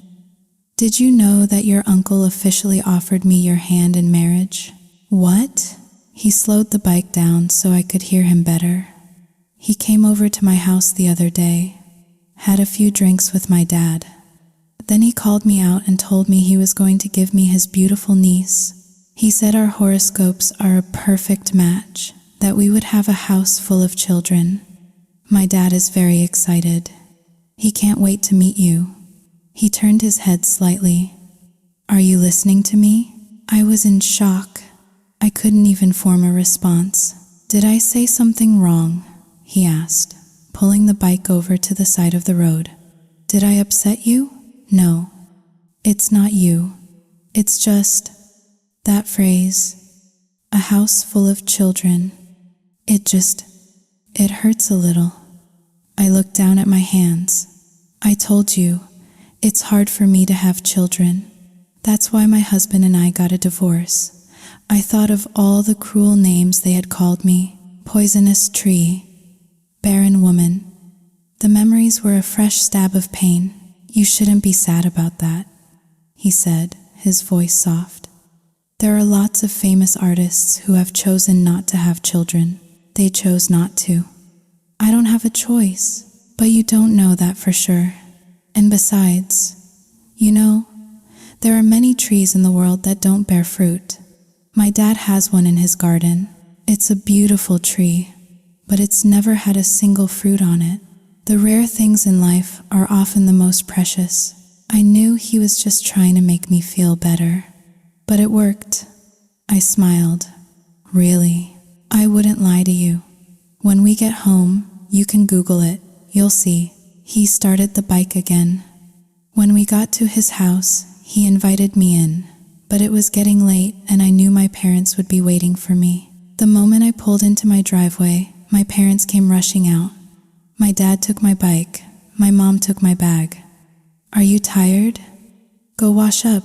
"did you know that your uncle officially offered me your hand in marriage?" "What?" He slowed the bike down so I could hear him better. "He came over to my house the other day, had a few drinks with my dad. Then he called me out and told me he was going to give me his beautiful niece. He said our horoscopes are a perfect match, that we would have a house full of children. My dad is very excited. He can't wait to meet you." He turned his head slightly. "Are you listening to me?" I was in shock. I couldn't even form a response. "Did I say something wrong?" he asked, pulling the bike over to the side of the road. "Did I upset you?" "No, it's not you. It's just that phrase, a house full of children. It hurts a little." I looked down at my hands. "I told you, it's hard for me to have children. That's why my husband and I got a divorce. I thought of all the cruel names they had called me: poisonous tree, barren woman. The memories were a fresh stab of pain. You shouldn't be sad about that," he said, his voice soft. "There are lots of famous artists who have chosen not to have children. They chose not to. I don't have a choice, but you don't know that for sure. And besides, you know, there are many trees in the world that don't bear fruit. My dad has one in his garden. It's a beautiful tree, but it's never had a single fruit on it. The rare things in life are often the most precious." I knew he was just trying to make me feel better, but it worked. I smiled. "Really? I wouldn't lie to you. When we get home, you can Google it. You'll see." He started the bike again. When we got to his house, he invited me in, but it was getting late and I knew my parents would be waiting for me. The moment I pulled into my driveway, my parents came rushing out. My dad took my bike. My mom took my bag. "Are you tired? Go wash up.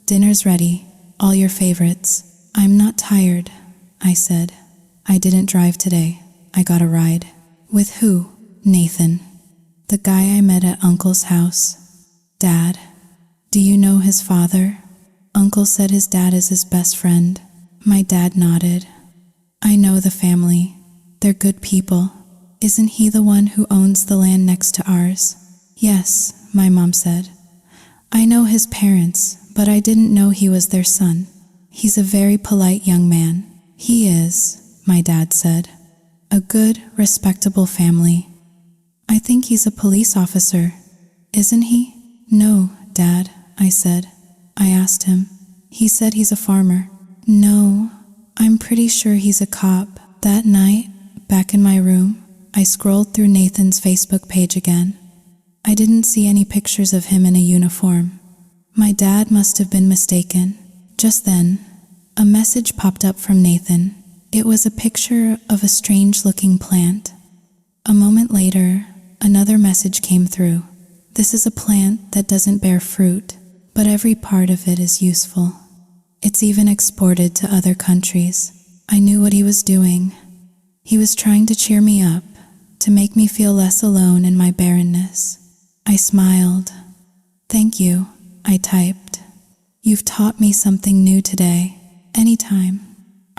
Dinner's ready. All your favorites." "I'm not tired," I said. "I didn't drive today. I got a ride." "With who?" "Nathan. The guy I met at Uncle's house." "Dad? Do you know his father?" "Uncle said his dad is his best friend." My dad nodded. "I know the family. They're good people. Isn't he the one who owns the land next to ours?" "Yes," my mom said. "I know his parents, but I didn't know he was their son. He's a very polite young man." "He is," my dad said. "A good, respectable family. I think he's a police officer, isn't he?" "No, Dad," I said. I asked him. He said he's a farmer. "No, I'm pretty sure he's a cop." That night, back in my room, I scrolled through Nathan's Facebook page again. I didn't see any pictures of him in a uniform. My dad must have been mistaken. Just then, a message popped up from Nathan. It was a picture of a strange-looking plant. A moment later, another message came through. "This is a plant that doesn't bear fruit, but every part of it is useful. It's even exported to other countries." I knew what he was doing. He was trying to cheer me up, to make me feel less alone in my barrenness. I smiled. "Thank you," I typed. "You've taught me something new today. Anytime."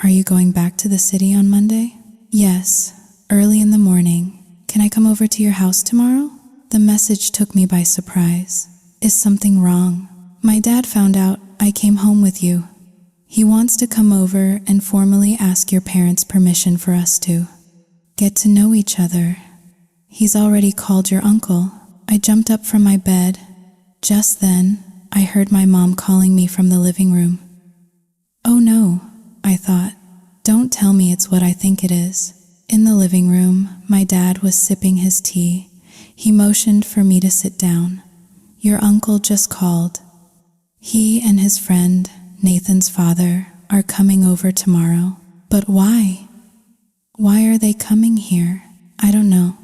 Are you going back to the city on Monday? Yes, early in the morning. Can I come over to your house tomorrow? The message took me by surprise. Is something wrong? My dad found out I came home with you. He wants to come over and formally ask your parents' permission for us to get to know each other. He's already called your uncle. I jumped up from my bed. Just then, I heard my mom calling me from the living room. Oh no, I thought. Don't tell me it's what I think it is. In the living room, my dad was sipping his tea. He motioned for me to sit down. Your uncle just called. He and his friend, Nathan's father, are coming over tomorrow. But why? Why are they coming here? I don't know.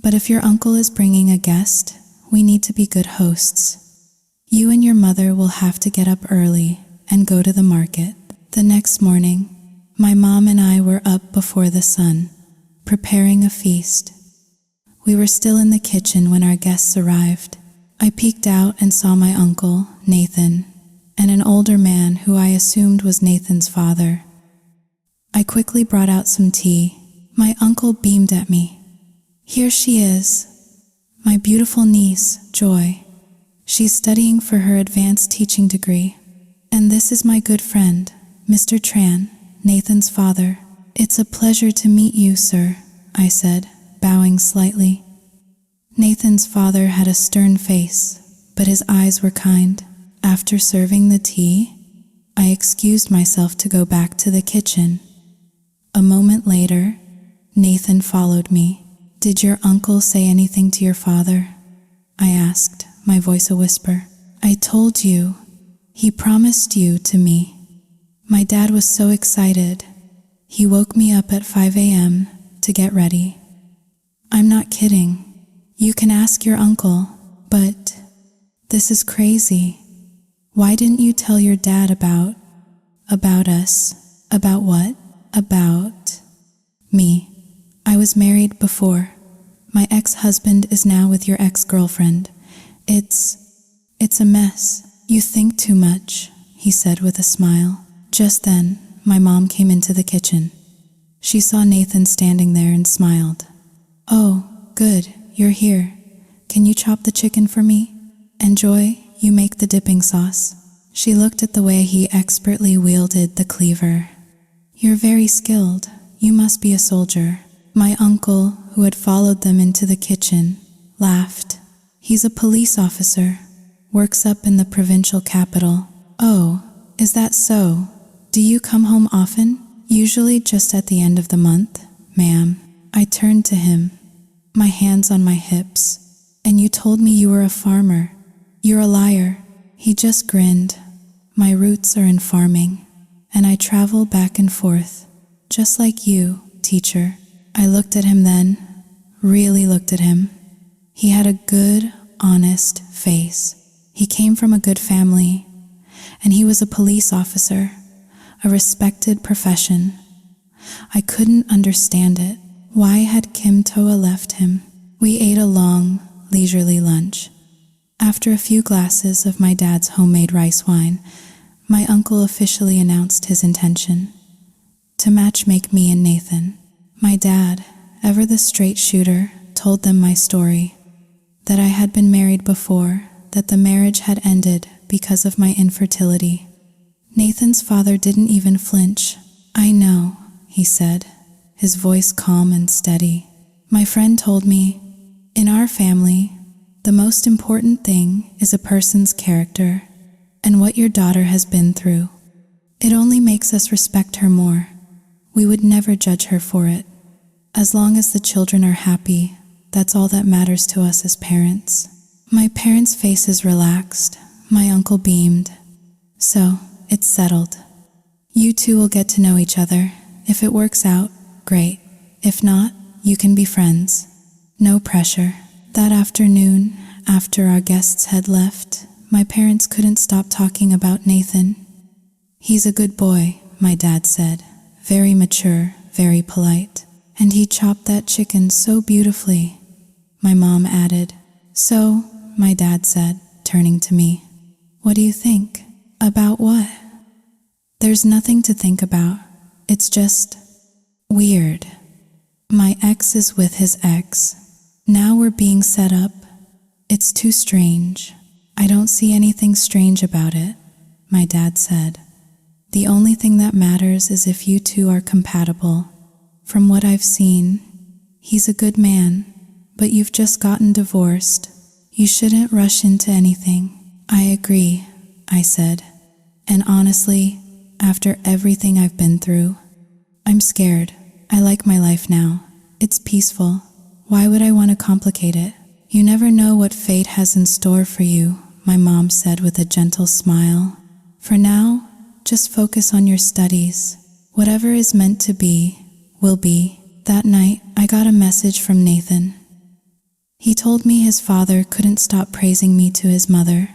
But if your uncle is bringing a guest, we need to be good hosts. You and your mother will have to get up early and go to the market. The next morning, my mom and I were up before the sun, preparing a feast. We were still in the kitchen when our guests arrived. I peeked out and saw my uncle, Nathan, and an older man who I assumed was Nathan's father. I quickly brought out some tea. My uncle beamed at me. Here she is, my beautiful niece, Joy. She's studying for her advanced teaching degree. And this is my good friend, Mr. Tran, Nathan's father. It's a pleasure to meet you, sir, I said, bowing slightly. Nathan's father had a stern face, but his eyes were kind. After serving the tea, I excused myself to go back to the kitchen. A moment later, Nathan followed me. Did your uncle say anything to your father? I asked, my voice a whisper. I told you. He promised you to me. My dad was so excited. He woke me up at 5 a.m. to get ready. I'm not kidding. You can ask your uncle, but this is crazy. Why didn't you tell your dad about us? About what? About me. I was married before. My ex-husband is now with your ex-girlfriend. It's a mess. You think too much, he said with a smile. Just then, my mom came into the kitchen. She saw Nathan standing there and smiled. Oh, good, you're here. Can you chop the chicken for me? And Joy, you make the dipping sauce. She looked at the way he expertly wielded the cleaver. You're very skilled. You must be a soldier. My uncle, who had followed them into the kitchen, laughed. He's a police officer. Works up in the provincial capital. Oh, is that so? Do you come home often? Usually just at the end of the month, ma'am. I turned to him, my hands on my hips. And you told me you were a farmer. You're a liar. He just grinned. My roots are in farming, and I travel back and forth, just like you, teacher. I looked at him then, really looked at him. He had a good, honest face. He came from a good family, and he was a police officer, a respected profession. I couldn't understand it. Why had Kim Toa left him? We ate a long, leisurely lunch. After a few glasses of my dad's homemade rice wine, my uncle officially announced his intention to matchmake me and Nathan. My dad, ever the straight shooter, told them my story, that I had been married before, that the marriage had ended because of my infertility. Nathan's father didn't even flinch. I know, he said, his voice calm and steady. My friend told me, in our family, the most important thing is a person's character and what your daughter has been through. It only makes us respect her more. We would never judge her for it. As long as the children are happy, that's all that matters to us as parents. My parents' faces relaxed. My uncle beamed. So, it's settled. You two will get to know each other. If it works out, great. If not, you can be friends. No pressure. That afternoon, after our guests had left, my parents couldn't stop talking about Nathan. He's a good boy, my dad said. Very mature, very polite. And he chopped that chicken so beautifully, my mom added. So, my dad said, turning to me, what do you think? About what? There's nothing to think about. It's just weird. My ex is with his ex. Now we're being set up. It's too strange. I don't see anything strange about it, my dad said. The only thing that matters is if you two are compatible. From what I've seen, he's a good man, but you've just gotten divorced. You shouldn't rush into anything. I agree, I said. And honestly, after everything I've been through, I'm scared. I like my life now. It's peaceful. Why would I want to complicate it? You never know what fate has in store for you, my mom said with a gentle smile. For now, just focus on your studies. Whatever is meant to be, will be. That night, I got a message from Nathan. He told me his father couldn't stop praising me to his mother,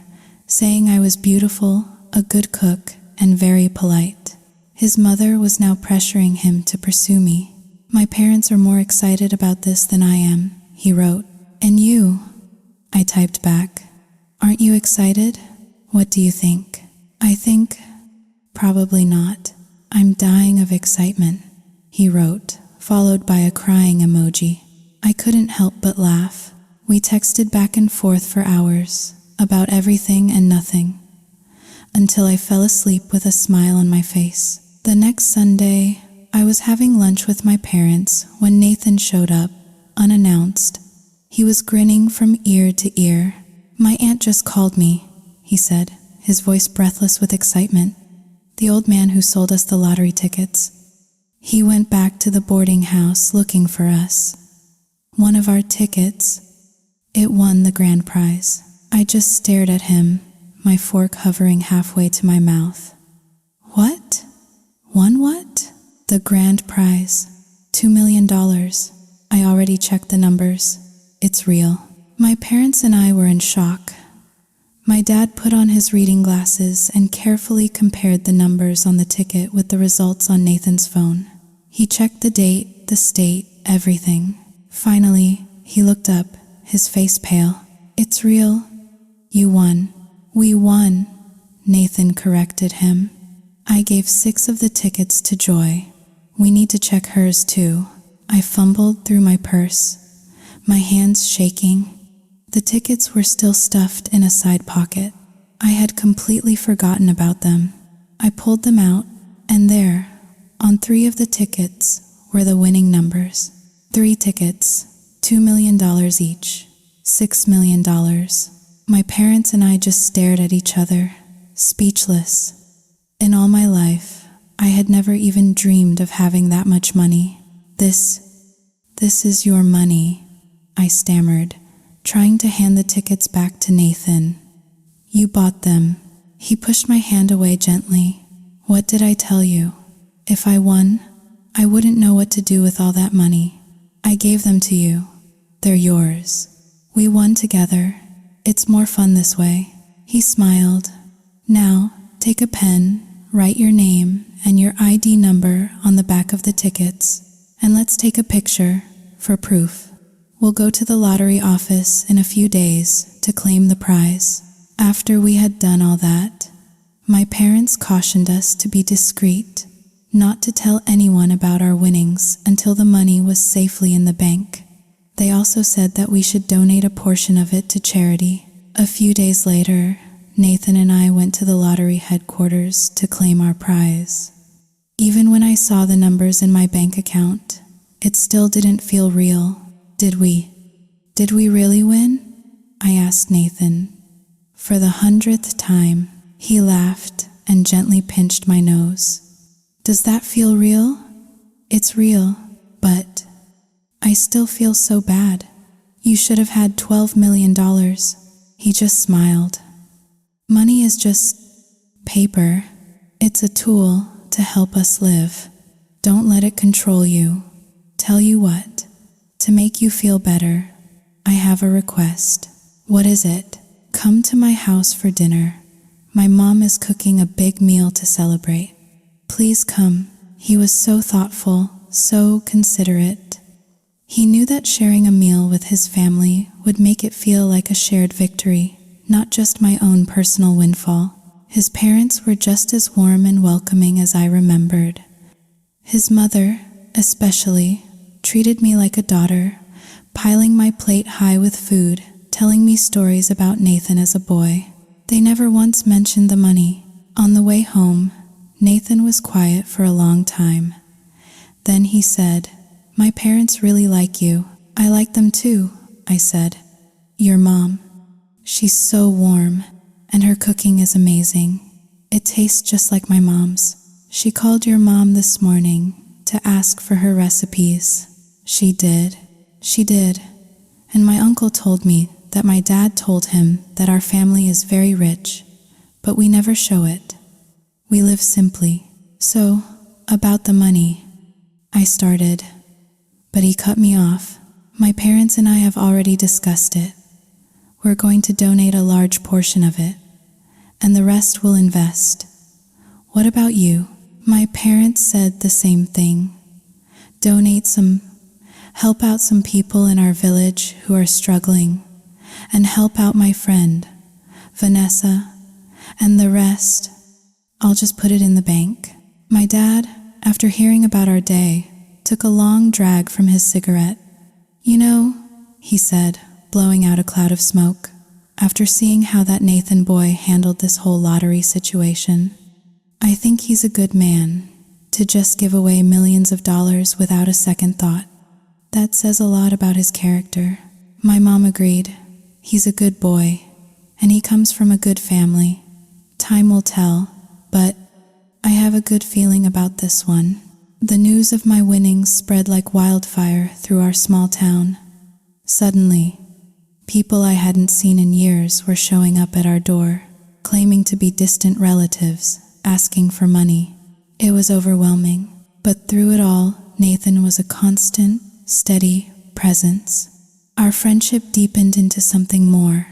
saying I was beautiful, a good cook, and very polite. His mother was now pressuring him to pursue me. My parents are more excited about this than I am, he wrote. And you? I typed back. Aren't you excited? What do you think? I think probably not. I'm dying of excitement, he wrote, followed by a crying emoji. I couldn't help but laugh. We texted back and forth for hours, about everything and nothing, until I fell asleep with a smile on my face. The next Sunday, I was having lunch with my parents when Nathan showed up, unannounced. He was grinning from ear to ear. My aunt just called me, he said, his voice breathless with excitement. The old man who sold us the lottery tickets. He went back to the boarding house looking for us. One of our tickets, it won the grand prize. I just stared at him, my fork hovering halfway to my mouth. What? Won what? The grand prize. $2 million. I already checked the numbers. It's real. My parents and I were in shock. My dad put on his reading glasses and carefully compared the numbers on the ticket with the results on Nathan's phone. He checked the date, the state, everything. Finally, he looked up, his face pale. It's real. You won. We won, Nathan corrected him. I gave 6 of the tickets to Joy. We need to check hers too. I fumbled through my purse, my hands shaking. The tickets were still stuffed in a side pocket. I had completely forgotten about them. I pulled them out, and there, on 3 of the tickets, were the winning numbers. 3 tickets, $2 million each, $6 million. My parents and I just stared at each other, speechless. In all my life, I had never even dreamed of having that much money. This is your money, I stammered, trying to hand the tickets back to Nathan. You bought them. He pushed my hand away gently. What did I tell you? If I won, I wouldn't know what to do with all that money. I gave them to you. They're yours. We won together. It's more fun this way. He smiled. Now, take a pen, write your name and your ID number on the back of the tickets, and let's take a picture for proof. We'll go to the lottery office in a few days to claim the prize. After we had done all that, my parents cautioned us to be discreet, not to tell anyone about our winnings until the money was safely in the bank. They also said that we should donate a portion of it to charity. A few days later, Nathan and I went to the lottery headquarters to claim our prize. Even when I saw the numbers in my bank account, it still didn't feel real. Did we really win? I asked Nathan. For the 100th time, he laughed and gently pinched my nose. Does that feel real? It's real, but I still feel so bad. You should have had $12 million. He just smiled. Money is just paper. It's a tool to help us live. Don't let it control you. Tell you what, to make you feel better, I have a request. What is it? Come to my house for dinner. My mom is cooking a big meal to celebrate. Please come. He was so thoughtful, so considerate. He knew that sharing a meal with his family would make it feel like a shared victory, not just my own personal windfall. His parents were just as warm and welcoming as I remembered. His mother, especially, treated me like a daughter, piling my plate high with food, telling me stories about Nathan as a boy. They never once mentioned the money. On the way home, Nathan was quiet for a long time. Then he said, "My parents really like you." "I like them too," I said. "Your mom. She's so warm, and her cooking is amazing. It tastes just like my mom's." "She called your mom this morning to ask for her recipes." She did. And my uncle told me that my dad told him that our family is very rich, but we never show it. We live simply. "So, about the money," I started, but he cut me off. "My parents and I have already discussed it. We're going to donate a large portion of it, and the rest we'll invest. What about you?" My parents said the same thing. Donate some, help out some people in our village who are struggling, and help out my friend, Vanessa, and the rest, I'll just put it in the bank. My dad, after hearing about our day, took a long drag from his cigarette. "You know," he said, blowing out a cloud of smoke, after seeing how that Nathan boy handled this whole lottery situation, "I think he's a good man to just give away millions of dollars without a second thought. That says a lot about his character." My mom agreed. "He's a good boy, and he comes from a good family. Time will tell, but I have a good feeling about this one." The news of my winnings spread like wildfire through our small town. Suddenly, people I hadn't seen in years were showing up at our door, claiming to be distant relatives, asking for money. It was overwhelming, but through it all, Nathan was a constant, steady presence. Our friendship deepened into something more.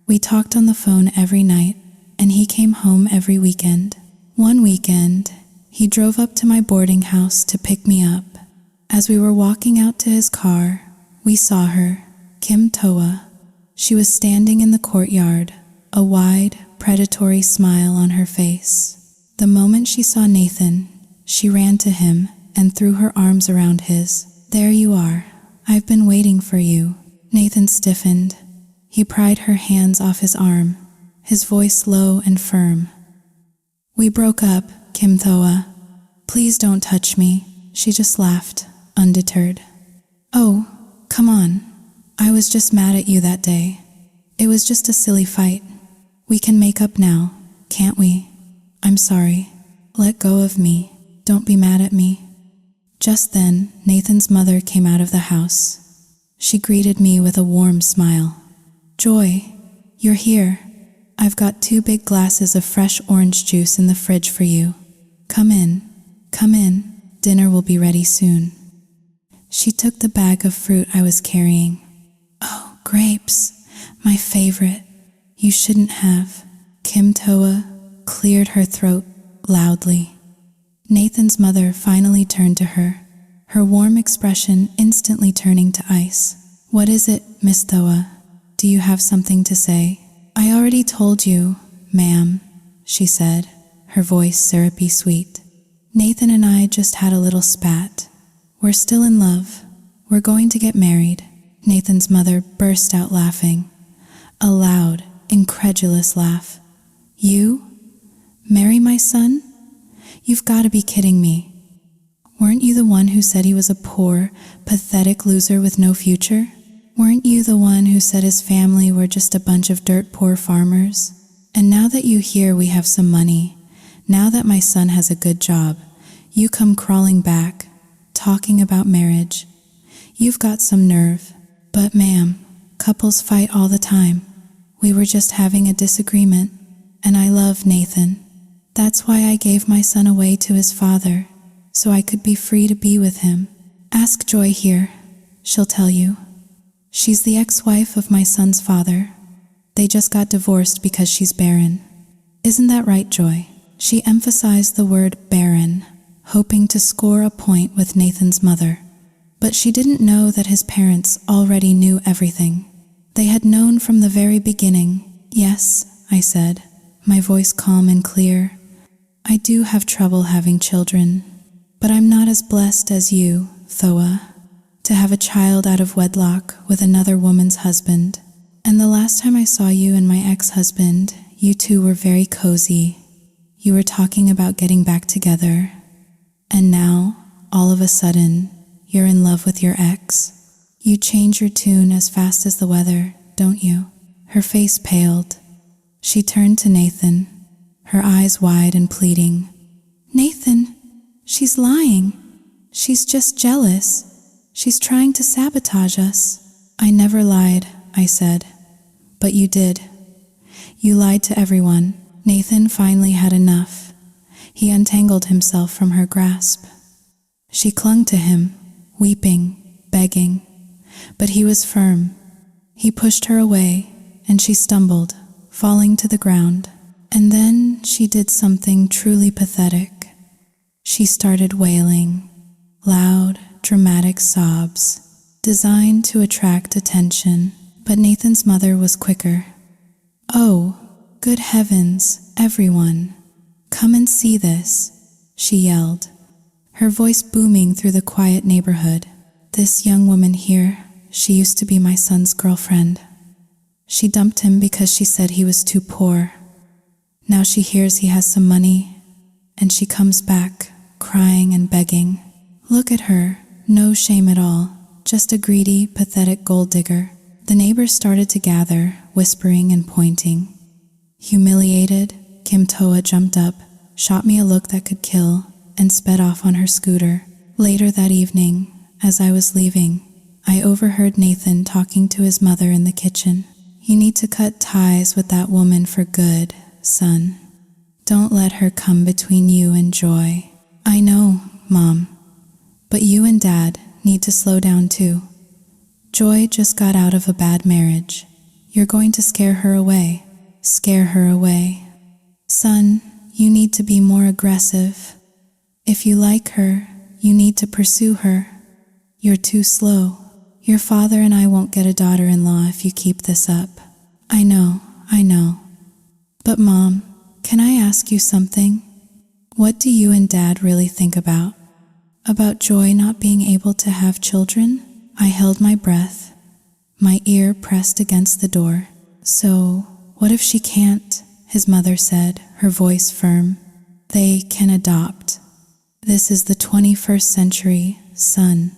We talked on the phone every night, and he came home every weekend. One weekend, he drove up to my boarding house to pick me up. As we were walking out to his car, we saw her, Kim Toa. She was standing in the courtyard, a wide, predatory smile on her face. The moment she saw Nathan, she ran to him and threw her arms around his. "There you are. I've been waiting for you." Nathan stiffened. He pried her hands off his arm, his voice low and firm. "We broke up, Kim Thoa. Please don't touch me." She just laughed, undeterred. "Oh, come on. I was just mad at you that day. It was just a silly fight. We can make up now, can't we? I'm sorry. Let go of me. Don't be mad at me." Just then, Nathan's mother came out of the house. She greeted me with a warm smile. "Joy, you're here. I've got 2 big glasses of fresh orange juice in the fridge for you. Come in. Dinner will be ready soon." She took the bag of fruit I was carrying. "Oh, grapes, my favorite. You shouldn't have." Kim Toa cleared her throat loudly. Nathan's mother finally turned to her, her warm expression instantly turning to ice. "What is it, Miss Thoa? Do you have something to say?" "I already told you, ma'am," she said, her voice syrupy sweet. "Nathan and I just had a little spat. We're still in love. We're going to get married." Nathan's mother burst out laughing, a loud, incredulous laugh. "You? Marry my son? You've got to be kidding me. Weren't you the one who said he was a poor, pathetic loser with no future? Weren't you the one who said his family were just a bunch of dirt-poor farmers? And now that you hear we have some money, now that my son has a good job, you come crawling back, talking about marriage. You've got some nerve." "But ma'am, couples fight all the time. We were just having a disagreement, and I love Nathan. That's why I gave my son away to his father, so I could be free to be with him. Ask Joy here. She'll tell you. She's the ex-wife of my son's father. They just got divorced because she's barren. Isn't that right, Joy?" She emphasized the word barren, hoping to score a point with Nathan's mother. But she didn't know that his parents already knew everything. They had known from the very beginning. "Yes," I said, my voice calm and clear. "I do have trouble having children, But I'm not as blessed as you, Thoa, to have a child out of wedlock with another woman's husband. And the last time I saw you and my ex-husband, you two were very cozy. You were talking about getting back together. And now, all of a sudden, you're in love with your ex. You change your tune as fast as the weather, don't you? Her face paled. She turned to Nathan, her eyes wide and pleading. Nathan, she's lying. She's just jealous. She's trying to sabotage us. I never lied, I said. But you did. You lied to everyone. Nathan finally had enough. He untangled himself from her grasp. She clung to him, weeping, begging. But he was firm. He pushed her away, and she stumbled, falling to the ground. And then she did something truly pathetic. She started wailing, loud, dramatic sobs, designed to attract attention. But Nathan's mother was quicker. "Oh, good heavens, everyone, come and see this," she yelled, her voice booming through the quiet neighborhood. "This young woman here, she used to be my son's girlfriend. She dumped him because she said he was too poor. Now she hears he has some money, and she comes back, crying and begging. Look at her, no shame at all, just a greedy, pathetic gold digger." The neighbors started to gather, whispering and pointing. Humiliated, Kim Toa jumped up, shot me a look that could kill, and sped off on her scooter. Later that evening, as I was leaving, I overheard Nathan talking to his mother in the kitchen. "You need to cut ties with that woman for good, son. Don't let her come between you and Joy." "I know, Mom, but you and Dad need to slow down too. Joy just got out of a bad marriage. You're going to scare her away. Scare her away. Son, you need to be more aggressive. If you like her, you need to pursue her. You're too slow. Your father and I won't get a daughter-in-law if you keep this up." I know. But Mom, can I ask you something? What do you and Dad really think about? About Joy not being able to have children? I held my breath, my ear pressed against the door. "So, what if she can't?" his mother said, her voice firm. "They can adopt. This is the 21st century, son.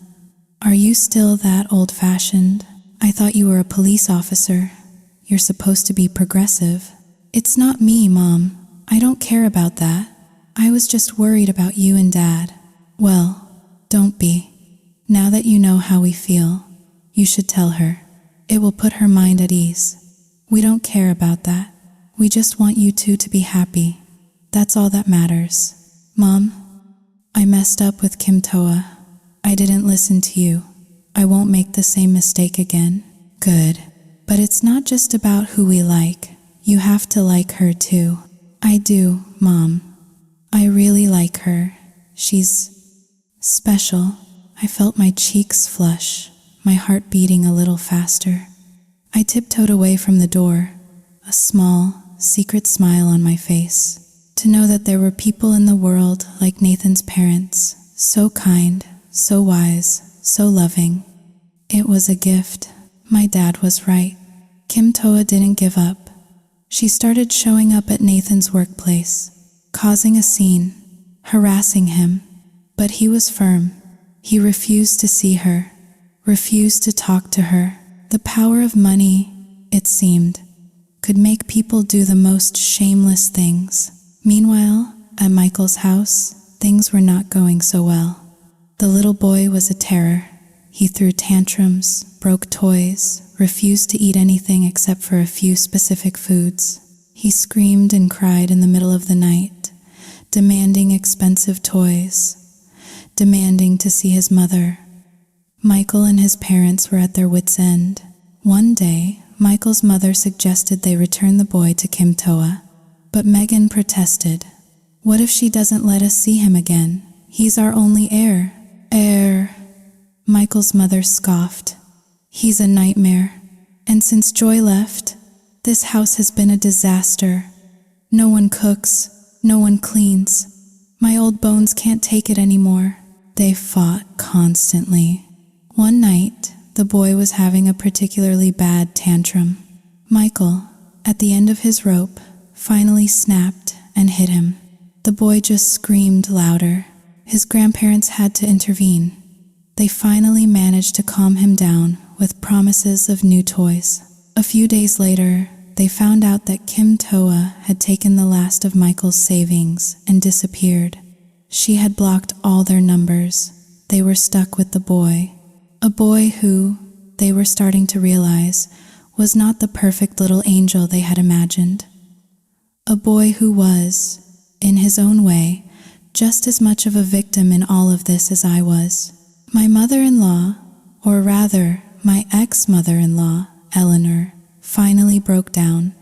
Are you still that old-fashioned? I thought you were a police officer. You're supposed to be progressive." "It's not me, Mom. I don't care about that. I was just worried about you and Dad." "Well, don't be. Now that you know how we feel, you should tell her. It will put her mind at ease. We don't care about that. We just want you two to be happy. That's all that matters." "Mom, I messed up with Kim Toa. I didn't listen to you. I won't make the same mistake again." "Good. But it's not just about who we like. You have to like her too." "I do, Mom. I really like her. She's special." I felt my cheeks flush, my heart beating a little faster. I tiptoed away from the door, a small, secret smile on my face. To know that there were people in the world like Nathan's parents, so kind, so wise, so loving. It was a gift. My dad was right. Kim Toa didn't give up. She started showing up at Nathan's workplace, causing a scene, harassing him. But he was firm. He refused to see her, refused to talk to her. The power of money, it seemed, could make people do the most shameless things. Meanwhile, at Michael's house, things were not going so well. The little boy was a terror. He threw tantrums, broke toys, refused to eat anything except for a few specific foods. He screamed and cried in the middle of the night, demanding expensive toys, demanding to see his mother. Michael and his parents were at their wits' end. One day, Michael's mother suggested they return the boy to Kim Toa, but Megan protested. "What if she doesn't let us see him again? He's our only heir." "Heir?" Michael's mother scoffed. "He's a nightmare. And since Joy left, this house has been a disaster. No one cooks, no one cleans. My old bones can't take it anymore." They fought constantly. One night, the boy was having a particularly bad tantrum. Michael, at the end of his rope, finally snapped and hit him. The boy just screamed louder. His grandparents had to intervene. They finally managed to calm him down with promises of new toys. A few days later, they found out that Kim Toa had taken the last of Michael's savings and disappeared. She had blocked all their numbers. They were stuck with the boy. A boy who, they were starting to realize, was not the perfect little angel they had imagined. A boy who was, in his own way, just as much of a victim in all of this as I was. My mother-in-law, or rather, my ex-mother-in-law, Eleanor, finally broke down.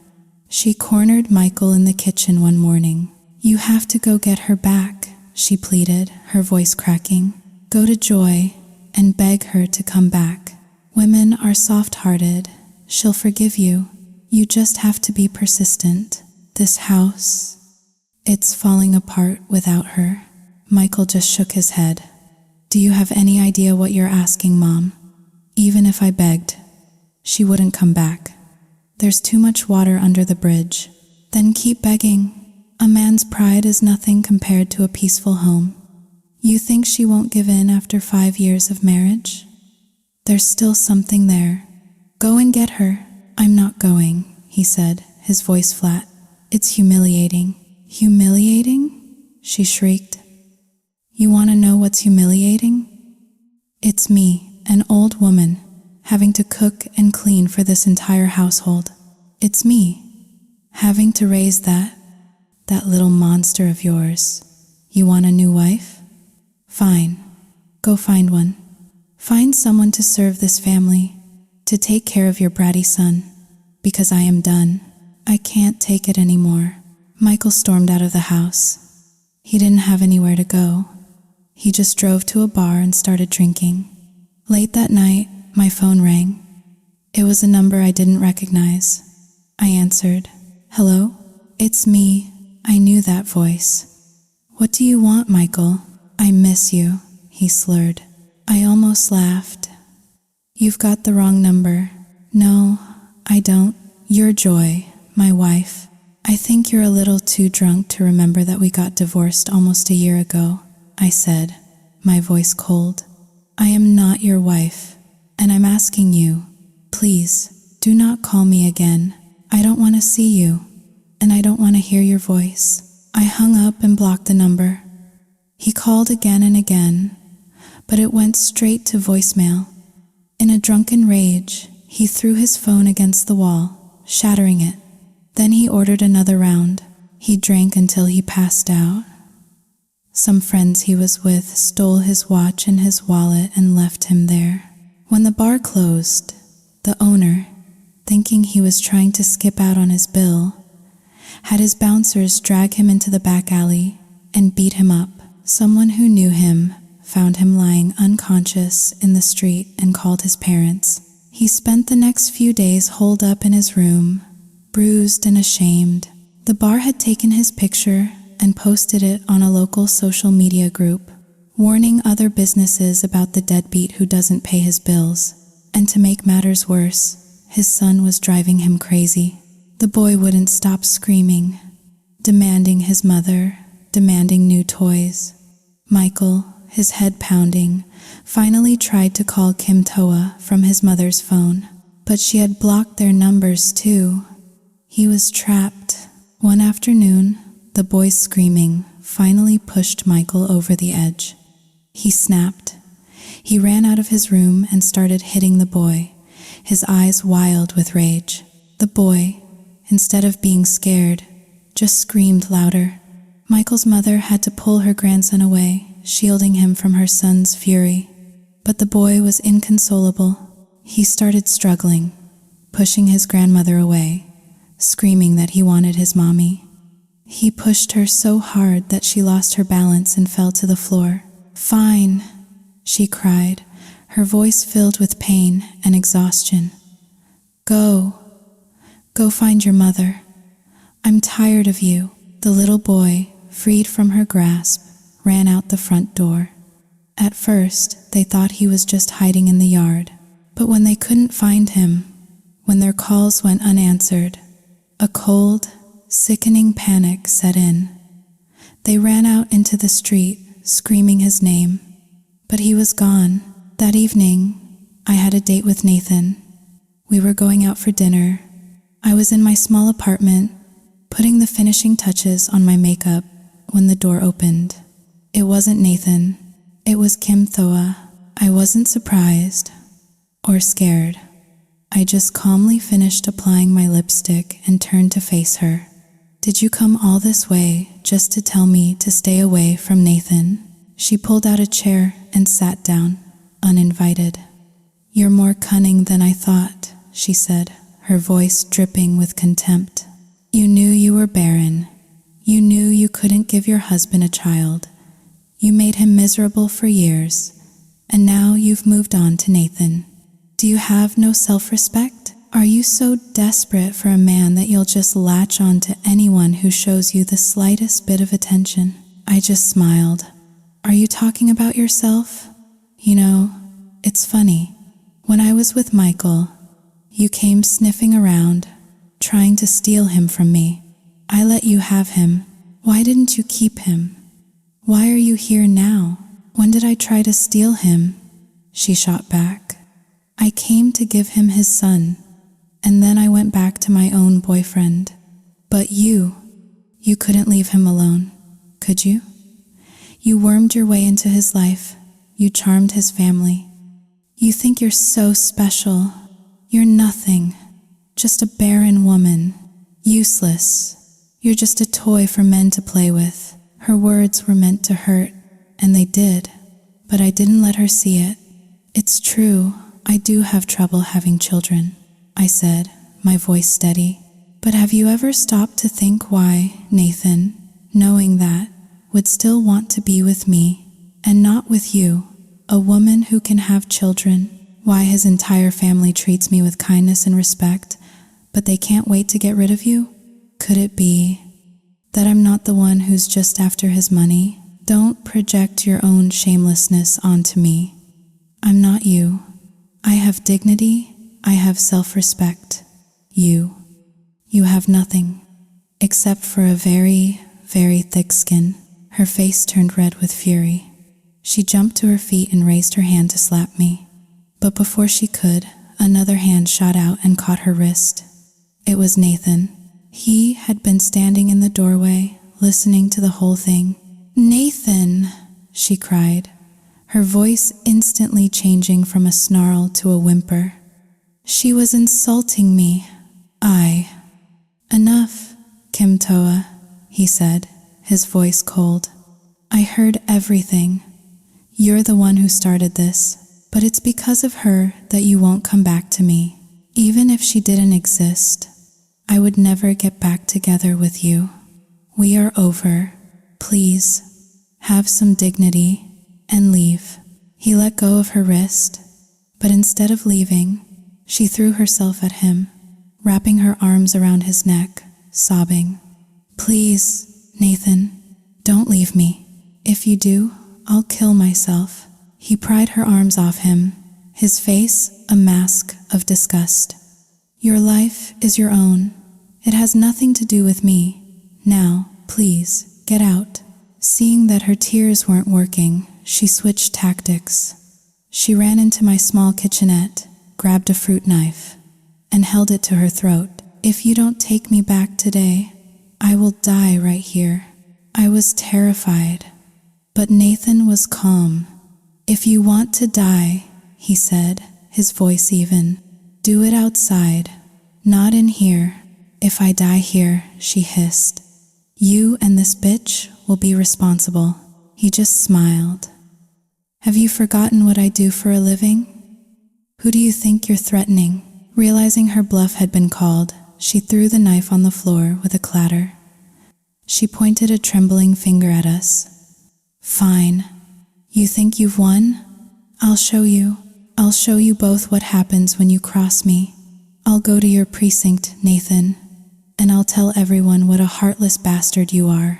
She cornered Michael in the kitchen one morning. "You have to go get her back," she pleaded, her voice cracking. "Go to Joy and beg her to come back. Women are soft-hearted. She'll forgive you. You just have to be persistent. This house, it's falling apart without her." Michael just shook his head. "Do you have any idea what you're asking, Mom? Even if I begged, she wouldn't come back. There's too much water under the bridge." "Then keep begging. A man's pride is nothing compared to a peaceful home. You think she won't give in after 5 years of marriage? There's still something there. Go and get her." "I'm not going," he said, his voice flat. "It's humiliating." "Humiliating?" she shrieked. "You want to know what's humiliating? It's me, an old woman, having to cook and clean for this entire household. It's me, having to raise that little monster of yours. You want a new wife? Fine, go find one. Find someone to serve this family, to take care of your bratty son, because I am done. I can't take it anymore." Michael stormed out of the house. He didn't have anywhere to go. He just drove to a bar and started drinking. Late that night, my phone rang. It was a number I didn't recognize. I answered. "Hello? It's me." I knew that voice. "What do you want, Michael?" "I miss you," he slurred. I almost laughed. "You've got the wrong number." "No, I don't. You're Joy, my wife. I think you're a little too drunk to remember that we got divorced almost a year ago," I said, my voice cold. "I am not your wife, and I'm asking you, please, do not call me again. I don't want to see you, and I don't want to hear your voice." I hung up and blocked the number. He called again and again, but it went straight to voicemail. In a drunken rage, he threw his phone against the wall, shattering it. Then he ordered another round. He drank until he passed out. Some friends he was with stole his watch and his wallet and left him there. When the bar closed, the owner, thinking he was trying to skip out on his bill, had his bouncers drag him into the back alley and beat him up. Someone who knew him found him lying unconscious in the street and called his parents. He spent the next few days holed up in his room, bruised and ashamed. The bar had taken his picture and posted it on a local social media group, warning other businesses about the deadbeat who doesn't pay his bills. And to make matters worse, his son was driving him crazy. The boy wouldn't stop screaming, demanding his mother, demanding new toys. Michael, his head pounding, finally tried to call Kim Toa from his mother's phone, but she had blocked their numbers too. He was trapped. One afternoon, the boy's screaming finally pushed Michael over the edge. He snapped. He ran out of his room and started hitting the boy, his eyes wild with rage. The boy, instead of being scared, just screamed louder. Michael's mother had to pull her grandson away, shielding him from her son's fury. But the boy was inconsolable. He started struggling, pushing his grandmother away, screaming that he wanted his mommy. He pushed her so hard that she lost her balance and fell to the floor. "Fine," she cried, her voice filled with pain and exhaustion. Go find your mother. I'm tired of you." The little boy, freed from her grasp, ran out the front door. At first, they thought he was just hiding in the yard, but when they couldn't find him, when their calls went unanswered, a cold, sickening panic set in. They ran out into the street, screaming his name, but he was gone. That evening, I had a date with Nathan. We were going out for dinner. I was in my small apartment, putting the finishing touches on my makeup when the door opened. It wasn't Nathan. It was Kim Thoa. I wasn't surprised or scared. I just calmly finished applying my lipstick and turned to face her. "Did you come all this way just to tell me to stay away from Nathan?" She pulled out a chair and sat down, uninvited. "You're more cunning than I thought," she said, her voice dripping with contempt. "You knew you were barren. You knew you couldn't give your husband a child. You made him miserable for years, and now you've moved on to Nathan. Do you have no self-respect? Are you so desperate for a man that you'll just latch on to anyone who shows you the slightest bit of attention?" I just smiled. "Are you talking about yourself? You know, it's funny. When I was with Michael, you came sniffing around, trying to steal him from me. I let you have him. Why didn't you keep him? Why are you here now? When did I try to steal him?" She shot back. "I came to give him his son, and then I went back to my own boyfriend. But you couldn't leave him alone, could you? You wormed your way into his life. You charmed his family. You think you're so special. You're nothing, just a barren woman. Useless. You're just a toy for men to play with." Her words were meant to hurt, and they did, but I didn't let her see it. "It's true, I do have trouble having children," I said, my voice steady. "But have you ever stopped to think why Nathan, knowing that, would still want to be with me, and not with you, a woman who can have children? Why his entire family treats me with kindness and respect, but they can't wait to get rid of you? Could it be that I'm not the one who's just after his money? Don't project your own shamelessness onto me. I'm not you. I have dignity. I have self-respect. You have nothing, except for a very, very thick skin." Her face turned red with fury. She jumped to her feet and raised her hand to slap me. But before she could, another hand shot out and caught her wrist. It was Nathan. He had been standing in the doorway, listening to the whole thing. "Nathan!" she cried, her voice instantly changing from a snarl to a whimper. "She was insulting me. Enough, Kim Thoa," he said, his voice cold. "I heard everything. You're the one who started this, but it's because of her that you won't come back to me. Even if she didn't exist, I would never get back together with you. We are over. Please, have some dignity and leave." He let go of her wrist, but instead of leaving, she threw herself at him, wrapping her arms around his neck, sobbing. "Please, Nathan, don't leave me. If you do, I'll kill myself." He pried her arms off him, his face a mask of disgust. "Your life is your own. It has nothing to do with me. Now, please, get out." Seeing that her tears weren't working, she switched tactics. She ran into my small kitchenette, grabbed a fruit knife, and held it to her throat. "If you don't take me back today, I will die right here." I was terrified, but Nathan was calm. "If you want to die," he said, his voice even, "do it outside, not in here." "If I die here," she hissed, "you and this bitch will be responsible." He just smiled. "Have you forgotten what I do for a living? Who do you think you're threatening?" Realizing her bluff had been called, she threw the knife on the floor with a clatter. She pointed a trembling finger at us. "Fine. You think you've won? I'll show you. I'll show you both what happens when you cross me. I'll go to your precinct, Nathan, and I'll tell everyone what a heartless bastard you are.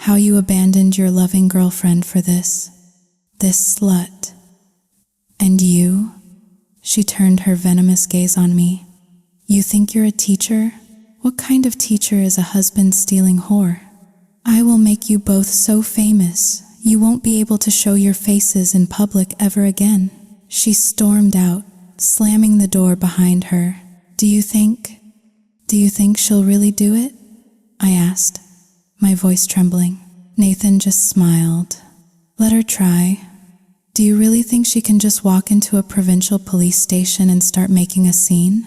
How you abandoned your loving girlfriend for this slut. And you? She turned her venomous gaze on me. You think you're a teacher? What kind of teacher is a husband-stealing whore? I will make you both so famous, you won't be able to show your faces in public ever again. She stormed out, slamming the door behind her. Do you think she'll really do it? I asked, my voice trembling. Nathan just smiled. Let her try. Do you really think she can just walk into a provincial police station and start making a scene?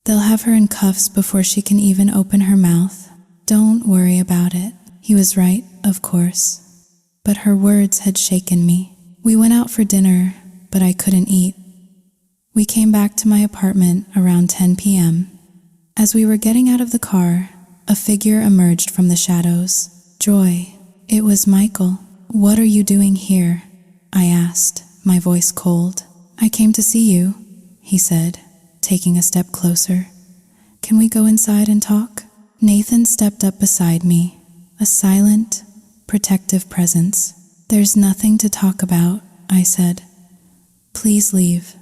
They'll have her in cuffs before she can even open her mouth. Don't worry about it. He was right, of course. But her words had shaken me. We went out for dinner, but I couldn't eat. We came back to my apartment around 10 p.m. As we were getting out of the car, a figure emerged from the shadows. Joy. It was Michael. What are you doing here? I asked, my voice cold. I came to see you, he said, taking a step closer. Can we go inside and talk? Nathan stepped up beside me, a silent, protective presence. There's nothing to talk about, I said. Please leave.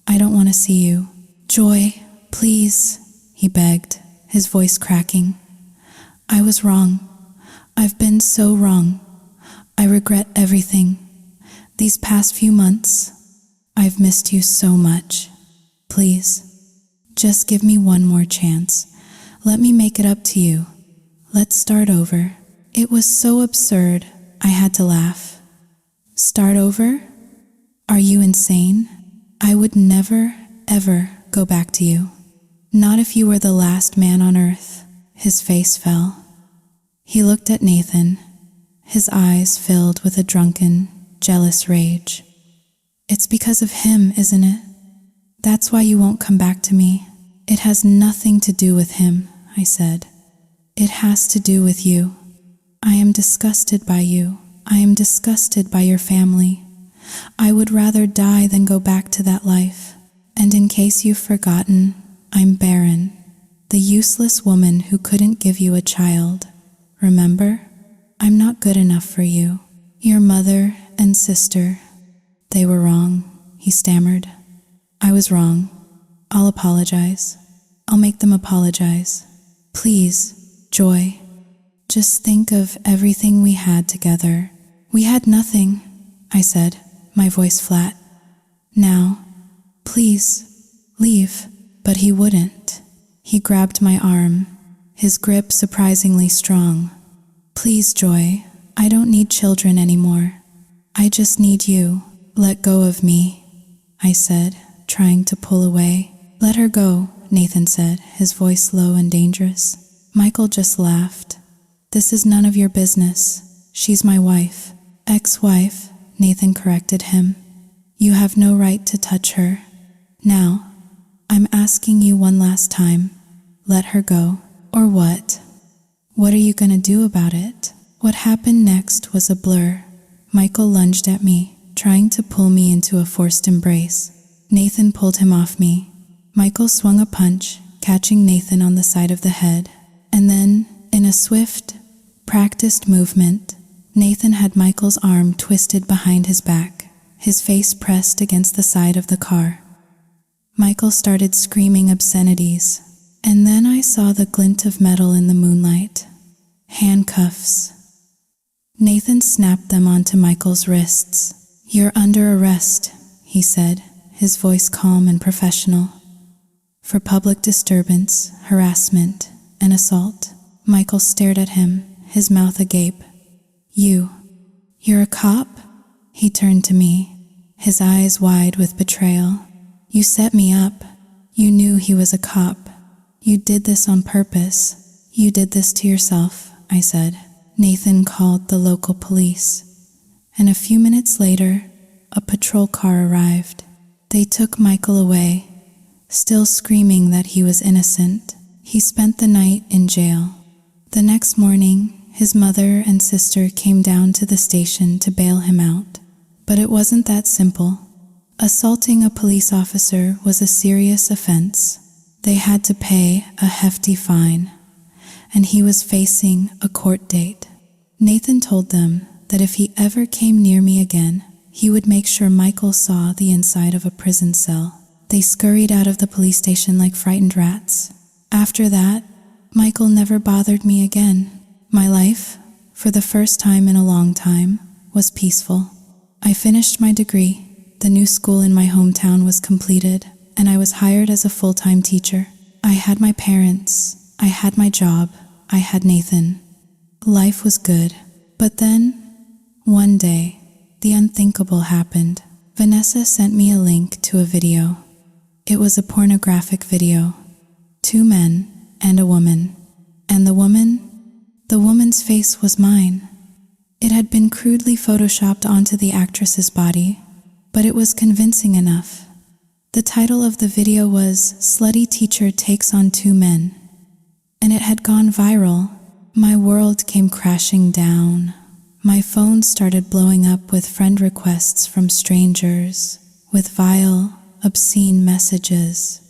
I don't want to see you. Joy, please, he begged, his voice cracking. I was wrong. I've been so wrong. I regret everything. These past few months, I've missed you so much. Please, just give me one more chance. Let me make it up to you. Let's start over. It was so absurd, I had to laugh. Start over? Are you insane? I would never, ever go back to you. Not if you were the last man on earth. His face fell. He looked at Nathan, his eyes filled with a drunken, jealous rage. It's because of him, isn't it? That's why you won't come back to me. It has nothing to do with him, I said. It has to do with you. I am disgusted by you. I am disgusted by your family. I would rather die than go back to that life. And in case you've forgotten, I'm barren, the useless woman who couldn't give you a child. Remember? I'm not good enough for you. Your mother and sister, they were wrong, he stammered. I was wrong. I'll apologize. I'll make them apologize. Please, Joy, just think of everything we had together. We had nothing, I said, my voice flat. Now, please, leave. But he wouldn't. He grabbed my arm, his grip surprisingly strong. Please, Joy, I don't need children anymore. I just need you. Let go of me, I said, trying to pull away. Let her go, Nathan said, his voice low and dangerous. Michael just laughed. This is none of your business. She's my wife. Ex-wife, Nathan corrected him. You have no right to touch her. Now, I'm asking you one last time. Let her go. Or what? What are you gonna do about it? What happened next was a blur. Michael lunged at me, trying to pull me into a forced embrace. Nathan pulled him off me. Michael swung a punch, catching Nathan on the side of the head. And then, in a swift, practiced movement, Nathan had Michael's arm twisted behind his back, his face pressed against the side of the car. Michael started screaming obscenities, and then I saw the glint of metal in the moonlight. Handcuffs. Nathan snapped them onto Michael's wrists. You're under arrest, he said, his voice calm and professional. For public disturbance, harassment, and assault. Michael stared at him, his mouth agape. You're a cop? He turned to me, his eyes wide with betrayal. You set me up. You knew he was a cop. You did this on purpose. You did this to yourself, I said. Nathan called the local police, and a few minutes later, a patrol car arrived. They took Michael away, still screaming that he was innocent. He spent the night in jail. The next morning, his mother and sister came down to the station to bail him out. But it wasn't that simple. Assaulting a police officer was a serious offense. They had to pay a hefty fine, and he was facing a court date. Nathan told them that if he ever came near me again, he would make sure Michael saw the inside of a prison cell. They scurried out of the police station like frightened rats. After that, Michael never bothered me again. My life, for the first time in a long time, was peaceful. I finished my degree, the new school in my hometown was completed, and I was hired as a full-time teacher. I had my parents, I had my job, I had Nathan. Life was good. But then, one day, the unthinkable happened. Vanessa sent me a link to a video. It was a pornographic video. 2 men and a woman. And the woman's face was mine. It had been crudely photoshopped onto the actress's body, but it was convincing enough. The title of the video was "Slutty Teacher Takes on 2 Men," and it had gone viral. My world came crashing down. My phone started blowing up with friend requests from strangers, with vile, obscene messages.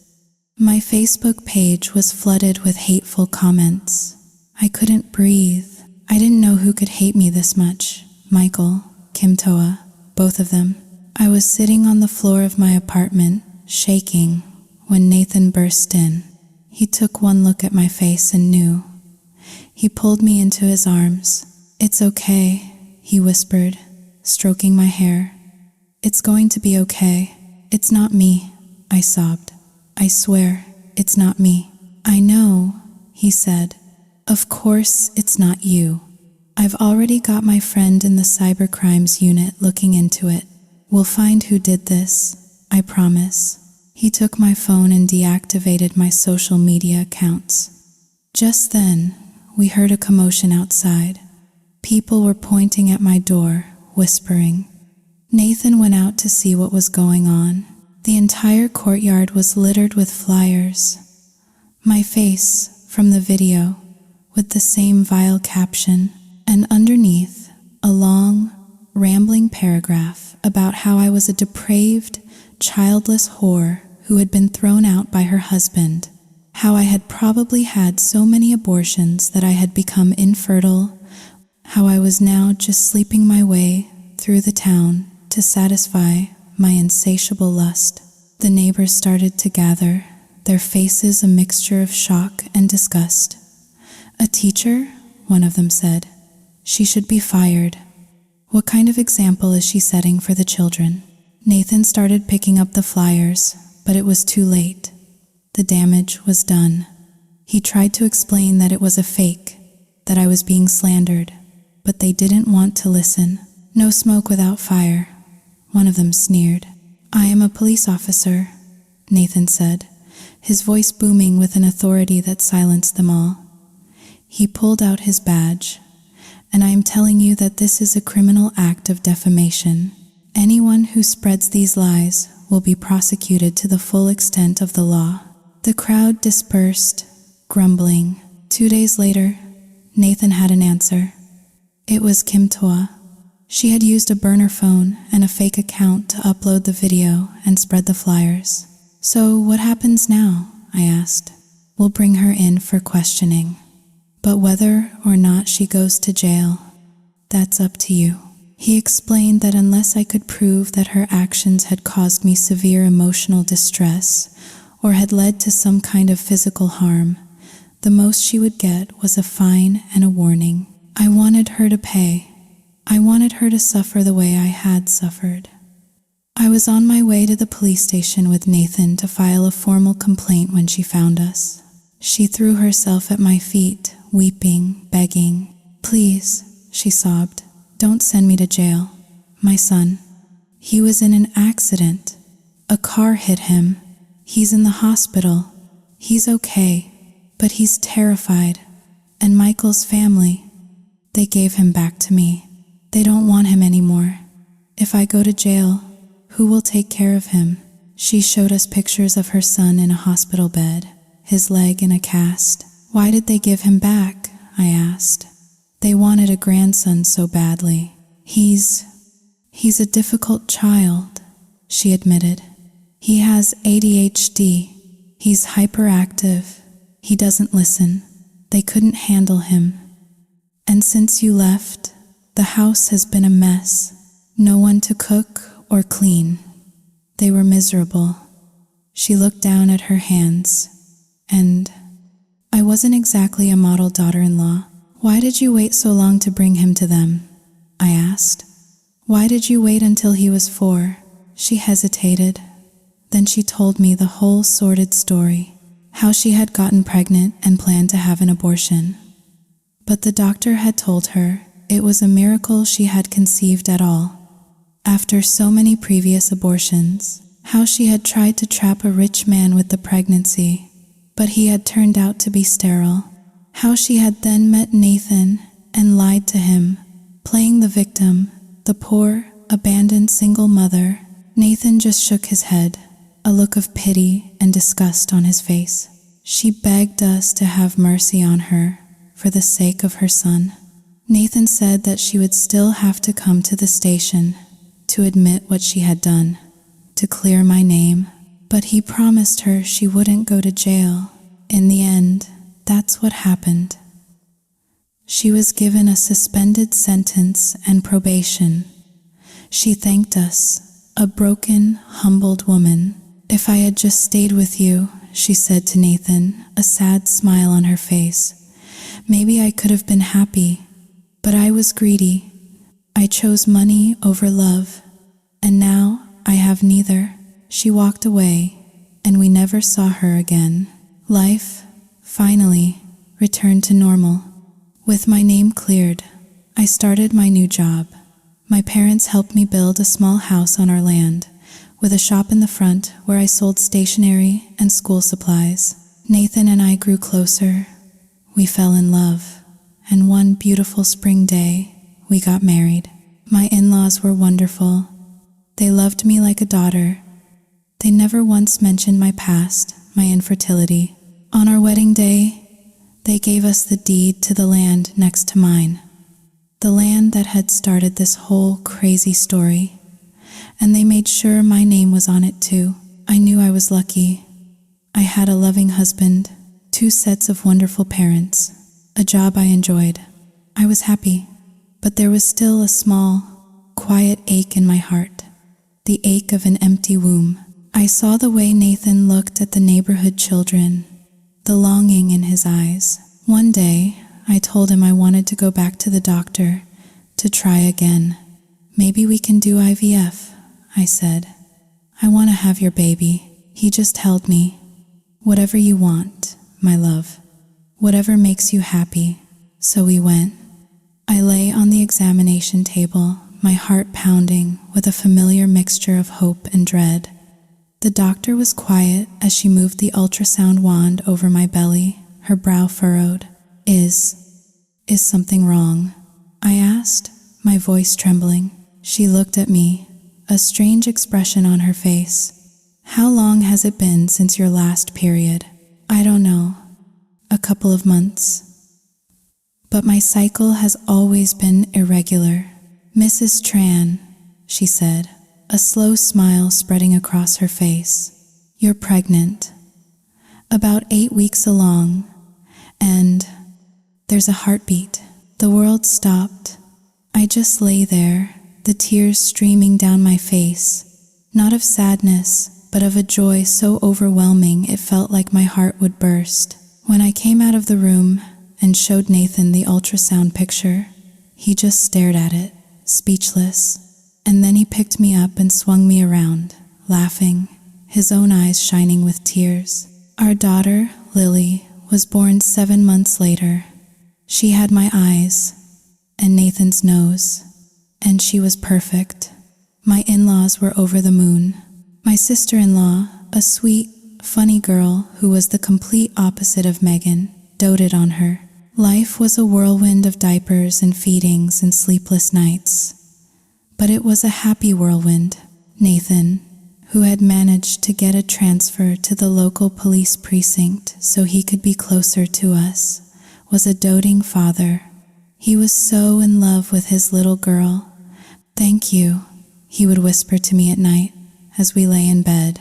My Facebook page was flooded with hateful comments. I couldn't breathe. I didn't know who could hate me this much. Michael, Kim Toa, both of them. I was sitting on the floor of my apartment, shaking, when Nathan burst in. He took one look at my face and knew. He pulled me into his arms. "It's okay," he whispered, stroking my hair. "It's going to be okay. It's not me," I sobbed. "I swear, it's not me." "I know," he said. "Of course it's not you. I've already got my friend in the cybercrimes unit looking into it. We'll find who did this, I promise." He took my phone and deactivated my social media accounts. Just then, we heard a commotion outside. People were pointing at my door, whispering. Nathan went out to see what was going on. The entire courtyard was littered with flyers. My face, from the video, with the same vile caption, and underneath, a long, rambling paragraph about how I was a depraved, childless whore who had been thrown out by her husband, how I had probably had so many abortions that I had become infertile, how I was now just sleeping my way through the town to satisfy my insatiable lust. The neighbors started to gather, their faces a mixture of shock and disgust. "A teacher?" one of them said. "She should be fired. What kind of example is she setting for the children?" Nathan started picking up the flyers, but it was too late. The damage was done. He tried to explain that it was a fake, that I was being slandered, but they didn't want to listen. "No smoke without fire," one of them sneered. "I am a police officer," Nathan said, his voice booming with an authority that silenced them all. He pulled out his badge. "And I am telling you that this is a criminal act of defamation. Anyone who spreads these lies will be prosecuted to the full extent of the law." The crowd dispersed, grumbling. 2 days later, Nathan had an answer. It was Kim Toa. She had used a burner phone and a fake account to upload the video and spread the flyers. "So what happens now?" I asked. "We'll bring her in for questioning. But whether or not she goes to jail, that's up to you." He explained that unless I could prove that her actions had caused me severe emotional distress or had led to some kind of physical harm, the most she would get was a fine and a warning. I wanted her to pay. I wanted her to suffer the way I had suffered. I was on my way to the police station with Nathan to file a formal complaint when she found us. She threw herself at my feet, weeping, begging. "Please," she sobbed, "don't send me to jail. My son, he was in an accident. A car hit him. He's in the hospital. He's okay, but he's terrified. And Michael's family, they gave him back to me. They don't want him anymore. If I go to jail, who will take care of him?" She showed us pictures of her son in a hospital bed, his leg in a cast. "Why did they give him back?" I asked. "They wanted a grandson so badly. He's a difficult child," she admitted. "He has ADHD. He's hyperactive. He doesn't listen. They couldn't handle him. And since you left, the house has been a mess. No one to cook or clean. They were miserable. She looked down at her hands, and I wasn't exactly a model daughter-in-law. Why did you wait so long to bring him to them? I asked. Why did you wait until he was 4? She hesitated. Then she told me the whole sordid story, how she had gotten pregnant and planned to have an abortion. But the doctor had told her it was a miracle she had conceived at all. After so many previous abortions, how she had tried to trap a rich man with the pregnancy, but he had turned out to be sterile. How she had then met Nathan and lied to him, playing the victim, the poor, abandoned single mother. Nathan just shook his head, a look of pity and disgust on his face. She begged us to have mercy on her for the sake of her son. Nathan said that she would still have to come to the station to admit what she had done, to clear my name, but he promised her she wouldn't go to jail. In the end, that's what happened. She was given a suspended sentence and probation. She thanked us, a broken, humbled woman. If I had just stayed with you, she said to Nathan, a sad smile on her face, maybe I could have been happy, but I was greedy. I chose money over love, and now I have neither. She walked away, and we never saw her again. Life, finally, returned to normal. With my name cleared, I started my new job. My parents helped me build a small house on our land, with a shop in the front where I sold stationery and school supplies. Nathan and I grew closer. We fell in love, and one beautiful spring day, we got married. My in-laws were wonderful. They loved me like a daughter. They never once mentioned my past, my infertility. On our wedding day, they gave us the deed to the land next to mine, the land that had started this whole crazy story, and they made sure my name was on it too. I knew I was lucky. I had a loving husband, 2 sets of wonderful parents, a job I enjoyed. I was happy, but there was still a small, quiet ache in my heart, the ache of an empty womb. I saw the way Nathan looked at the neighborhood children, the longing in his eyes. One day, I told him I wanted to go back to the doctor to try again. Maybe we can do IVF, I said. I want to have your baby. He just held me. Whatever you want, my love. Whatever makes you happy. So we went. I lay on the examination table, my heart pounding with a familiar mixture of hope and dread. The doctor was quiet as she moved the ultrasound wand over my belly, her brow furrowed. Is something wrong? I asked, my voice trembling. She looked at me, a strange expression on her face. How long has it been since your last period? I don't know. A couple of months. But my cycle has always been irregular. Mrs. Tran, she said, a slow smile spreading across her face. You're pregnant. About 8 weeks along, and there's a heartbeat. The world stopped. I just lay there, the tears streaming down my face, not of sadness, but of a joy so overwhelming it felt like my heart would burst. When I came out of the room and showed Nathan the ultrasound picture, he just stared at it, speechless, and then he picked me up and swung me around, laughing, his own eyes shining with tears. Our daughter, Lily, was born 7 months later. She had my eyes and Nathan's nose, and she was perfect. My in-laws were over the moon. My sister-in-law, a sweet, funny girl who was the complete opposite of Megan, doted on her. Life was a whirlwind of diapers and feedings and sleepless nights. But it was a happy whirlwind. Nathan, who had managed to get a transfer to the local police precinct so he could be closer to us, was a doting father. He was so in love with his little girl. Thank you, he would whisper to me at night as we lay in bed,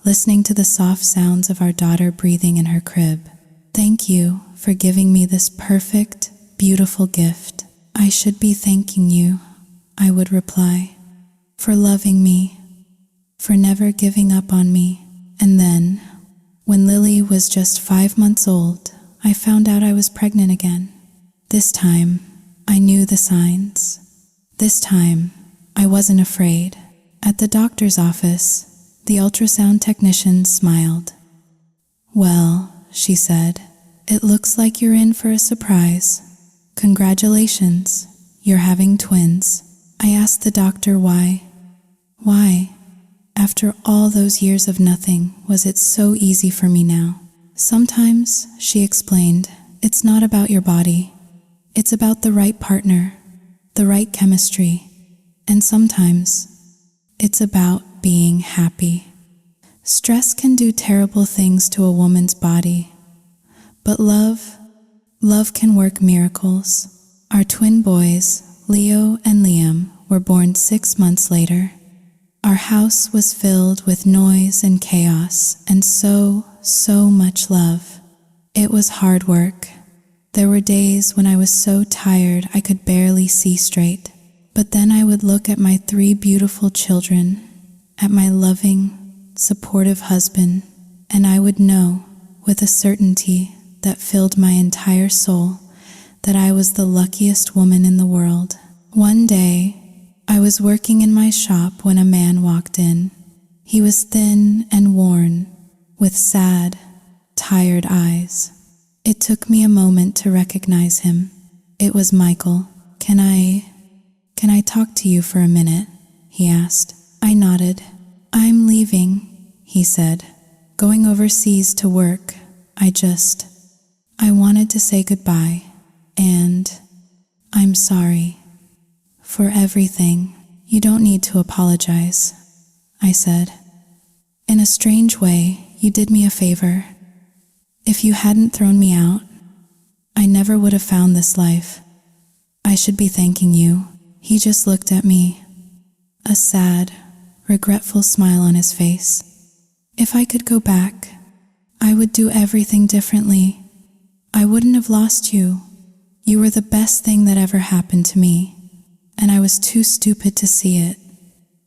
listening to the soft sounds of our daughter breathing in her crib. Thank you for giving me this perfect, beautiful gift. I should be thanking you, I would reply, for loving me, for never giving up on me. And then, when Lily was just 5 months old, I found out I was pregnant again. This time, I knew the signs. This time, I wasn't afraid. At the doctor's office, the ultrasound technician smiled. "Well," she said, "it looks like you're in for a surprise. Congratulations, you're having twins." I asked the doctor why. Why? After all those years of nothing, was it so easy for me now? "Sometimes," she explained, "it's not about your body. It's about the right partner, the right chemistry. And sometimes, it's about being happy." Stress can do terrible things to a woman's body. But love can work miracles. Our twin boys, Leo and Liam, were born 6 months later. Our house was filled with noise and chaos and so much love. It was hard work. There were days when I was so tired I could barely see straight. But then I would look at my 3 beautiful children, at my loving, supportive husband, and I would know with a certainty that filled my entire soul that I was the luckiest woman in the world. One day, I was working in my shop when a man walked in. He was thin and worn, with sad, tired eyes. It took me a moment to recognize him. It was Michael. Can I talk to you for a minute?" he asked. I nodded. "I'm leaving," he said. "Going overseas to work. I wanted to say goodbye, and I'm sorry for everything." "You don't need to apologize," I said. "In a strange way, you did me a favor. If you hadn't thrown me out, I never would have found this life. I should be thanking you." He just looked at me, a sad, regretful smile on his face. "If I could go back, I would do everything differently. I wouldn't have lost you. You were the best thing that ever happened to me, and I was too stupid to see it."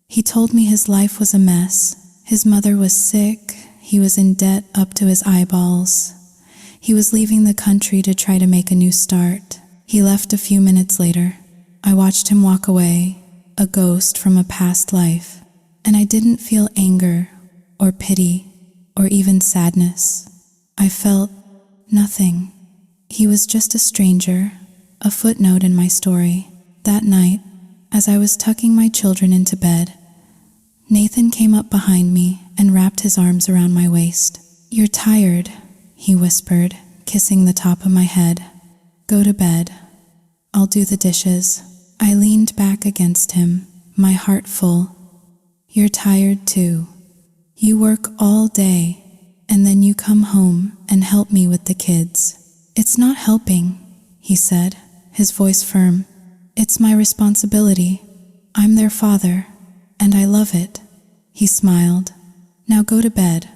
He told me his life was a mess. His mother was sick. He was in debt up to his eyeballs. He was leaving the country to try to make a new start. He left a few minutes later. I watched him walk away, a ghost from a past life, and I didn't feel anger or pity or even sadness. I felt nothing. He was just a stranger, a footnote in my story. That night, as I was tucking my children into bed, Nathan came up behind me and wrapped his arms around my waist. "You're tired," he whispered, kissing the top of my head. "Go to bed. I'll do the dishes." I leaned back against him, my heart full. "You're tired too. You work all day, and then you come home and help me with the kids." "It's not helping," he said, his voice firm. "It's my responsibility. I'm their father, and I love it." He smiled. "Now go to bed.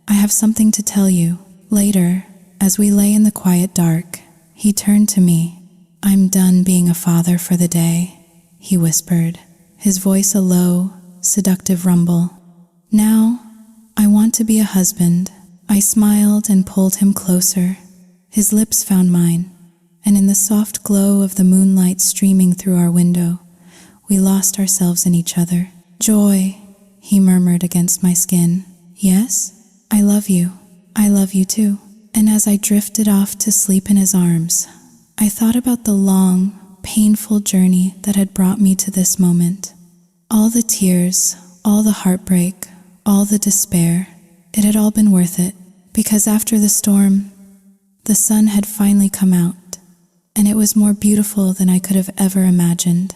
I have something to tell you." Later, as we lay in the quiet dark, he turned to me. "I'm done being a father for the day," he whispered, his voice a low, seductive rumble. "Now, I want to be a husband." I smiled and pulled him closer. His lips found mine, and in the soft glow of the moonlight streaming through our window, we lost ourselves in each other. "Joy," he murmured against my skin. "Yes, I love you. I love you too." And as I drifted off to sleep in his arms, I thought about the long, painful journey that had brought me to this moment. All the tears, all the heartbreak, all the despair, it had all been worth it, because after the storm, the sun had finally come out, and it was more beautiful than I could have ever imagined.